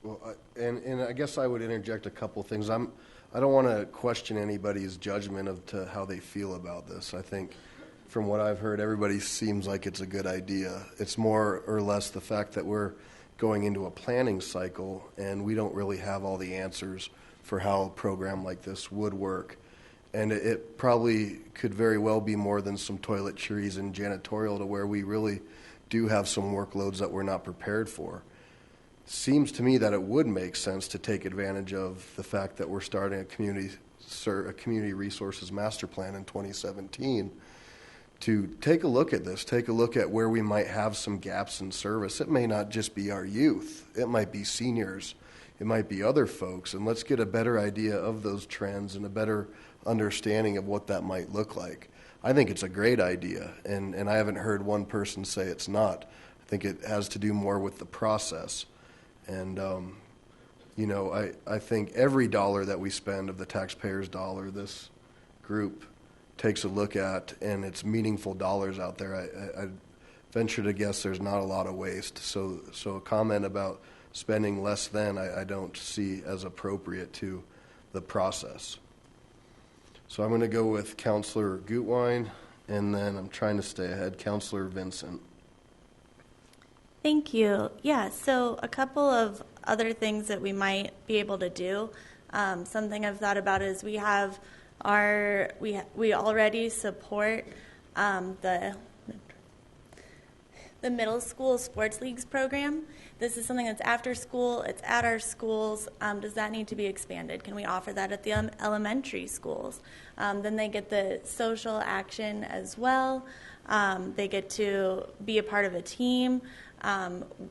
Well, and I guess I would interject a couple things. I don't want to question anybody's judgment of to how they feel about this. I think from what I've heard, everybody seems like it's a good idea. It's more or less the fact that we're going into a planning cycle and we don't really have all the answers for how a program like this would work. And it probably could very well be more than some toiletries and janitorial, to where we really do have some workloads that we're not prepared for. Seems to me that it would make sense to take advantage of the fact that we're starting a community resources master plan in 2017 to take a look at this, take a look at where we might have some gaps in service. It may not just be our youth. It might be seniors. It might be other folks. And let's get a better idea of those trends and a better understanding of what that might look like. I think it's a great idea, and I haven't heard one person say it's not. I think it has to do more with the process. And, I think every dollar that we spend of the taxpayer's dollar, this group takes a look at, and it's meaningful dollars out there. I venture to guess there's not a lot of waste. So a comment about spending less than, I don't see as appropriate to the process. So I'm going to go with Councilor Gutwein, and then I'm trying to stay ahead, Councilor Vincent. Thank you. Yeah, so a couple of other things that we might be able to do. Something I've thought about is we already support the middle school sports leagues program. This is something that's after school. It's at our schools. Does that need to be expanded? Can we offer that at the elementary schools? Then they get the social action as well. They get to be a part of a team.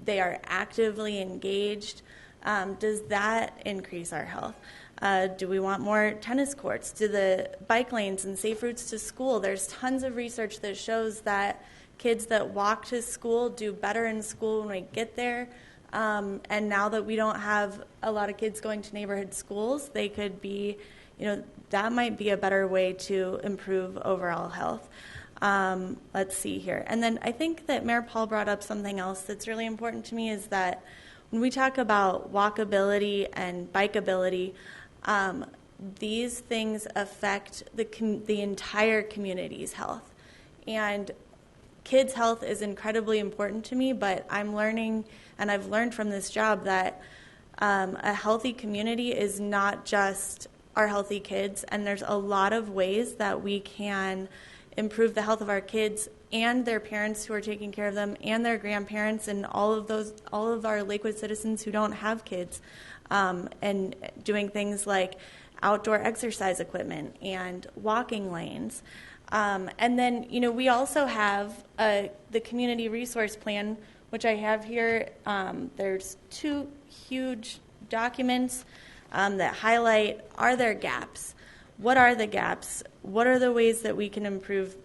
They are actively engaged. Does that increase our health? Do we want more tennis courts? Do the bike lanes and safe routes to school? There's tons of research that shows that kids that walk to school do better in school when we get there. And now that we don't have a lot of kids going to neighborhood schools, they could be, that might be a better way to improve overall health. Let's see here. And then I think that Mayor Paul brought up something else that's really important to me, is that when we talk about walkability and bikeability, these things affect the entire community's health. And kids' health is incredibly important to me, but I'm learning, and I've learned from this job, that a healthy community is not just our healthy kids, and there's a lot of ways that we can improve the health of our kids and their parents who are taking care of them, and their grandparents, and all of our Lakewood citizens who don't have kids, and doing things like outdoor exercise equipment and walking lanes. And then, we also have the community resource plan, which I have here. There's 2 huge documents that highlight, are there gaps? What are the gaps? What are the ways that we can improve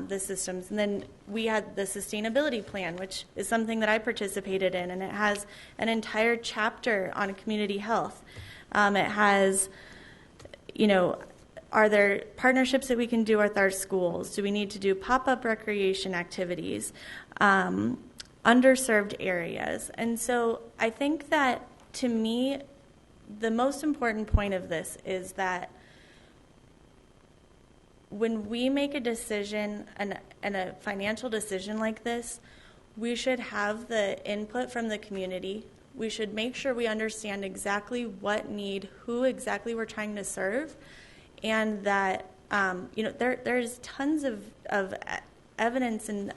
the systems? And then we had the sustainability plan, which is something that I participated in, and it has an entire chapter on community health. It has, are there partnerships that we can do with our schools? Do we need to do pop-up recreation activities? Underserved areas. And so I think that, to me, the most important point of this is that when we make a decision and a financial decision like this, we should have the input from the community. We should make sure we understand exactly what need, who exactly we're trying to serve, and that there's tons of evidence and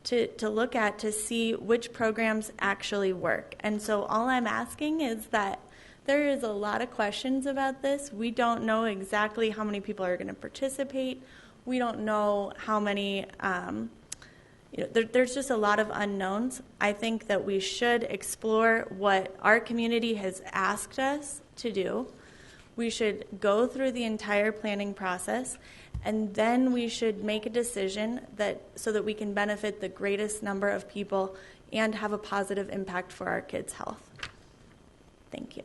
to look at to see which programs actually work. And so all I'm asking is that there is a lot of questions about this. We don't know exactly how many people are going to participate. We don't know how many, there's just a lot of unknowns. I think that we should explore what our community has asked us to do. We should go through the entire planning process, and then we should make a decision so that we can benefit the greatest number of people and have a positive impact for our kids' health. Thank you.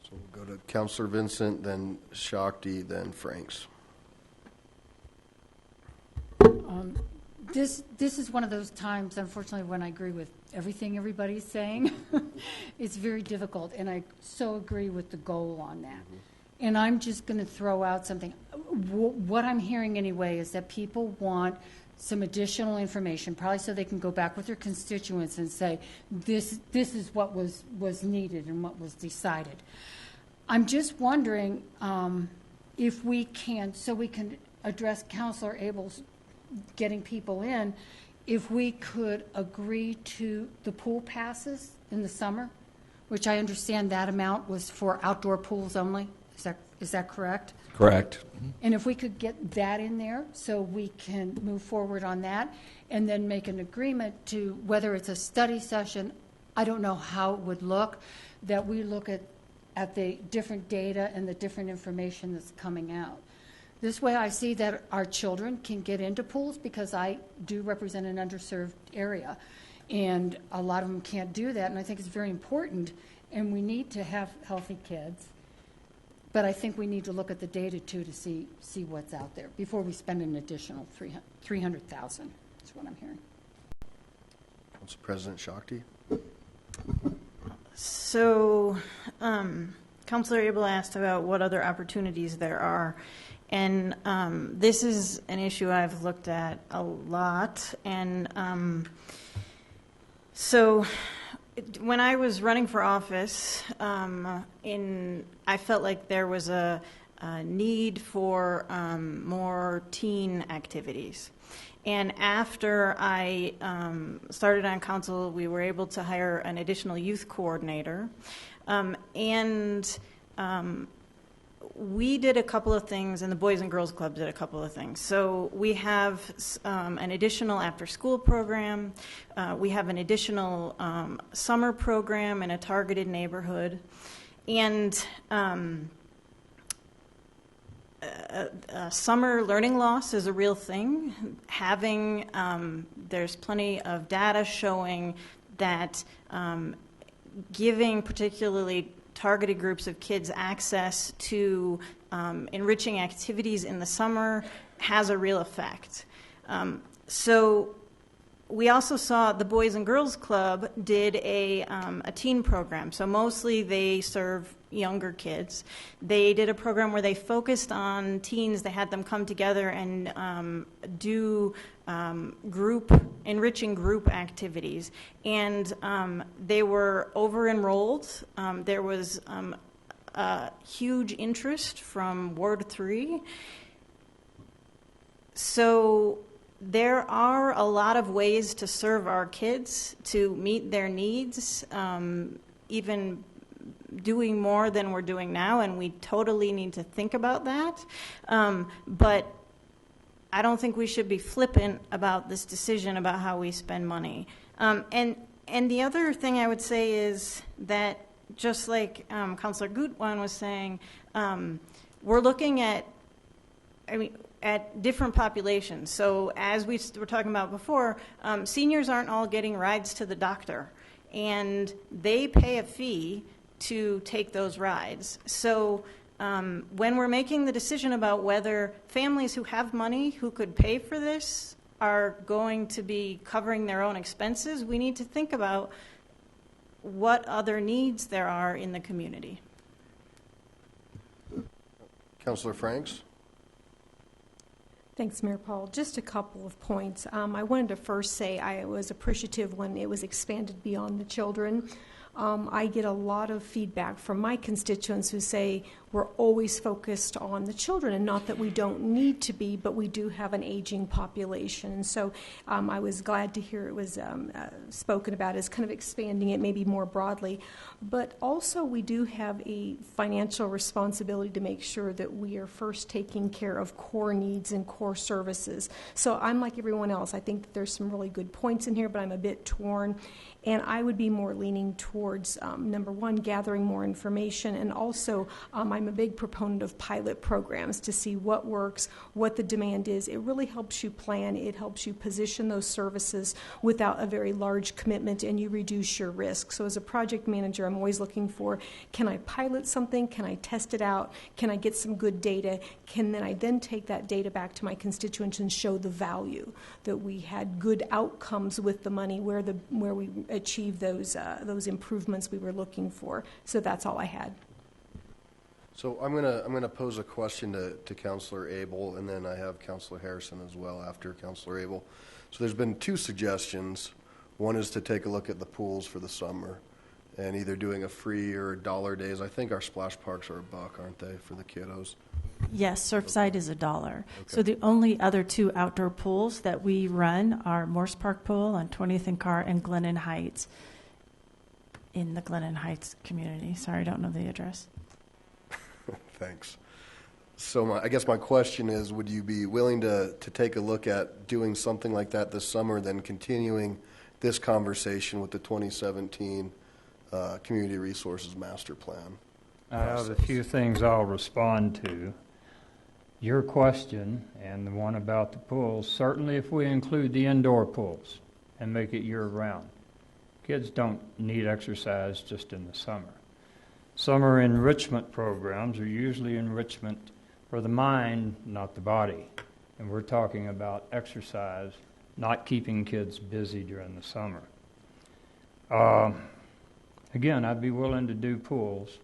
So we'll go to Councillor Vincent, then Shakti, then Franks. This is one of those times, unfortunately, when I agree with everything everybody's saying. It's very difficult, and I so agree with the goal on that. And I'm just going to throw out something. What I'm hearing anyway is that people want some additional information, probably so they can go back with their constituents and say, this is what was needed and what was decided. I'm just wondering if we can, so we can address Councilor Abel's getting people in, if we could agree to the pool passes in the summer, which I understand that amount was for outdoor pools only. Is that correct? Correct. And if we could get that in there so we can move forward on that and then make an agreement to whether it's a study session, I don't know how it would look, that we look at the different data and the different information that's coming out. This way I see that our children can get into pools because I do represent an underserved area. And a lot of them can't do that, and I think it's very important, and we need to have healthy kids. But I think we need to look at the data, too, to see what's out there before we spend an additional $300,000. That's what I'm hearing. Council President Shakti. So, Councilor Abel asked about what other opportunities there are. And this is an issue I've looked at a lot. And so when I was running for office, I felt like there was a need for more teen activities. And after I started on council, we were able to hire an additional youth coordinator. We did a couple of things, and the Boys and Girls Club did a couple of things. So we have an additional after-school program. We have an additional summer program in a targeted neighborhood. And summer learning loss is a real thing. There's plenty of data showing that giving particularly targeted groups of kids access to enriching activities in the summer has a real effect. So we also saw the Boys and Girls Club did a teen program. So mostly they serve younger kids. They did a program where they focused on teens. They had them come together and do enriching group activities. And they were over-enrolled. There was a huge interest from Ward 3. So there are a lot of ways to serve our kids, to meet their needs, even doing more than we're doing now, and we totally need to think about that. But I don't think we should be flippant about this decision about how we spend money. And the other thing I would say is that, just like Councilor Gutwein was saying, we're looking at different populations. So as we were talking about before, seniors aren't all getting rides to the doctor, and they pay a fee to take those rides. So when we're making the decision about whether families who have money who could pay for this are going to be covering their own expenses, we need to think about what other needs there are in the community. Councilor Franks. Thanks, Mayor Paul. Just a couple of points. I wanted to first say I was appreciative when it was expanded beyond the children. I get a lot of feedback from my constituents who say we're always focused on the children, and not that we don't need to be, but we do have an aging population. And so I was glad to hear it was spoken about as kind of expanding it maybe more broadly. But also we do have a financial responsibility to make sure that we are first taking care of core needs and core services. So I'm like everyone else. I think that there's some really good points in here, but I'm a bit torn. And I would be more leaning towards, number one, gathering more information, and also I'm a big proponent of pilot programs to see what works, what the demand is. It really helps you plan. It helps you position those services without a very large commitment, and you reduce your risk. So as a project manager, I'm always looking for, can I pilot something? Can I test it out? Can I get some good data? Can I then take that data back to my constituents and show the value that we had good outcomes with the money, where we achieve those improvements we were looking for. So that's all I had. So I'm gonna pose a question to Councilor Abel, and then I have Councilor Harrison as well after Councilor Abel. So there's been two suggestions. One is to take a look at the pools for the summer, and either doing a free or $1 days. I think our splash parks are $1, aren't they, for the kiddos? Yes, Surfside is $1. Okay. So the only other two outdoor pools that we run are Morse Park Pool on 20th and Carr and Glennon Heights in the Glennon Heights community. Sorry, I don't know the address. Thanks. So I guess my question is, would you be willing to take a look at doing something like that this summer, then continuing this conversation with the 2017 Community Resources Master Plan? I have a few things I'll respond to. Your question and the one about the pools, certainly if we include the indoor pools and make it year-round. Kids don't need exercise just in the summer. Summer enrichment programs are usually enrichment for the mind, not the body. And we're talking about exercise, not keeping kids busy during the summer. Again, I'd be willing to do pools,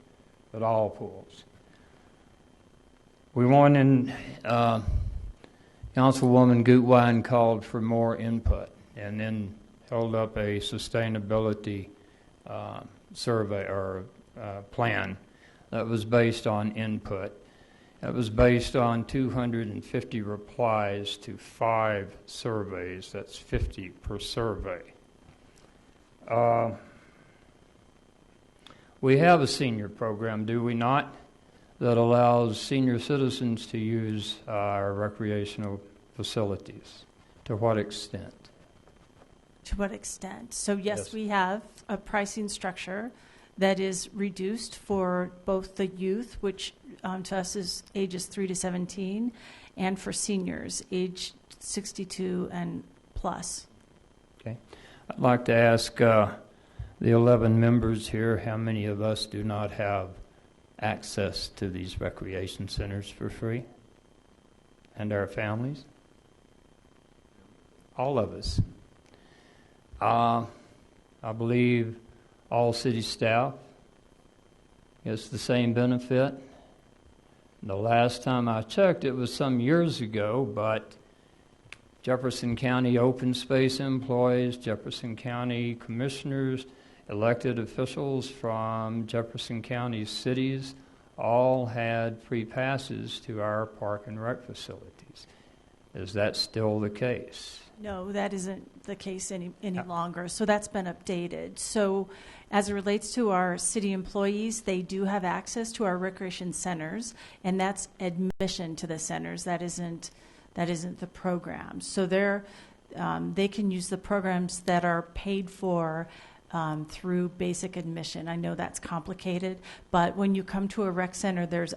but all pools. We won in, Councilwoman Gutwein called for more input and then held up a sustainability survey or plan that was based on input. It was based on 250 replies to 5 surveys. That's 50 per survey. We have a senior program, do we not, that allows senior citizens to use our recreational facilities. To what extent? To what extent? So yes, Yes. we have a pricing structure that is reduced for both the youth, which to us is ages 3 to 17, and for seniors, age 62 and plus. Okay. I'd like to ask the 11 members here, how many of us do not have access to these recreation centers for free? And our families? All of us. I believe all city staff gets the same benefit. The last time I checked, it was some years ago, but Jefferson County open space employees, Jefferson County commissioners, elected officials from Jefferson County cities all had free passes to our park and rec facilities. Is that still the case? No, that isn't the case any longer. So that's been updated. So as it relates to our city employees, they do have access to our recreation centers, and that's admission to the centers. That isn't the program. So they can use the programs that are paid for through basic admission. I know that's complicated, but when you come to a rec center, there's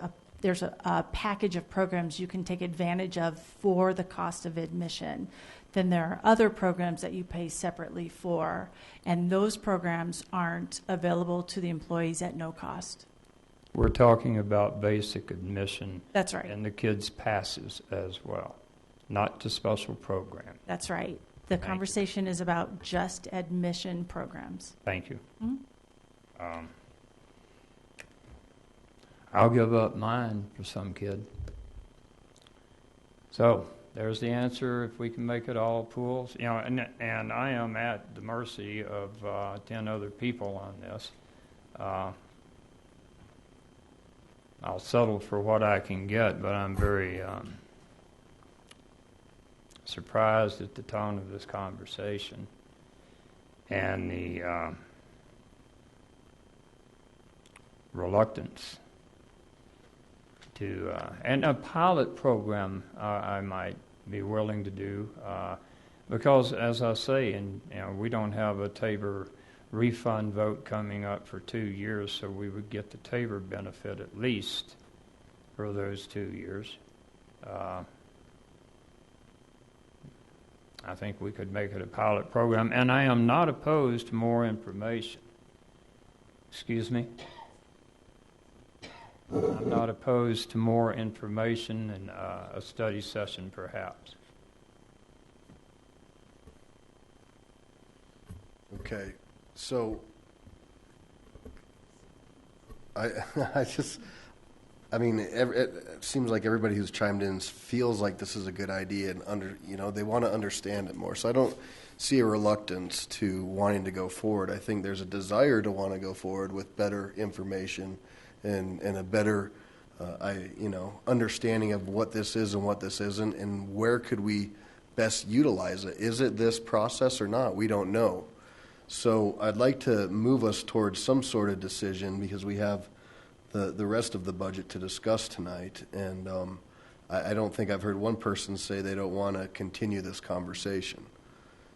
a package of programs you can take advantage of for the cost of admission. Then there are other programs that you pay separately for, and those programs aren't available to the employees at no cost. We're talking about basic admission. That's right. And the kids' passes as well, not to special program. That's right. The conversation is about just admission programs. Thank you. Mm-hmm. I'll give up mine for some kid. So there's the answer. If we can make it all pools, and I am at the mercy of 10 other people on this. I'll settle for what I can get, but I'm very surprised at the tone of this conversation and the reluctance to, and a pilot program I might be willing to do, because as I say, we don't have a Tabor refund vote coming up for 2 years, so we would get the Tabor benefit at least for those 2 years. I think we could make it a pilot program, and I am not opposed to more information. Excuse me? I'm not opposed to more information and a study session, perhaps. Okay, so it seems like everybody who's chimed in feels like this is a good idea and they want to understand it more. So I don't see a reluctance to wanting to go forward. I think there's a desire to want to go forward with better information and a better understanding of what this is and what this isn't, and where could we best utilize it. Is it this process or not? We don't know. So I'd like to move us towards some sort of decision, because we have the rest of the budget to discuss tonight, and I don't think I've heard one person say they don't want to continue this conversation.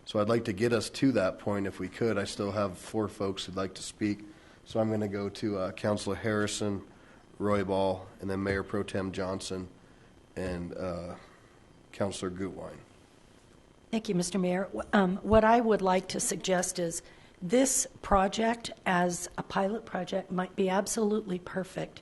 So I'd like to get us to that point if we could. I still have 4 folks who'd like to speak. So I'm going to go to Councilor Harrison, Roybal, and then Mayor Pro Tem Johnson, and Councilor Gutwein. Thank you, Mr. Mayor. What I would like to suggest is this project as a pilot project might be absolutely perfect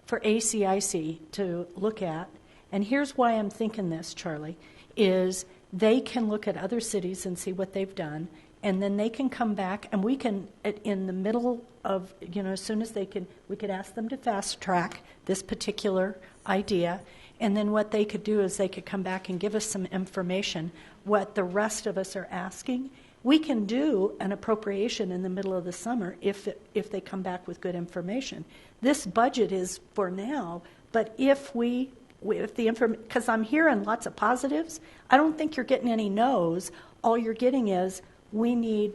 for ACIC to look at. And here's why I'm thinking this, Charlie, is they can look at other cities and see what they've done, and then they can come back, and we can, in the middle of, as soon as they can, we could ask them to fast track this particular idea. And then what they could do is they could come back and give us some information, what the rest of us are asking. We can do an appropriation in the middle of the summer if they come back with good information. This budget is for now, but if the information, because I'm hearing lots of positives, I don't think you're getting any no's. All you're getting is we need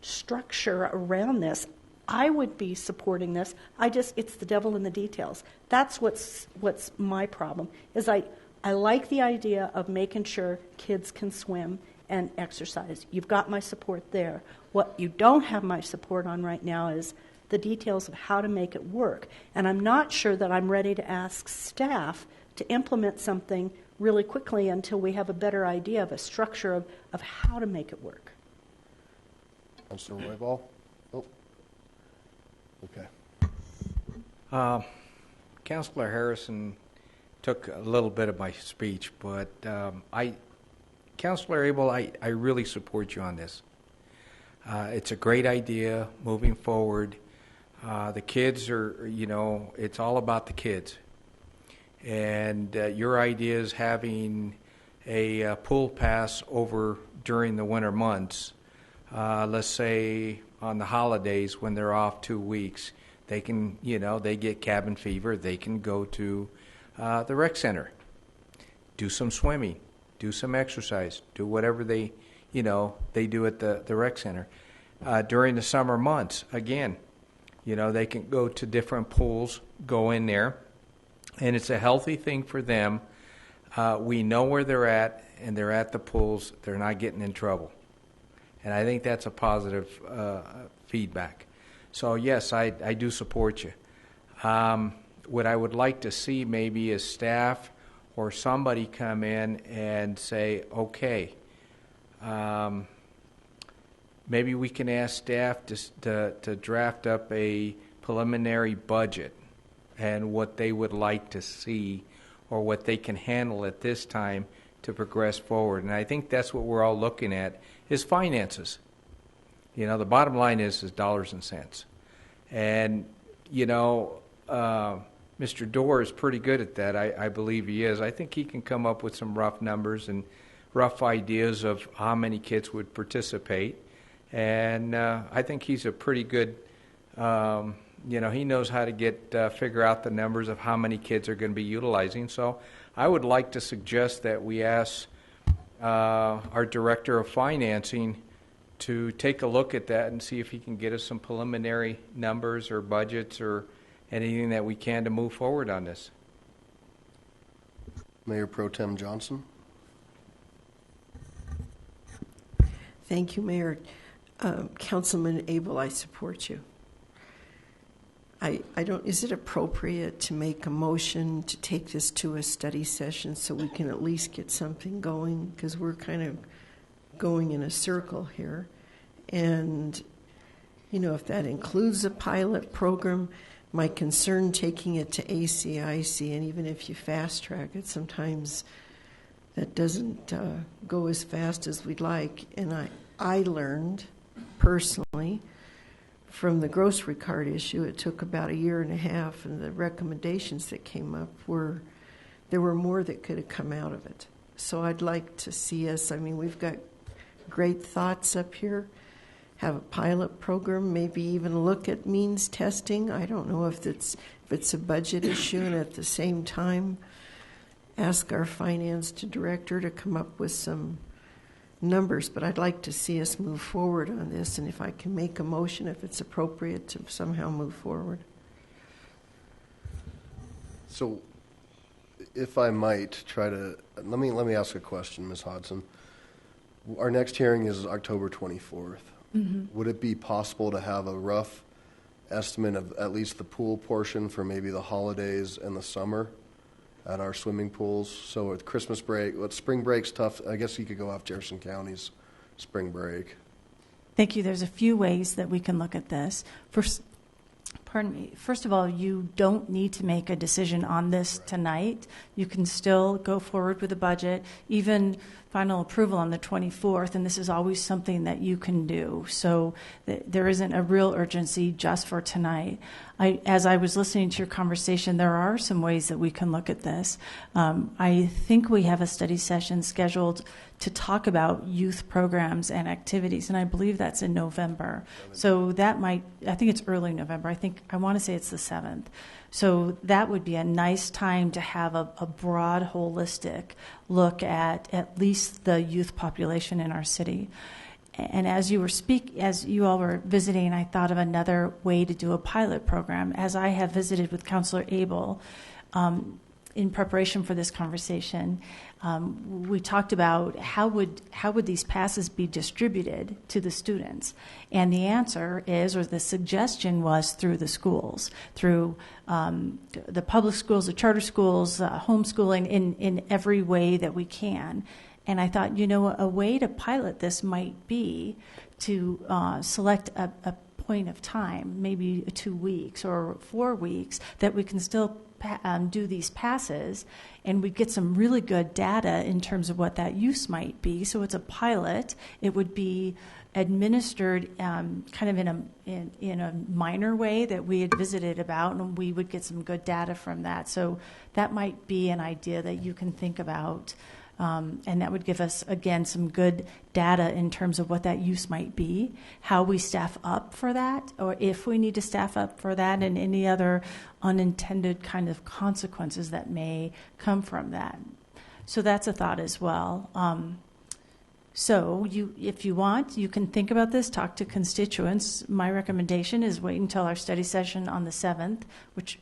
structure around this. I would be supporting this. It's the devil in the details. That's what's my problem, is I like the idea of making sure kids can swim and exercise. You've got my support there. What you don't have my support on right now is the details of how to make it work. And I'm not sure that I'm ready to ask staff to implement something really quickly until we have a better idea of a structure of how to make it work. Councilor Roybal? Oh. Okay. Councilor Harrison took a little bit of my speech, but Councilor Abel, I really support you on this. It's a great idea moving forward. The kids are, it's all about the kids. And your idea is having a pool pass over during the winter months. Let's say on the holidays when they're off 2 weeks, they can, they get cabin fever. They can go to the rec center, do some swimming, do some exercise, do whatever they do at the rec center. During the summer months, again, they can go to different pools, go in there, and it's a healthy thing for them. We know where they're at, and they're at the pools. They're not getting in trouble. And I think that's a positive feedback. So, yes, I do support you. What I would like to see maybe is staff or somebody come in and say, okay, maybe we can ask staff to draft up a preliminary budget and what they would like to see or what they can handle at this time to progress forward. And I think that's what we're all looking at is finances. The bottom line is dollars and cents. And, Mr. Dorr is pretty good at that. I believe he is. I think he can come up with some rough numbers and rough ideas of how many kids would participate. And I think he's a pretty good, he knows how to figure out the numbers of how many kids are going to be utilizing. So I would like to suggest that we ask our Director of Financing to take a look at that and see if he can get us some preliminary numbers or budgets or anything that we can to move forward on this. Mayor Pro Tem Johnson. Thank you, Mayor. Councilman Abel, I support you. I don't. Is it appropriate to make a motion to take this to a study session so we can at least get something going? Because we're kind of going in a circle here. And, if that includes a pilot program, my concern taking it to ACIC, and even if you fast track it, sometimes that doesn't go as fast as we'd like. And I learned personally from the grocery cart issue, it took about 1.5 years, and the recommendations that came up there were more that could have come out of it. So I'd like to see us, we've got great thoughts up here, have a pilot program, maybe even look at means testing. I don't know if it's a budget issue, and at the same time ask our finance director to come up with some numbers, but I'd like to see us move forward on this, and if I can make a motion, if it's appropriate, to somehow move forward. So, if I might try to let me ask a question, Ms. Hodson. Our next hearing is October 24th. Mm-hmm. Would it be possible to have a rough estimate of at least the pool portion for maybe the holidays and the summer at our swimming pools? So with Christmas break, spring break's tough. I guess you could go off Jefferson County's spring break. Thank you. There's a few ways that we can look at this. First of all, you don't need to make a decision on this tonight. You can still go forward with the budget, even final approval on the 24th, and this is always something that you can do. So there isn't a real urgency just for tonight. As I was listening to your conversation, there are some ways that we can look at this. I think we have a study session scheduled to talk about youth programs and activities, and I believe that's in November. So I think it's early November. I want to say it's the 7th. So that would be a nice time to have a broad, holistic look at least the youth population in our city. And as you all were visiting, I thought of another way to do a pilot program. As I have visited with Councilor Abel in preparation for this conversation, we talked about how would these passes be distributed to the students, and the answer is, or the suggestion was, through the schools, through the public schools, the charter schools, homeschooling, in every way that we can. And I thought, a way to pilot this might be to select a point of time, maybe 2 weeks or 4 weeks, that we can still do these passes, and we get some really good data in terms of what that use might be. So it's a pilot. It would be administered kind of in a minor way that we had visited about, and we would get some good data from that. So that might be an idea that you can think about. And that would give us, again, some good data in terms of what that use might be, how we staff up for that, or if we need to staff up for that, and any other unintended kind of consequences that may come from that. So that's a thought as well. So if you want, you can think about this, talk to constituents. My recommendation is wait until our study session on the 7th, which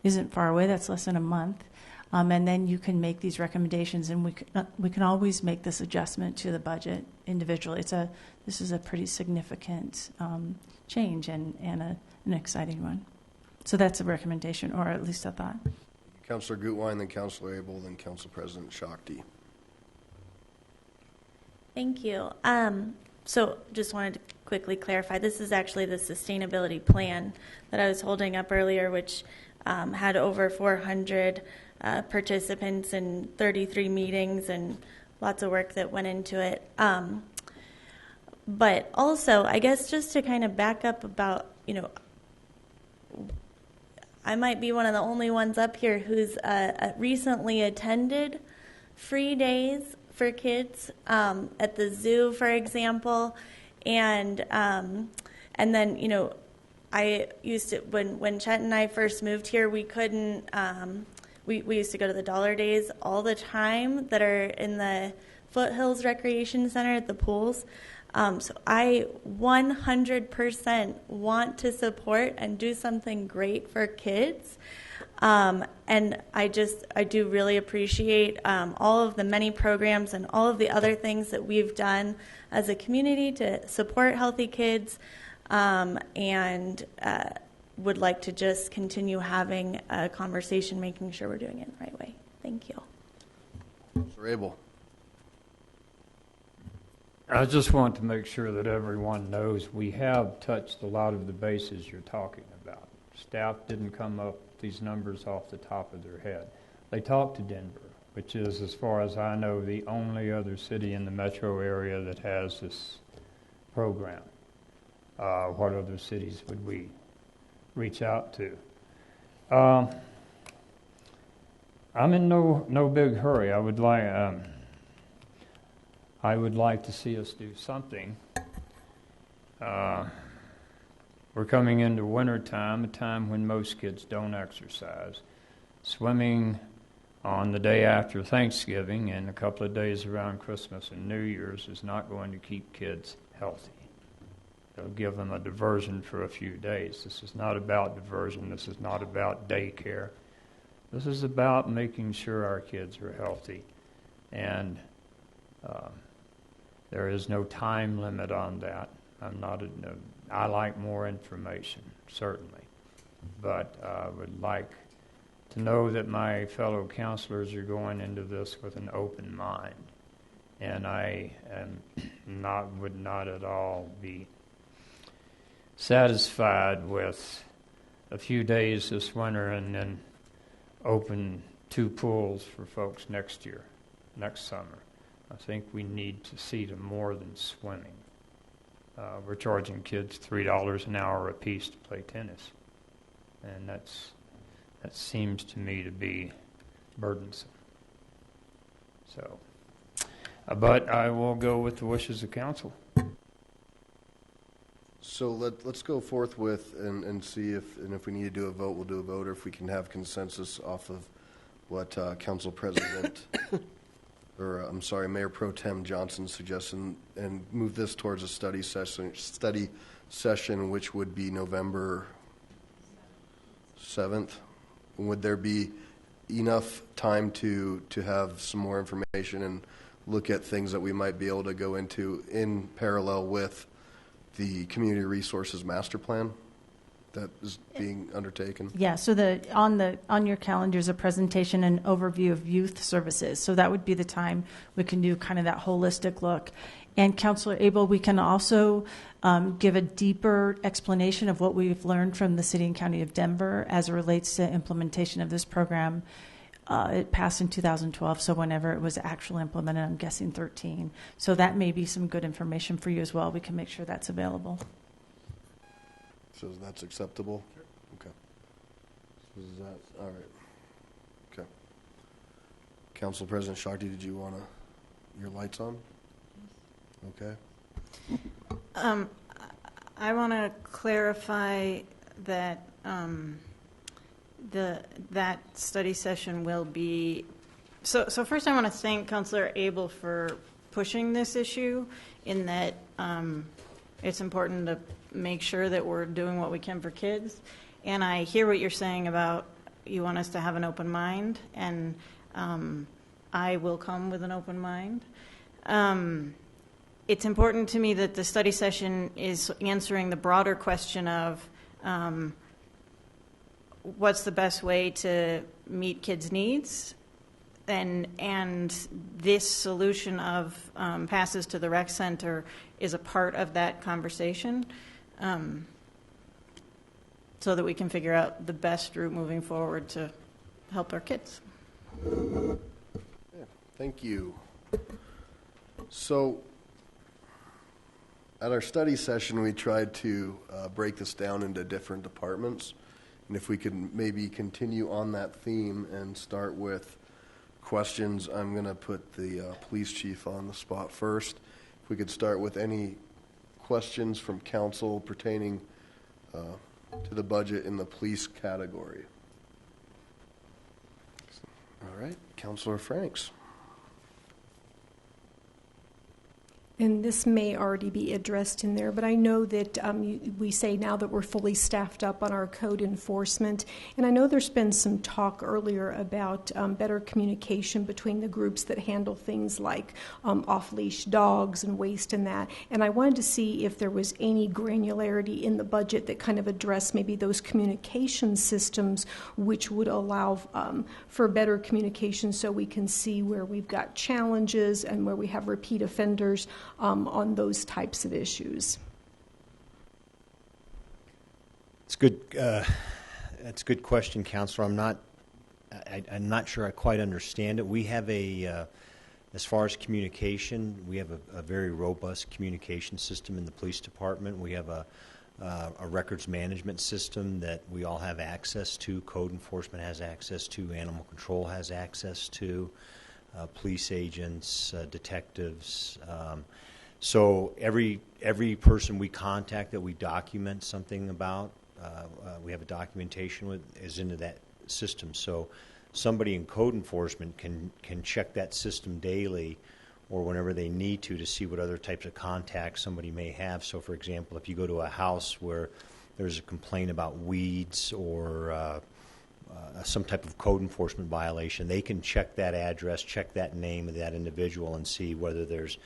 isn't far away. That's less than a month. And then you can make these recommendations, and we can always make this adjustment to the budget individually. This is a pretty significant change and an exciting one. So that's a recommendation, or at least a thought. Councilor Gutwein, then Councilor Abel, then Council President Shakti. Thank you. So just wanted to quickly clarify, this is actually the sustainability plan that I was holding up earlier, which had over 400 participants and 33 meetings and lots of work that went into it. But also, I guess just to kind of back up about, I might be one of the only ones up here who's recently attended free days for kids at the zoo, for example, and then I used to when Chet and I first moved here, we couldn't. We used to go to the Dollar Days all the time that are in the Foothills Recreation Center at the pools. So I 100% want to support and do something great for kids. And I do really appreciate all of the many programs and all of the other things that we've done as a community to support healthy kids, and would like to just continue having a conversation, making sure we're doing it the right way. Thank you. Mr. Abel. I just want to make sure that everyone knows we have touched a lot of the bases you're talking about. Staff didn't come up with these numbers off the top of their head. They talked to Denver, which is, as far as I know, the only other city in the metro area that has this program. What other cities would we reach out to? I'm in no big hurry. I would like to see us do something. We're coming into winter time, a time when most kids don't exercise. Swimming on the day after Thanksgiving and a couple of days around Christmas and New Year's is not going to keep kids healthy. It'll give them a diversion for a few days. This is not about diversion. This is not about daycare. This is about making sure our kids are healthy. And there is no time limit on that. I like more information, certainly. But I would like to know that my fellow counselors are going into this with an open mind. And I would not at all be satisfied with a few days this winter and then open 2 pools for folks next summer. I think we need to see to more than swimming. We're charging kids $3 an hour apiece to play tennis, and that seems to me to be burdensome. So, but I will go with the wishes of council. So let's go forth with and see if we need to do a vote, we'll do a vote, or if we can have consensus off of what Council President, or I'm sorry, Mayor Pro Tem Johnson suggested, and move this towards a study session, which would be November 7th. Would there be enough time to have some more information and look at things that we might be able to go into in parallel with the Community Resources Master Plan that is being undertaken? Yeah, so on your calendar is a presentation and overview of youth services. So that would be the time we can do kind of that holistic look. And Councilor Abel, we can also give a deeper explanation of what we've learned from the City and County of Denver as it relates to implementation of this program. It passed in 2012, so whenever it was actually implemented, I'm guessing 13. So that may be some good information for you as well. We can make sure that's available. So that's acceptable? Sure. Okay. So is that, all right. Okay. Council President Shakti, did you want your lights on? Okay. I want to clarify that that study session will be. So first, I want to thank Councilor Abel for pushing this issue. In that, it's important to make sure that we're doing what we can for kids. And I hear what you're saying about you want us to have an open mind, and I will come with an open mind. It's important to me that the study session is answering the broader question of what's the best way to meet kids' needs, and this solution of passes to the rec center is a part of that conversation, so that we can figure out the best route moving forward to help our kids. Yeah, thank you. So at our study session, we tried to break this down into different departments And if we could maybe continue on that theme and start with questions, I'm going to put the police chief on the spot first. If we could start with any questions from council pertaining to the budget in the police category. All right, Councilor Franks. And this may already be addressed in there, but I know that we say now that we're fully staffed up on our code enforcement. And I know there's been some talk earlier about better communication between the groups that handle things like off-leash dogs and waste and that. And I wanted to see if there was any granularity in the budget that kind of addressed maybe those communication systems which would allow for better communication so we can see where we've got challenges and where we have repeat offenders on those types of issues. It's good. That's a good question, Counselor. I'm not sure I quite understand it. We have as far as communication, we have a very robust communication system in the police department. We have a records management system that we all have access to. Code enforcement has access to. Animal control has access to. Police agents, detectives. So every person we contact that we document something about, we have a documentation with, is into that system. So somebody in code enforcement can check that system daily or whenever they need to see what other types of contacts somebody may have. So, for example, if you go to a house where there's a complaint about weeds or some type of code enforcement violation, they can check that address, check that name of that individual, and see whether there's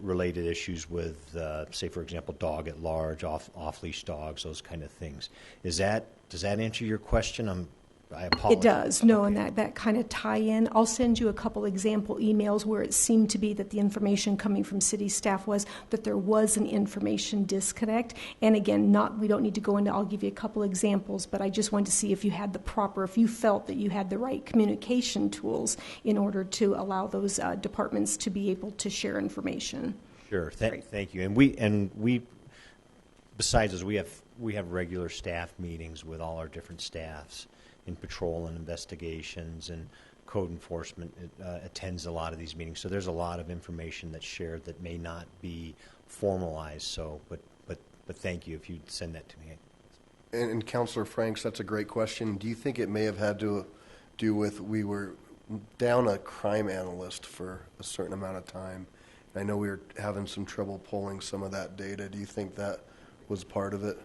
related issues with, say, for example, dog at large, off-leash dogs, those kind of things. Does that answer your question? I apologize. It does. No, and that kind of tie in. I'll send you a couple example emails where it seemed to be that the information coming from city staff was that there was an information disconnect. And again, we don't need to go into, I'll give you a couple examples, but I just wanted to see if you had if you felt that you had the right communication tools in order to allow those departments to be able to share information. Sure. Thank you. And we besides this, we have regular staff meetings with all our different staffs in patrol and investigations, and code enforcement attends a lot of these meetings. So there's a lot of information that's shared that may not be formalized. So, but thank you if you'd send that to me. And Councilor Franks, that's a great question. Do you think it may have had to do with we were down a crime analyst for a certain amount of time? I know we were having some trouble pulling some of that data. Do you think that was part of it?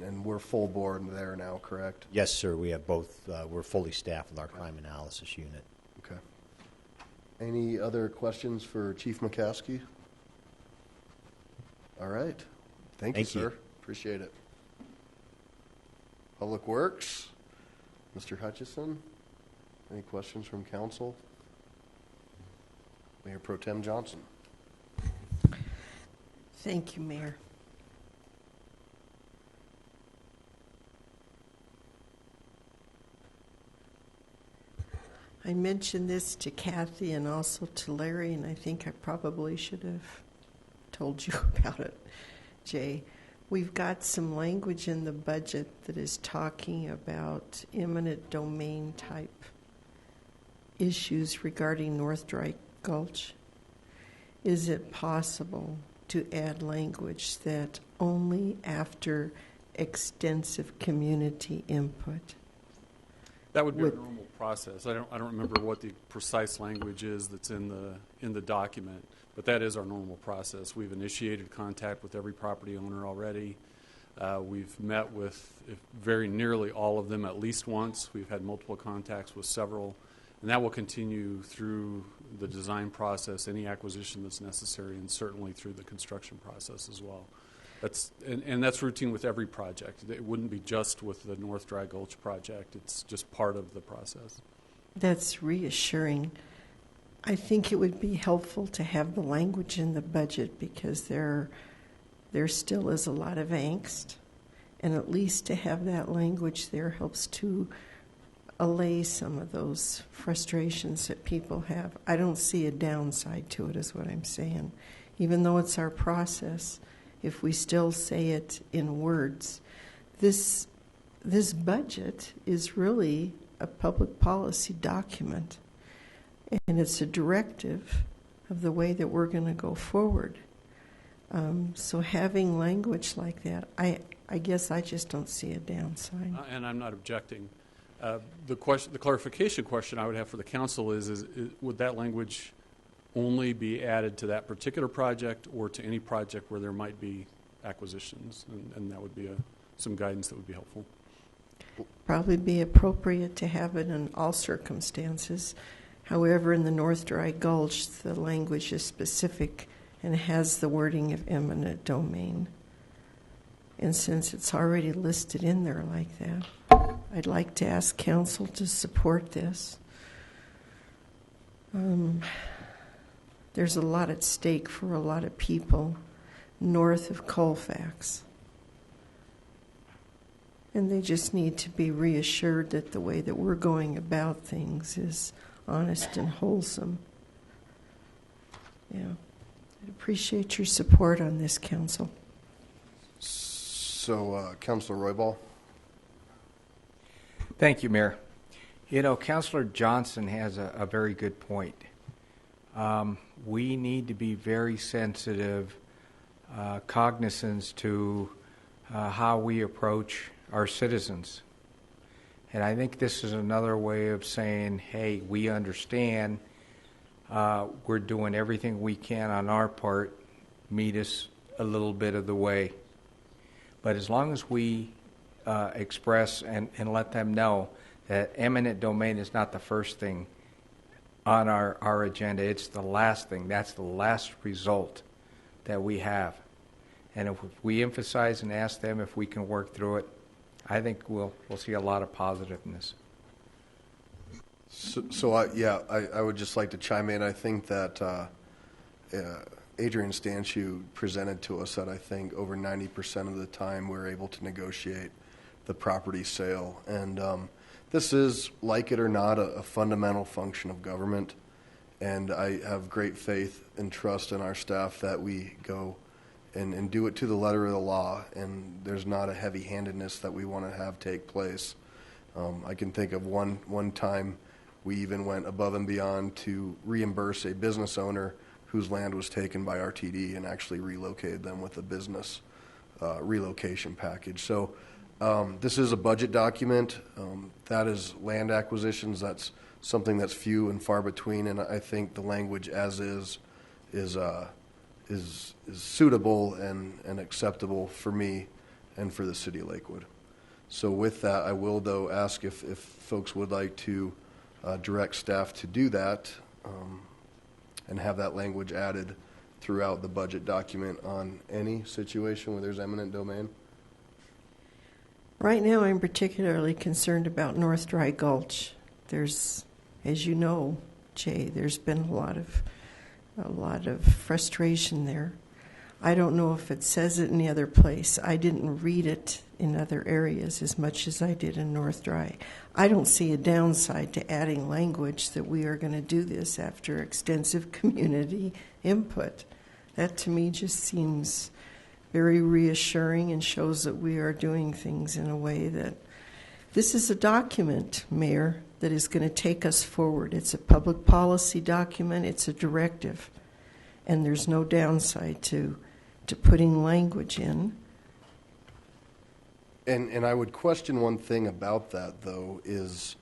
And we're full board there now, correct? Yes, sir. We have both. We're fully staffed with our crime analysis unit. Okay. Any other questions for Chief McCaskey? All right. Thank you, sir. Appreciate it. Public Works, Mr. Hutchison. Any questions from council? Mayor Pro Tem Johnson. Thank you, Mayor. I mentioned this to Kathy and also to Larry, and I think I probably should have told you about it, Jay. We've got some language in the budget that is talking about eminent domain type issues regarding North Dry Gulch. Is it possible to add language that only after extensive community input? That would be a normal process. I don't remember what the precise language is that's in the document, but that is our normal process. We've initiated contact with every property owner already. We've met with very nearly all of them at least once. We've had multiple contacts with several, and that will continue through the design process, any acquisition that's necessary, and certainly through the construction process as well. That's routine with every project. It wouldn't be just with the North Dry Gulch project. It's just part of the process. That's reassuring. I think it would be helpful to have the language in the budget because there still is a lot of angst, and at least to have that language there helps to allay some of those frustrations that people have. I don't see a downside to it, is what I'm saying. Even though it's our process, if we still say it in words, this this budget is really a public policy document, and it's a directive of the way that we're going to go forward. So having language like that, I guess I just don't see a downside. And I'm not objecting. The clarification question I would have for the council is would that language only be added to that particular project or to any project where there might be acquisitions? And that would be some guidance that would be helpful. Probably be appropriate to have it in all circumstances. However, in the North Dry Gulch, the language is specific and has the wording of eminent domain. And since it's already listed in there like that, I'd like to ask council to support this. There's a lot at stake for a lot of people north of Colfax. And they just need to be reassured that the way that we're going about things is honest and wholesome. Yeah. I'd appreciate your support on this, council. So, Councilor Roybal. Thank you, Mayor. You know, Councilor Johnson has a very good point. We need to be very sensitive, cognizant to how we approach our citizens. And I think this is another way of saying, hey, we understand we're doing everything we can on our part, meet us a little bit of the way. But as long as we express and let them know that eminent domain is not the first thing on our agenda, it's the last thing. That's the last result that we have. And if we emphasize and ask them if we can work through it, I think we'll see a lot of positiveness. So I would just like to chime in. I think that Adrian Stanchu presented to us that I think over 90% of the time we're able to negotiate the property sale. And this is, like it or not, a fundamental function of government. And I have great faith and trust in our staff that we go and do it to the letter of the law. And there's not a heavy-handedness that we want to have take place. I can think of one time we even went above and beyond to reimburse a business owner whose land was taken by RTD and actually relocated them with a business relocation package. So this is a budget document. That is land acquisitions. That's something that's few and far between, and I think the language as is suitable and acceptable for me and for the city of Lakewood. So with that, I will, though, ask if folks would like to direct staff to do that and have that language added throughout the budget document on any situation where there's eminent domain. Right now, I'm particularly concerned about North Dry Gulch. There's, as you know, Jay, there's been a lot of frustration there. I don't know if it says it in the other place. I didn't read it in other areas as much as I did in North Dry. I don't see a downside to adding language that we are going to do this after extensive community input. That to me just seems very reassuring and shows that we are doing things in a way that this is a document, Mayor, that is going to take us forward. It's a public policy document. It's a directive. And there's no downside to putting language in. And I would question one thing about that, though, is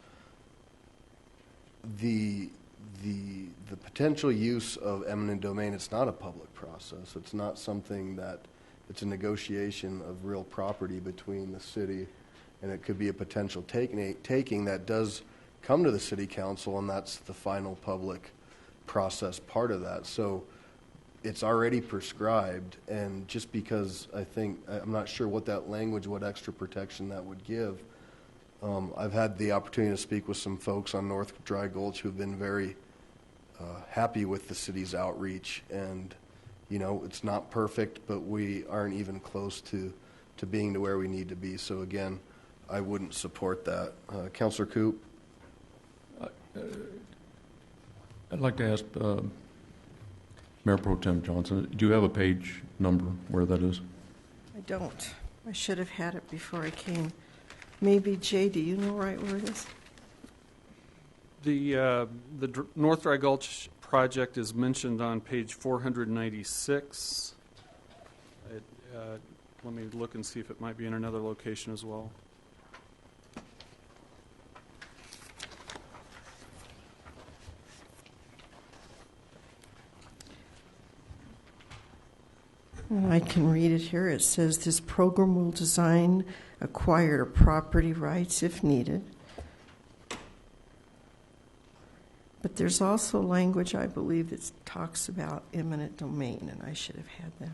the potential use of eminent domain. It's not a public process. It's not something that it's a negotiation of real property between the city, and it could be a potential taking that does come to the city council, and that's the final public process part of that. So it's already prescribed, and just because I'm not sure what that language, what extra protection that would give. I've had the opportunity to speak with some folks on North Dry Gulch who have been very happy with the city's outreach, and it's not perfect, but we aren't even close to being to where we need to be. So again, I wouldn't support that. Councilor Coop? I'd like to ask Mayor Pro Tem Johnson, do you have a page number where that is? I don't. I should have had it before I came. Maybe, Jay, do you know right where it is? The North Dry Gulch project is mentioned on page 496. Let me look and see if it might be in another location as well. I can read it here. It says this program will design acquire property rights if needed. But there's also language, I believe, that talks about eminent domain, and I should have had that.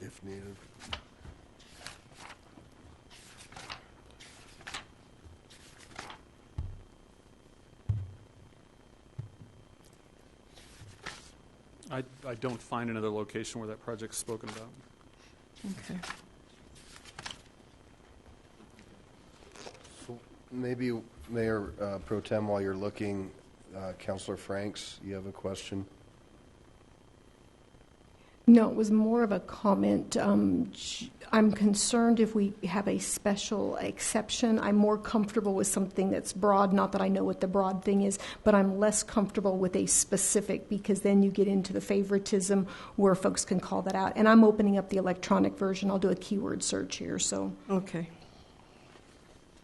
If needed. I don't find another location where that project's spoken about. Okay. So maybe, Mayor Pro Tem, while you're looking, Councilor Franks, you have a question? No, it was more of a comment. I'm concerned if we have a special exception. I'm more comfortable with something that's broad, not that I know what the broad thing is, but I'm less comfortable with a specific, because then you get into the favoritism where folks can call that out. And I'm opening up the electronic version. I'll do a keyword search here. So okay.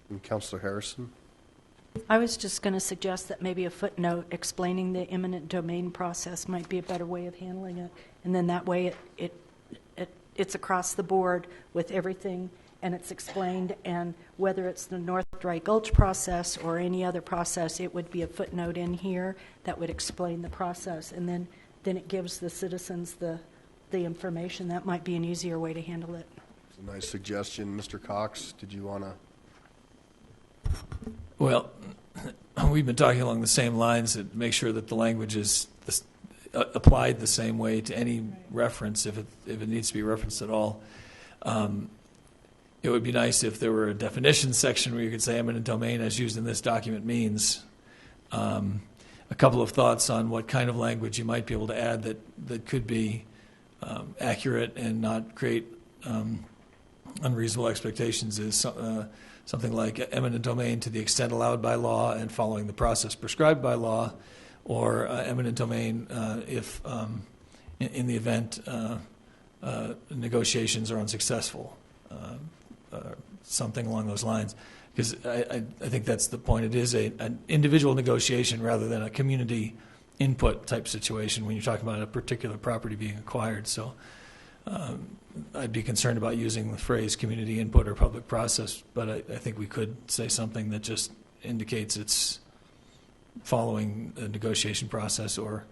And Councilor Harrison? I was just going to suggest that maybe a footnote explaining the eminent domain process might be a better way of handling it. And then that way it's across the board with everything, and it's explained. And whether it's the North Dry Gulch process or any other process, it would be a footnote in here that would explain the process. And then it gives the citizens the information. That might be an easier way to handle it. It's a nice suggestion. Mr. Cox, did you want to? Well, we've been talking along the same lines to make sure that the language is applied the same way to any reference, if it needs to be referenced at all. It would be nice if there were a definition section where you could say eminent domain as used in this document means. A couple of thoughts on what kind of language you might be able to add that could be accurate and not create unreasonable expectations is something like eminent domain to the extent allowed by law and following the process prescribed by law, or eminent domain if in the event negotiations are unsuccessful, something along those lines. Because I think that's the point. It is an individual negotiation rather than a community input type situation when you're talking about a particular property being acquired. So I'd be concerned about using the phrase community input or public process, but I think we could say something that just indicates it's following a negotiation process or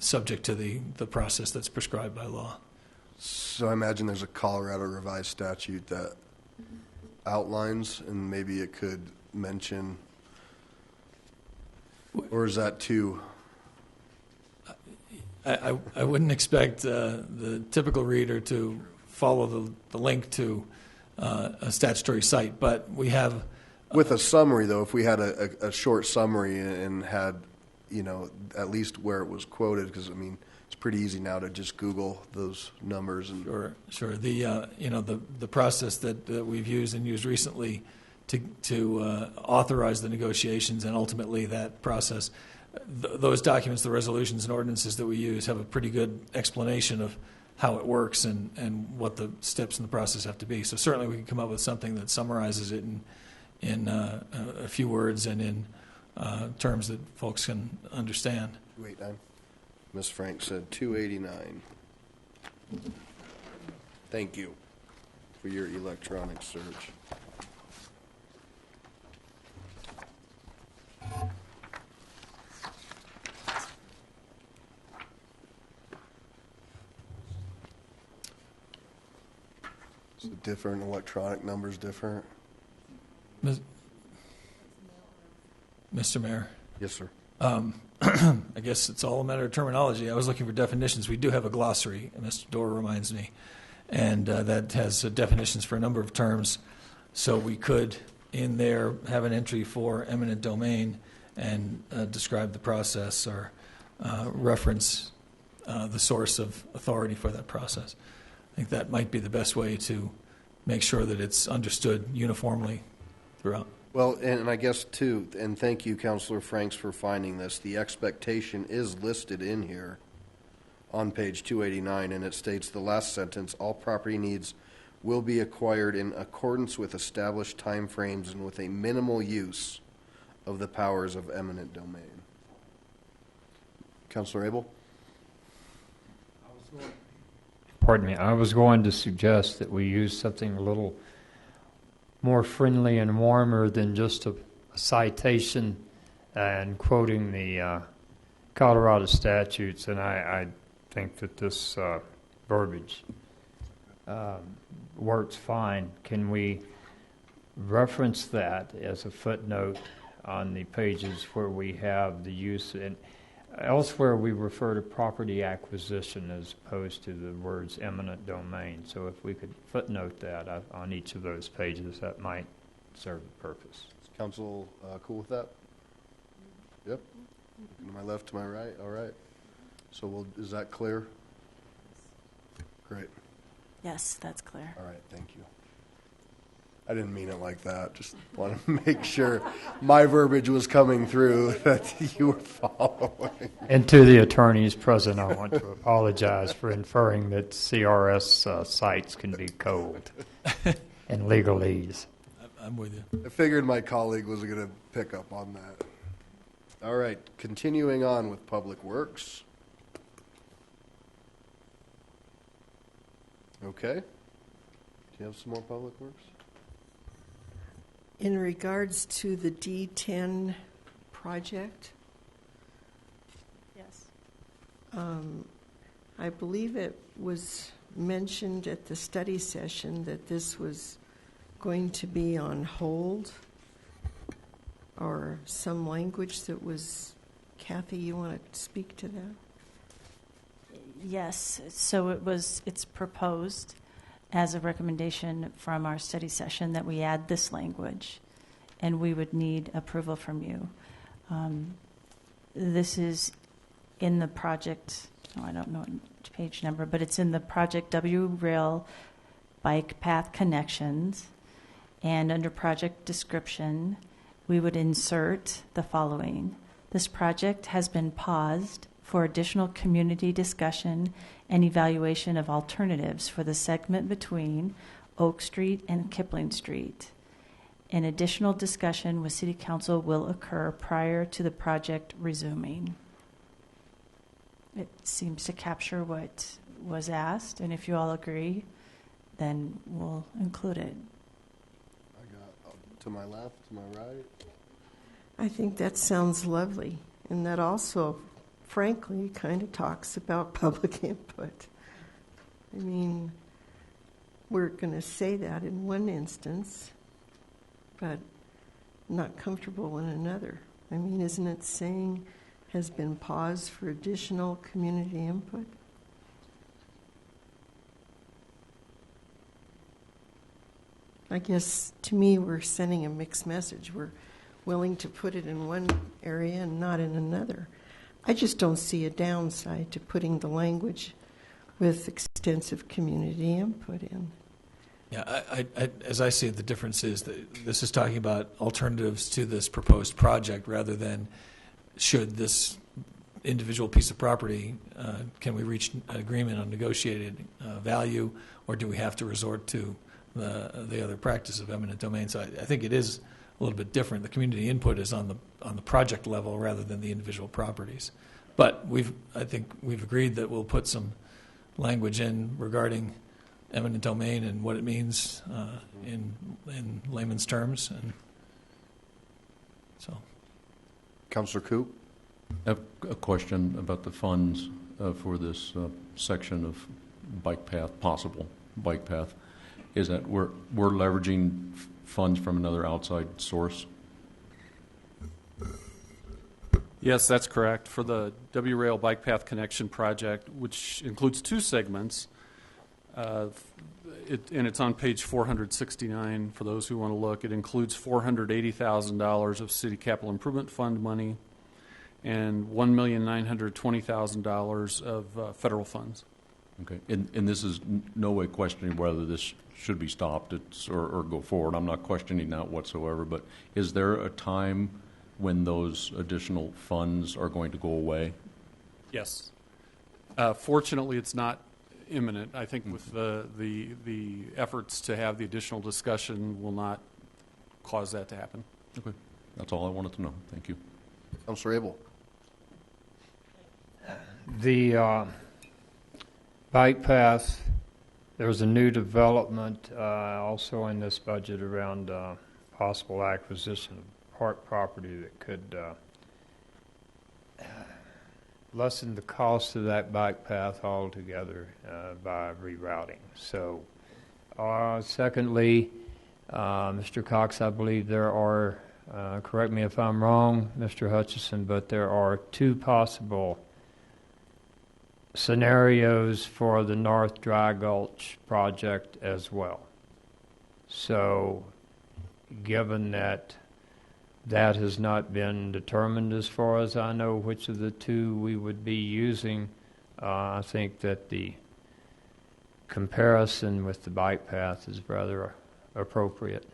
subject to the process that's prescribed by law. So I imagine there's a Colorado revised statute that outlines, and maybe it could mention, or is that too? I wouldn't expect the typical reader to follow the link to a statutory site, but we have... With a summary, though, if we had a short summary and had, at least where it was quoted, because, I mean, it's pretty easy now to just Google those numbers. And Sure. The process that we've used and used recently to authorize the negotiations and ultimately that process, those documents, the resolutions and ordinances that we use have a pretty good explanation of how it works and what the steps in the process have to be. So certainly we can come up with something that summarizes it in a few words and in terms that folks can understand. 289. Ms. Frank said 289. Thank you for your electronic search. So different electronic numbers different? Mr. Mayor? Yes, sir. I guess it's all a matter of terminology. I was looking for definitions. We do have a glossary, Mr. Dorr reminds me, and that has definitions for a number of terms. So we could in there have an entry for eminent domain and describe the process or reference the source of authority for that process. I think that might be the best way to make sure that it's understood uniformly throughout. Well, and I guess too, and thank you, Councilor Franks, for finding this. The expectation is listed in here on page 289, and it states the last sentence, all property needs will be acquired in accordance with established timeframes and with a minimal use of the powers of eminent domain. Councilor Abel? Pardon me. I was going to suggest that we use something a little more friendly and warmer than just a citation and quoting the Colorado statutes, and I think that this verbiage works fine. Can we reference that as a footnote on the pages where we have the use? And elsewhere we refer to property acquisition as opposed to the words eminent domain. So if we could footnote that on each of those pages, that might serve the purpose. Is council cool with that? Yep. To my left, to my right. All right. So is that clear? Great. Yes, that's clear. All right. Thank you. I didn't mean it like that. Just want to make sure my verbiage was coming through, that you were following. And to the attorneys present, I want to apologize for inferring that CRS sites can be cold and legalese. I'm with you. I figured my colleague was going to pick up on that. All right. Continuing on with Public Works. Okay. Do you have some more Public Works? In regards to the D10 project, yes, I believe it was mentioned at the study session that this was going to be on hold, or some language that was. Kathy, you want to speak to that? yes. So it's proposed as a recommendation from our study session that we add this language, and we would need approval from you. This is in the project, I don't know which page number, but it's in the project W Rail Bike Path Connections, and under project description, we would insert the following. This project has been paused for additional community discussion and evaluation of alternatives for the segment between Oak Street and Kipling Street. An additional discussion with City Council will occur prior to the project resuming. It seems to capture what was asked, and if you all agree, then we'll include it. I got to my left, to my right. I think that sounds lovely, and that also, frankly, kind of talks about public input. I mean, we're going to say that in one instance, but not comfortable in another. I mean, isn't it saying has been paused for additional community input? I guess, to me, we're sending a mixed message. We're willing to put it in one area and not in another. I just don't see a downside to putting the language with extensive community input in. Yeah, as I see it, the difference is that this is talking about alternatives to this proposed project rather than should this individual piece of property, can we reach an agreement on negotiated value, or do we have to resort to the other practice of eminent domain? So I think it is a little bit different. The community input is on the project level rather than the individual properties. But I think we've agreed that we'll put some language in regarding eminent domain and what it means in layman's terms. And so, Councilor Coop? I have a question about the funds for this section of bike path, possible bike path. Is that we're leveraging funds from another outside source? Yes, that's correct. For the W Rail Bike Path Connection project, which includes two segments, And it's on page 469 for those who want to look. It includes $480,000 of city capital improvement fund money and $1,920,000 of federal funds. Okay, and this is no way questioning whether this should be stopped or go forward. I'm not questioning that whatsoever, but is there a time when those additional funds are going to go away? Yes. Fortunately, it's not imminent. I think with the efforts to have the additional discussion will not cause that to happen. Okay, that's all I wanted to know. Thank you. Councilor Abel. The bike path, there's a new development also in this budget around possible acquisition of park property that could lessen the cost of that bike path altogether by rerouting. So, secondly, Mr. Cox, I believe there are, correct me if I'm wrong, Mr. Hutchison, but there are two possible scenarios for the North Dry Gulch project as well. So, given that that has not been determined as far as I know which of the two we would be using, I think that the comparison with the bike path is rather appropriate.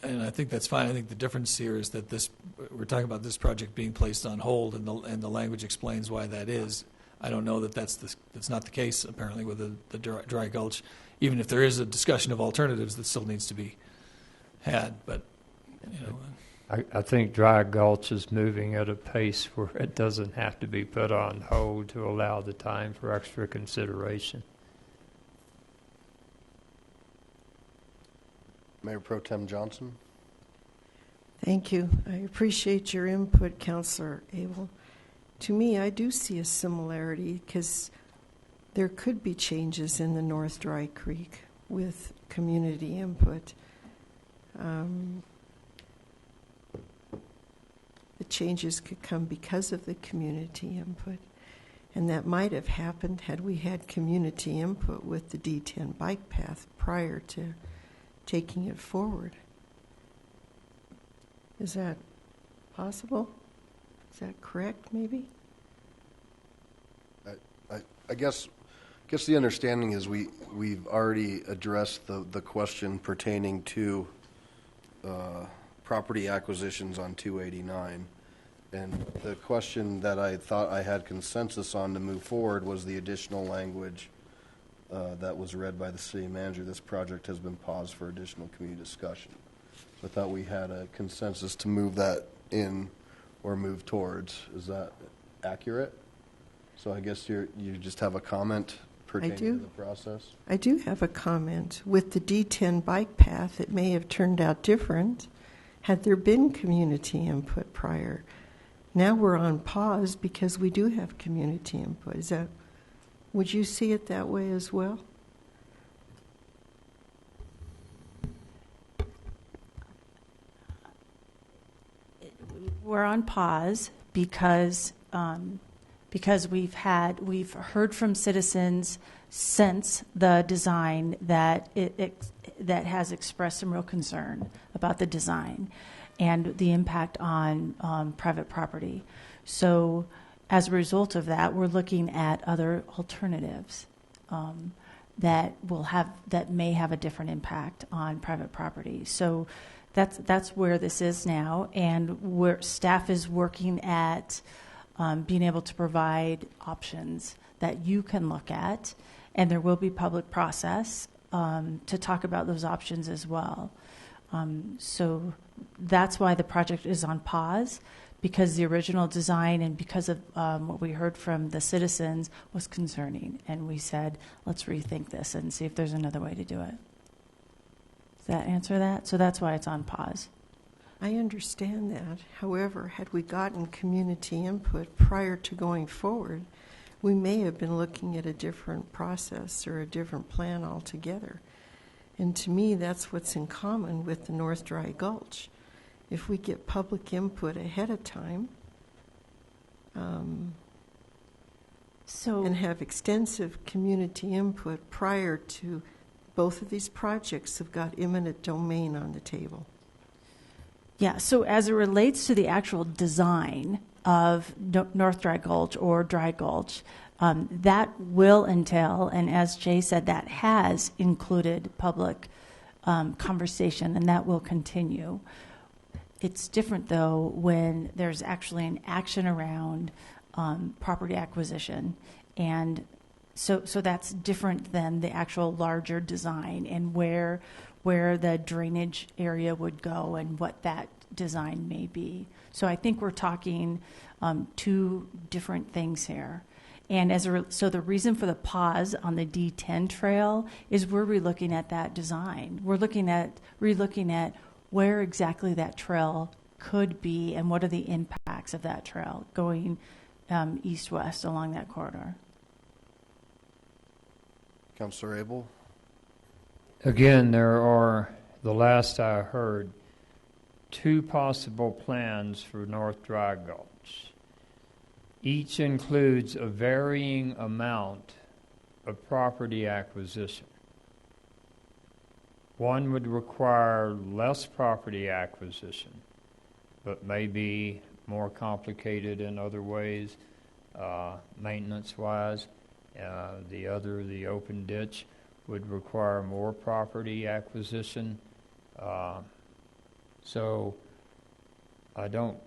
And I think that's fine. I think the difference here is that we're talking about this project being placed on hold, and the language explains why that is. I don't know that that's not the case, apparently, with the Dry Gulch. Even if there is a discussion of alternatives that still needs to be had. But, I think Dry Gulch is moving at a pace where it doesn't have to be put on hold to allow the time for extra consideration. Mayor Pro Tem Johnson. Thank you. I appreciate your input, Councilor Abel. To me, I do see a similarity because there could be changes in the North Dry Creek with community input. The changes could come because of the community input, and that might have happened had we had community input with the D10 bike path prior to taking it forward. Is that possible? Is that correct, maybe? I guess the understanding is we've already addressed the question pertaining to property acquisitions on 289. And the question that I thought I had consensus on to move forward was the additional language that was read by the city manager. This project has been paused for additional community discussion. So I thought we had a consensus to move that in or move towards. Is that accurate? So I guess you just have a comment pertaining to the process? I do have a comment. With the D10 bike path, it may have turned out different had there been community input prior. Now we're on pause because we do have community input. Would you see it that way as well? We're on pause because we've heard from citizens since the design that that has expressed some real concern about the design and the impact on private property. So as a result of that, we're looking at other alternatives that may have a different impact on private property. So that's where this is now, and where staff is working at being able to provide options that you can look at, and there will be public process to talk about those options as well. So that's why the project is on pause, because the original design and because of what we heard from the citizens was concerning, and we said, let's rethink this and see if there's another way to do it. Does that answer that? So that's why it's on pause. I understand that. However, had we gotten community input prior to going forward, we may have been looking at a different process or a different plan altogether. And to me, that's what's in common with the North Dry Gulch. If we get public input ahead of time, and have extensive community input prior to both of these projects have got eminent domain on the table. Yeah, so as it relates to the actual design of North Dry Gulch or Dry Gulch, that will entail, and as Jay said, that has included public conversation, and that will continue. It's different, though, when there's actually an action around property acquisition, and so that's different than the actual larger design and where the drainage area would go and what that design may be. So I think we're talking two different things here. And so the reason for the pause on the D10 trail is we're relooking at that design. We're relooking at where exactly that trail could be and what are the impacts of that trail going east-west along that corridor. Councilor Abel? Again, there are, the last I heard, 2 possible plans for North Dry Gulch. Each includes a varying amount of property acquisition. One would require less property acquisition, but may be more complicated in other ways, maintenance-wise. The other, the open ditch, would require more property acquisition. So I don't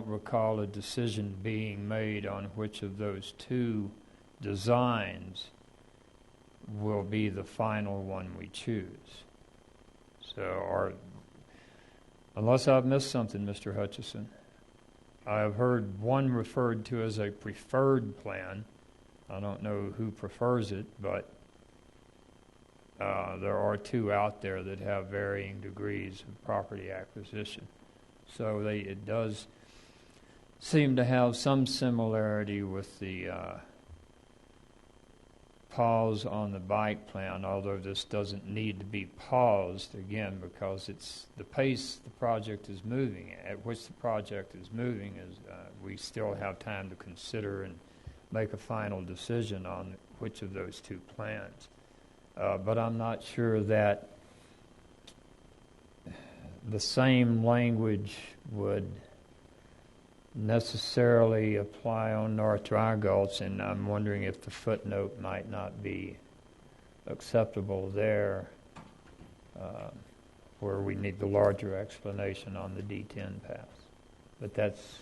recall a decision being made on which of those 2 designs will be the final one we choose. So, unless I've missed something, Mr. Hutchison, I have heard one referred to as a preferred plan. I don't know who prefers it, but there are 2 out there that have varying degrees of property acquisition. So it does seem to have some similarity with the pause on the bike plan, although this doesn't need to be paused again because it's the pace the project is moving at which the project is moving is we still have time to consider and make a final decision on which of those 2 plans. But I'm not sure that the same language would necessarily apply on North Dry Gulch, and I'm wondering if the footnote might not be acceptable there, where we need the larger explanation on the D10 path. But that's...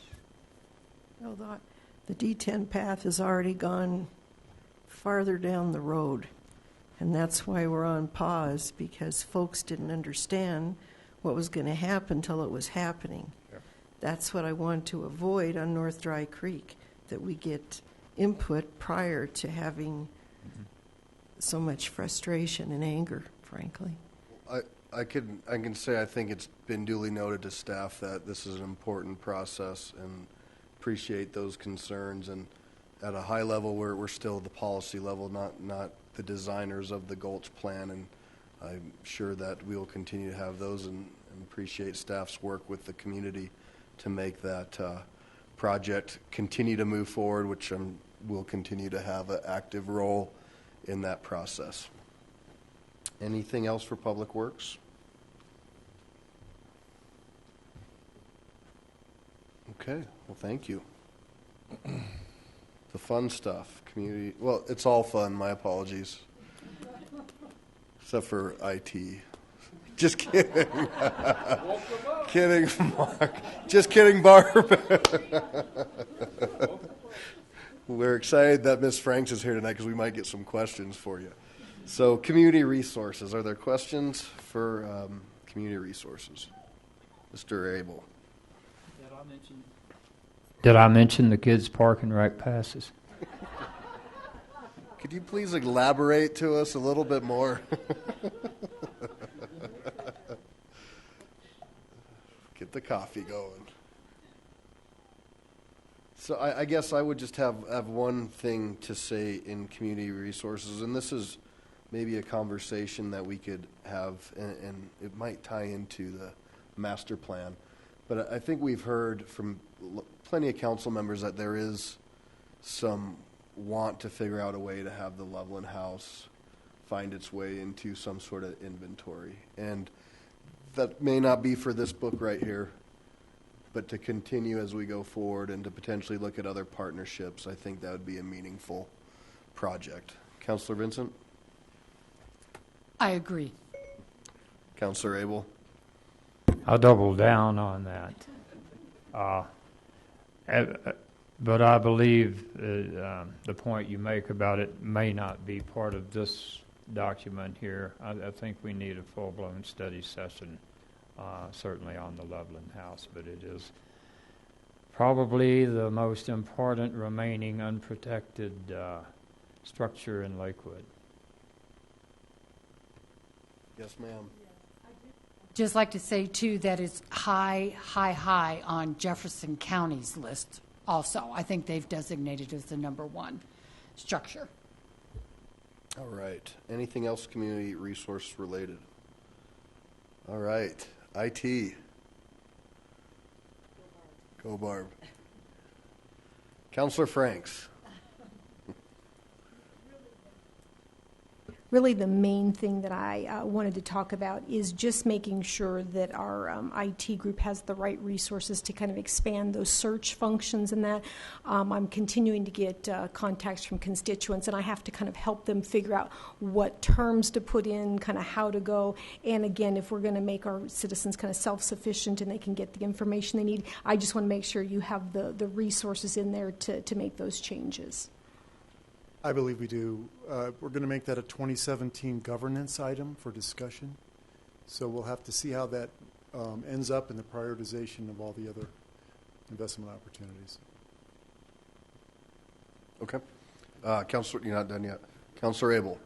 Well, the D10 path has already gone farther down the road, and that's why we're on pause, because folks didn't understand what was going to happen till it was happening. Sure. That's what I want to avoid on North Dry Creek, that we get input prior to having so much frustration and anger, frankly. I can say I think it's been duly noted to staff that this is an important process and appreciate those concerns. And at a high level, we're still at the policy level, not the designers of the Gulch plan. And I'm sure that we'll continue to have those and appreciate staff's work with the community to make that project continue to move forward, which will continue to have an active role in that process. Anything else for Public Works? Okay, well, thank you. The fun stuff, community, well, it's all fun, my apologies. Except for IT. Just kidding. Kidding, Mark. Just kidding, Barb. We're excited that Ms. Franks is here tonight because we might get some questions for you. So, community resources. Are there questions for community resources? Mr. Abel. Did I mention the kids' park and rec passes? Could you please elaborate to us a little bit more? Get the coffee going. So I guess I would just have one thing to say in community resources, and this is maybe a conversation that we could have, and it might tie into the master plan. But I think we've heard from plenty of council members that there is some want to figure out a way to have the Loveland House find its way into some sort of inventory. And that may not be for this book right here, but to continue as we go forward and to potentially look at other partnerships, I think that would be a meaningful project. Councilor Vincent? I agree. Councilor Abel? I'll double down on that. But I believe the point you make about it may not be part of this document here. I think we need a full-blown study session, certainly on the Loveland House, but it is probably the most important remaining unprotected structure in Lakewood. Yes, ma'am. Just like to say, too, that it's high on Jefferson County's list also. I think they've designated as the #1 structure. All right. Anything else community resource related? All right. IT. Go Barb. Councilor Franks. Really, the main thing that I wanted to talk about is just making sure that our IT group has the right resources to kind of expand those search functions and that. I'm continuing to get contacts from constituents, and I have to kind of help them figure out what terms to put in, kind of how to go. And again, if we're going to make our citizens kind of self-sufficient and they can get the information they need, I just want to make sure you have the resources in there to make those changes. I believe we do. We're going to make that a 2017 governance item for discussion. So we'll have to see how that ends up in the prioritization of all the other investment opportunities. Okay. Councilor, you're not done yet. Councilor Abel.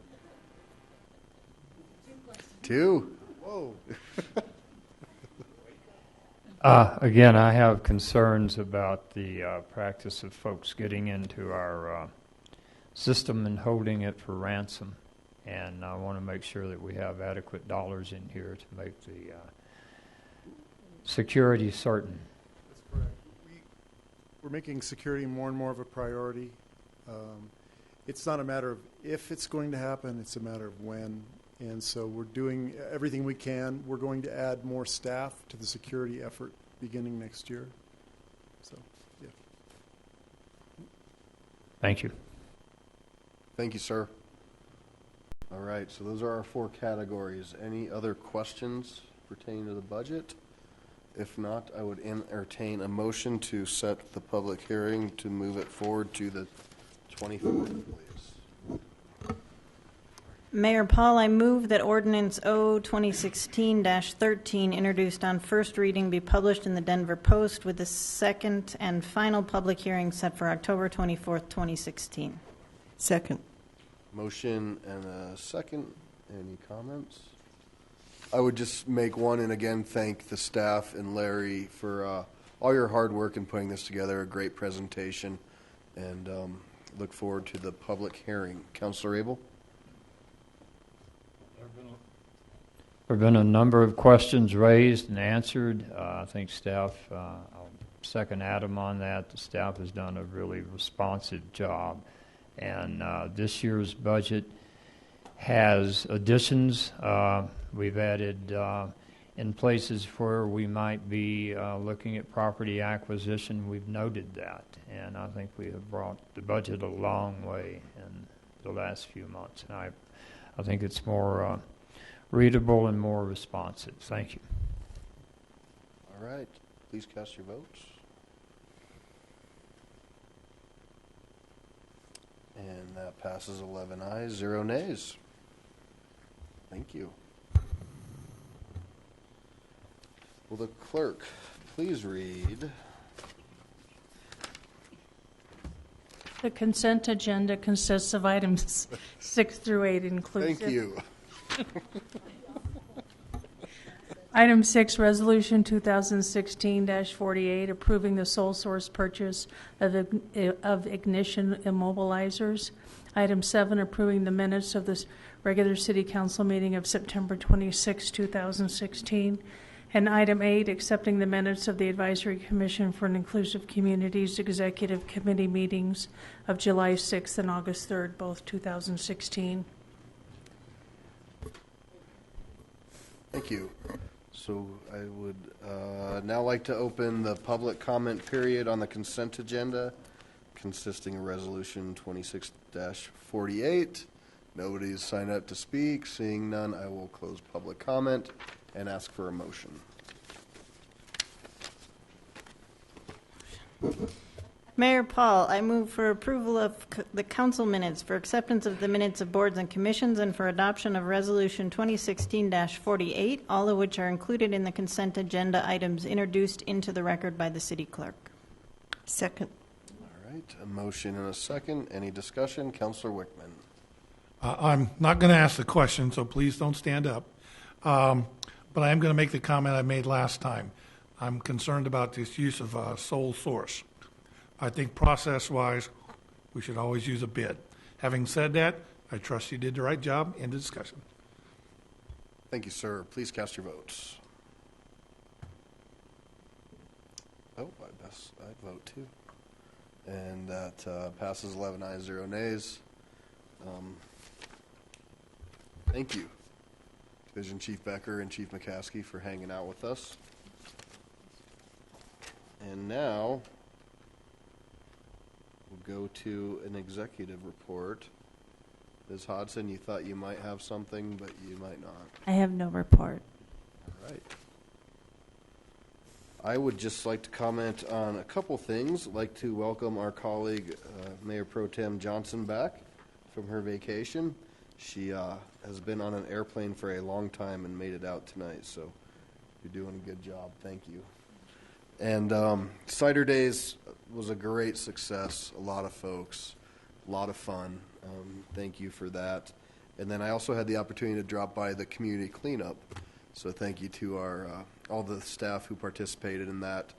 2? Whoa. Again, I have concerns about the practice of folks getting into our system and holding it for ransom, and I want to make sure that we have adequate dollars in here to make the security certain. That's correct. We're making security more and more of a priority. It's not a matter of if it's going to happen, it's a matter of when, and so we're doing everything we can. We're going to add more staff to the security effort beginning next year. So, yeah. Thank you. Thank you, sir. All right, so those are our 4 categories. Any other questions pertaining to the budget? If not, I would entertain a motion to set the public hearing to move it forward to the 24th, please. Mayor Paul, I move that ordinance O 2016-13 introduced on first reading be published in the Denver Post with the second and final public hearing set for October 24th, 2016. Second. Motion and a second. Any comments? I would just make one and again thank the staff and Larry for all your hard work in putting this together. A great presentation, and look forward to the public hearing. Councilor Abel? There have been a number of questions raised and answered. I think staff, I'll second Adam on that. The staff has done a really responsive job. And this year's budget has additions. We've added in places where we might be looking at property acquisition. We've noted that, and I think we have brought the budget a long way in the last few months. And I think it's more readable and more responsive. Thank you. All right. Please cast your votes. And that passes 11 ayes, 0 nays. Thank you. Will the clerk please read? The consent agenda consists of items 6 through 8 inclusive. Thank you. Item 6, Resolution 2016-48, approving the sole source purchase of ignition immobilizers. Item 7, approving the minutes of the regular City Council meeting of September 26, 2016. And item 8, accepting the minutes of the Advisory Commission for an Inclusive Communities Executive Committee meetings of July 6th and August 3rd, both 2016. Thank you. So I would now like to open the public comment period on the consent agenda, consisting of Resolution 26-48. Nobody's signed up to speak. Seeing none, I will close public comment and ask for a motion. Mayor Paul, I move for approval of the council minutes, for acceptance of the minutes of boards and commissions, and for adoption of Resolution 2016-48, all of which are included in the consent agenda items introduced into the record by the city clerk. Second. All right, a motion and a second. Any discussion? Councilor Wickman. I'm not going to ask the question, so please don't stand up. But I am going to make the comment I made last time. I'm concerned about this use of sole source. I think process-wise, we should always use a bid. Having said that, I trust you did the right job. End of discussion. Thank you, sir. Please cast your votes. Oh, I'd vote too. And that passes 11 ayes, 0 nays. Thank you, Division Chief Becker and Chief McCaskey, for hanging out with us. And now we'll go to an executive report. Ms. Hodson, you thought you might have something, but you might not. I have no report. All right. I would just like to comment on a couple things. I'd like to welcome our colleague, Mayor Pro Tem Johnson, back from her vacation. She has been on an airplane for a long time and made it out tonight, so you're doing a good job. Thank you. And Cider Days was a great success. A lot of folks, a lot of fun. Thank you for that. And then I also had the opportunity to drop by the community cleanup. So thank you to our all the staff who participated in that.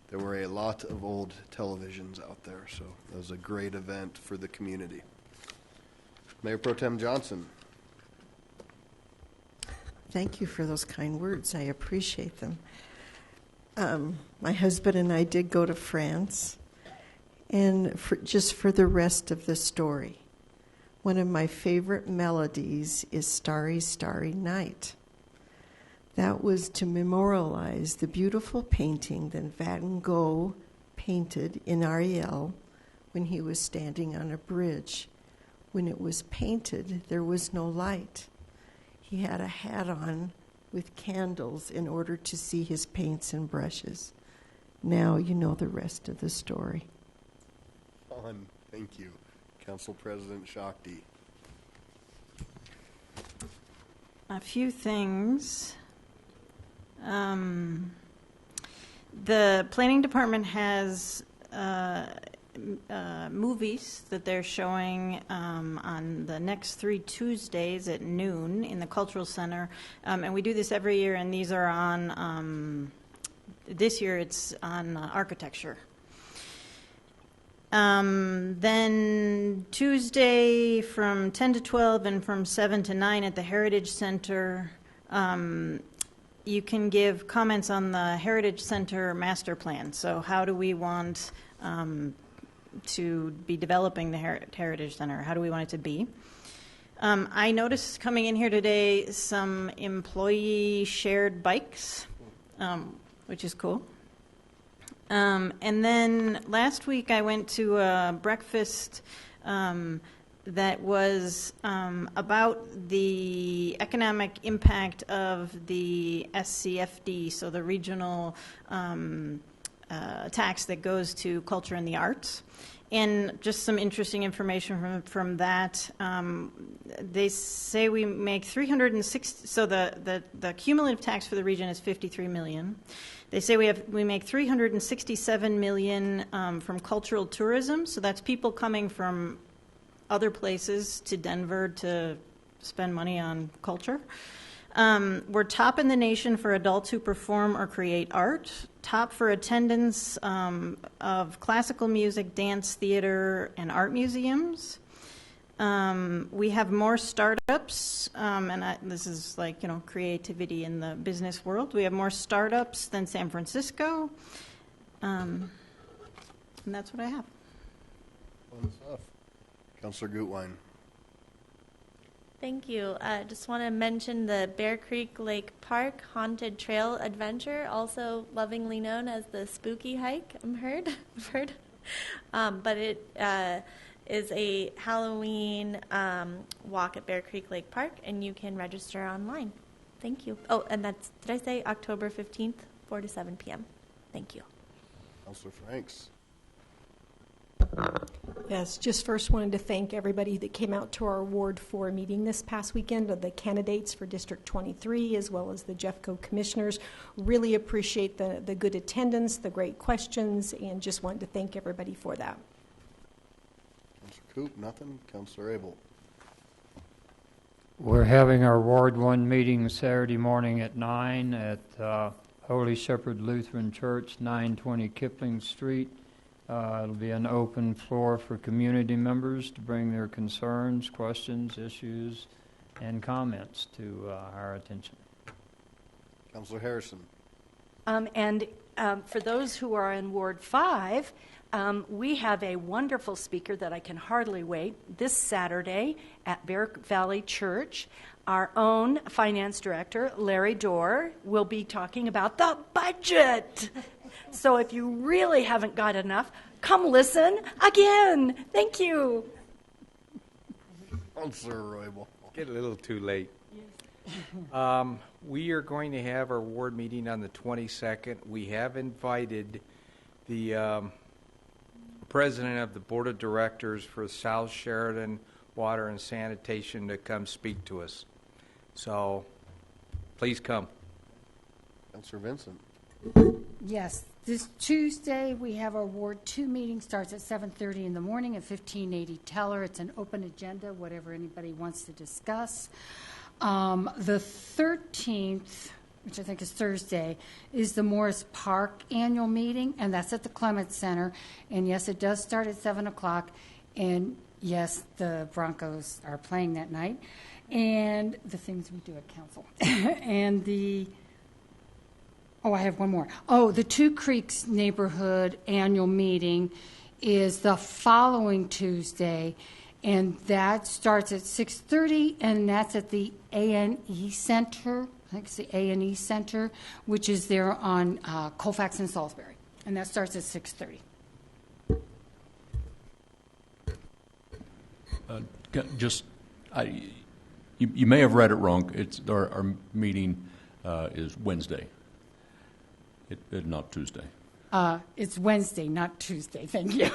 There were a lot of old televisions out there, so it was a great event for the community. Mayor Pro Tem Johnson. Thank you for those kind words. I appreciate them. My husband and I did go to France, and just for the rest of the story, one of my favorite melodies is Starry, Starry Night. That was to memorialize the beautiful painting that Van Gogh painted in Ariel when he was standing on a bridge. When it was painted, there was no light. He had a hat on with candles in order to see his paints and brushes. Now you know the rest of the story. Fun. Thank you. Council President Shakti. A few things. The planning department has movies that they're showing on the next 3 Tuesdays at noon in the Cultural Center. And we do this every year, and these are on, this year it's on architecture. Then Tuesday from 10 to 12 and from 7 to 9 at the Heritage Center, you can give comments on the Heritage Center master plan. So how do we want to be developing the Heritage Center? How do we want it to be? I noticed coming in here today some employee shared bikes, which is cool. And then last week I went to a breakfast that was about the economic impact of the SCFD, so the regional tax that goes to culture and the arts. And just some interesting information from that. They say we make 360. So the cumulative tax for the region is 53 million. They say we make 367 million from cultural tourism. So that's people coming from other places to Denver to spend money on culture. We're top in the nation for adults who perform or create art, top for attendance of classical music, dance, theater, and art museums. We have more startups, this is like, creativity in the business world. We have more startups than San Francisco, and that's what I have. Fun stuff. Councilor Gutwein. Thank you. Just want to mention the Bear Creek Lake Park Haunted Trail Adventure, also lovingly known as the Spooky Hike. I've heard. But it is a Halloween walk at Bear Creek Lake Park, and you can register online. Thank you. Oh, and that's, did I say October 15th, 4 to 7 p.m.? Thank you. Councilor Franks. Yes, just first wanted to thank everybody that came out to our Ward 4 meeting this past weekend, of the candidates for District 23 as well as the Jeffco commissioners. Really appreciate the good attendance, the great questions, and just wanted to thank everybody for that. Councilor Coop, nothing. Councilor Abel. We're having our Ward 1 meeting Saturday morning at 9 at Holy Shepherd Lutheran Church, 920 Kipling Street. It'll be an open floor for community members to bring their concerns, questions, issues, and comments to our attention. Councilor Harrison. For those who are in Ward 5, we have a wonderful speaker that I can hardly wait. This Saturday at Bear Valley Church, our own finance director, Larry Dorr, will be talking about the budget. So if you really haven't got enough, come listen again. Thank you. Councilor Roybal. Get a little too late. We are going to have our ward meeting on the 22nd. We have invited the president of the board of directors for South Sheridan Water and Sanitation to come speak to us. So please come. Councilor Vincent. Yes, this Tuesday we have our Ward 2 meeting. Starts at 7:30 in the morning at 1580 Teller. It's an open agenda, whatever anybody wants to discuss. The 13th, which I think is Thursday, is the Morris Park annual meeting, and that's at the Clements Center. And yes, it does start at 7 o'clock. And yes, the Broncos are playing that night. And the things we do at council. And I have one more. The Two Creeks Neighborhood Annual Meeting is the following Tuesday, and that starts at 6:30, and that's at the A&E Center. I think it's the A&E Center, which is there on Colfax and Salisbury, and that starts at 6:30. You may have read it wrong. It's our meeting is Wednesday. Not Tuesday. It's Wednesday, not Tuesday. Thank you.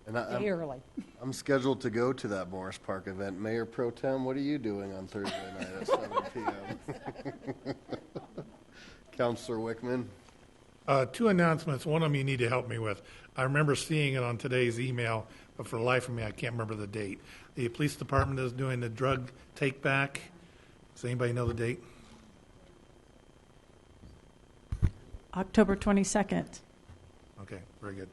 And I'm scheduled to go to that Morris Park event. Mayor Pro Tem, what are you doing on Thursday night at 7 p.m.? Councilor Wickman. Two announcements. One of them you need to help me with. I remember seeing it on today's email, but for the life of me, I can't remember the date. The police department is doing the drug take back. Does anybody know the date? October 22nd. Okay, very good.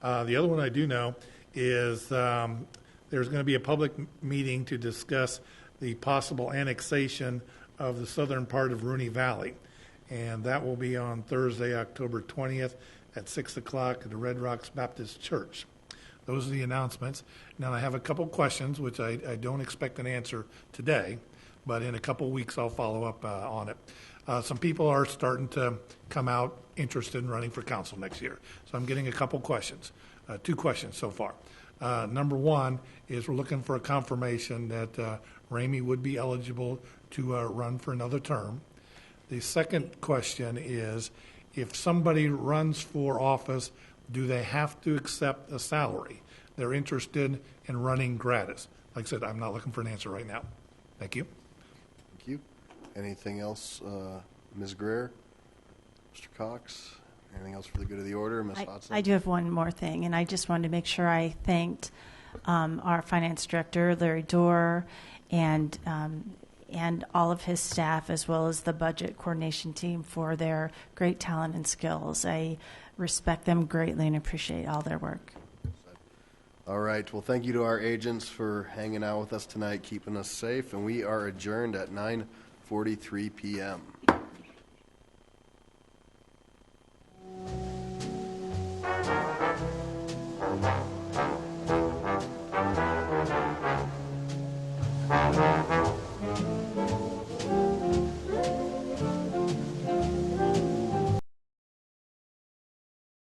The other one I do know is there's going to be a public meeting to discuss the possible annexation of the southern part of Rooney Valley. And that will be on Thursday, October 20th at 6 o'clock at the Red Rocks Baptist Church. Those are the announcements. Now, I have a couple questions, which I don't expect an answer today, but in a couple weeks I'll follow up on it. Some people are starting to come out interested in running for council next year. So I'm getting a couple questions, two questions so far. Number one is we're looking for a confirmation that Ramey would be eligible to run for another term. The second question is, if somebody runs for office, do they have to accept a salary? They're interested in running gratis. Like I said, I'm not looking for an answer right now. Thank you. Thank you. Anything else, Ms. Greer, Mr. Cox? Anything else for the good of the order, Ms. Hodson? I do have one more thing, and I just wanted to make sure I thanked our finance director, Larry Dorr, and all of his staff, as well as the budget coordination team, for their great talent and skills. I respect them greatly and appreciate all their work. All right. Well, thank you to our agents for hanging out with us tonight, keeping us safe, and we are adjourned at 9:43 p.m. Thank you.